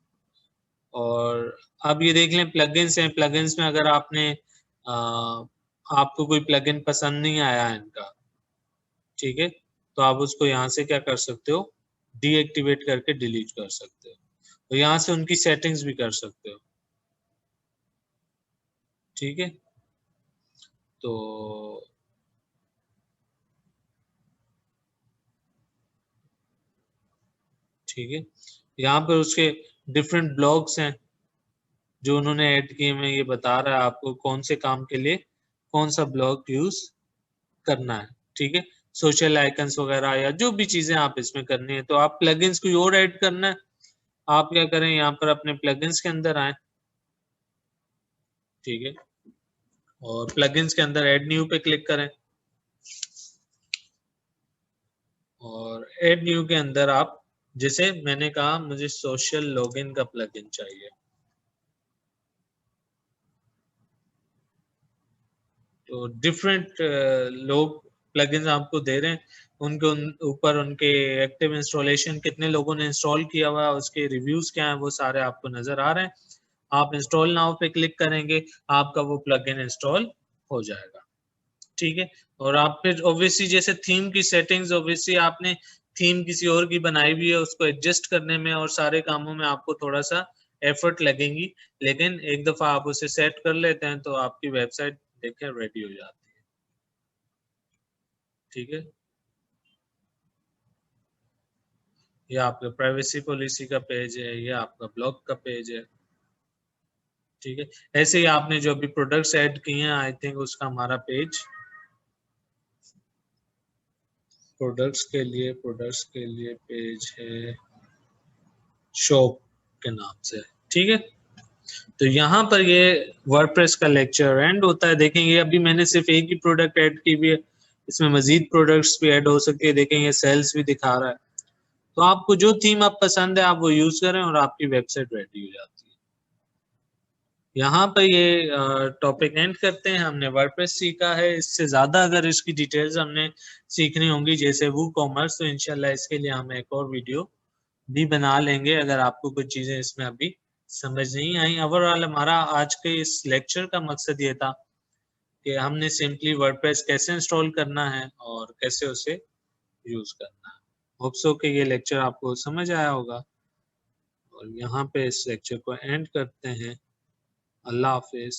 और अब ये देख लें प्लगइन्स हैं, प्लगइन्स में अगर आपने आपको कोई प्लगइन पसंद नहीं आया है इनका, ठीक है, तो आप उसको यहाँ से क्या कर सकते हो, डीएक्टिवेट करके डिलीट कर सकते हो। तो यहाँ से उनकी सेटिंग्स भी कर सकते हो, ठीक है। तो ठीक है, यहाँ पर उसके डिफरेंट ब्लॉग्स हैं जो उन्होंने ऐड किए। मैं ये बता रहा है आपको कौन से काम के लिए कौन सा ब्लॉग यूज करना है, ठीक है। सोशल आइकन्स वगैरह या जो भी चीजें आप इसमें करनी है, तो आप प्लगइन्स कोई और ऐड करना है, आप क्या करें, यहाँ पर अपने प्लगइन्स के अंदर आए, ठीक है, और प्लगइन्स के अंदर ऐड न्यू पे क्लिक करें और ऐड न्यू के अंदर आप, जैसे मैंने कहा मुझे सोशल लॉगिन का प्लगइन चाहिए, तो डिफरेंट लोग प्लगइन्स आपको दे रहे हैं, उनके ऊपर उनके एक्टिव इंस्टॉलेशन कितने लोगों ने इंस्टॉल किया हुआ है, उसके रिव्यूज क्या हैं, वो सारे आपको नजर आ रहे हैं। आप इंस्टॉल नाउ पे क्लिक करेंगे, आपका वो प्लगइन इंस्टॉल हो जाएगा, ठीक है। और आप फिर ऑब्वियसली जैसे थीम की सेटिंग्स, ऑब्वियसली आपने थीम किसी और की बनाई हुई है, उसको एडजस्ट करने में और सारे कामों में आपको थोड़ा सा एफर्ट लगेंगी, लेकिन एक दफा आप उसे सेट कर लेते हैं तो आपकी वेबसाइट देखें रेडी हो जाती है, ठीक है। ये आपका प्राइवेसी पॉलिसी का पेज है, ये आपका ब्लॉग का पेज है, ठीक है। ऐसे ही आपने जो अभी प्रोडक्ट्स ऐड किए हैं, आई थिंक उसका हमारा पेज प्रोडक्ट्स के लिए पेज है शॉप के नाम से, ठीक है। तो यहाँ पर ये वर्डप्रेस का लेक्चर एंड होता है। देखेंगे अभी मैंने सिर्फ एक ही प्रोडक्ट ऐड की भी है, इसमें मजीद प्रोडक्ट्स भी ऐड हो सकते हैं। देखेंगे सेल्स भी दिखा रहा है, तो आपको जो थीम आप पसंद है आप वो यूज करें और आपकी वेबसाइट रेडी हो जाती है। यहाँ पर ये टॉपिक एंड करते हैं। हमने वर्डप्रेस सीखा है, इससे ज्यादा अगर इसकी डिटेल्स हमने सीखनी होंगी जैसे वो कॉमर्स, तो इंशाल्लाह इसके लिए हम एक और वीडियो भी बना लेंगे अगर आपको कुछ चीजें इसमें अभी समझ नहीं आई। ओवरऑल हमारा आज के इस लेक्चर का मकसद ये था कि हमने सिंपली वर्डप्रेस कैसे इंस्टॉल करना है और कैसे उसे यूज करना है। होप सो कि ये लेक्चर आपको समझ आया होगा और यहाँ पे इस लेक्चर को एंड करते हैं। अल्लाह हाफिज।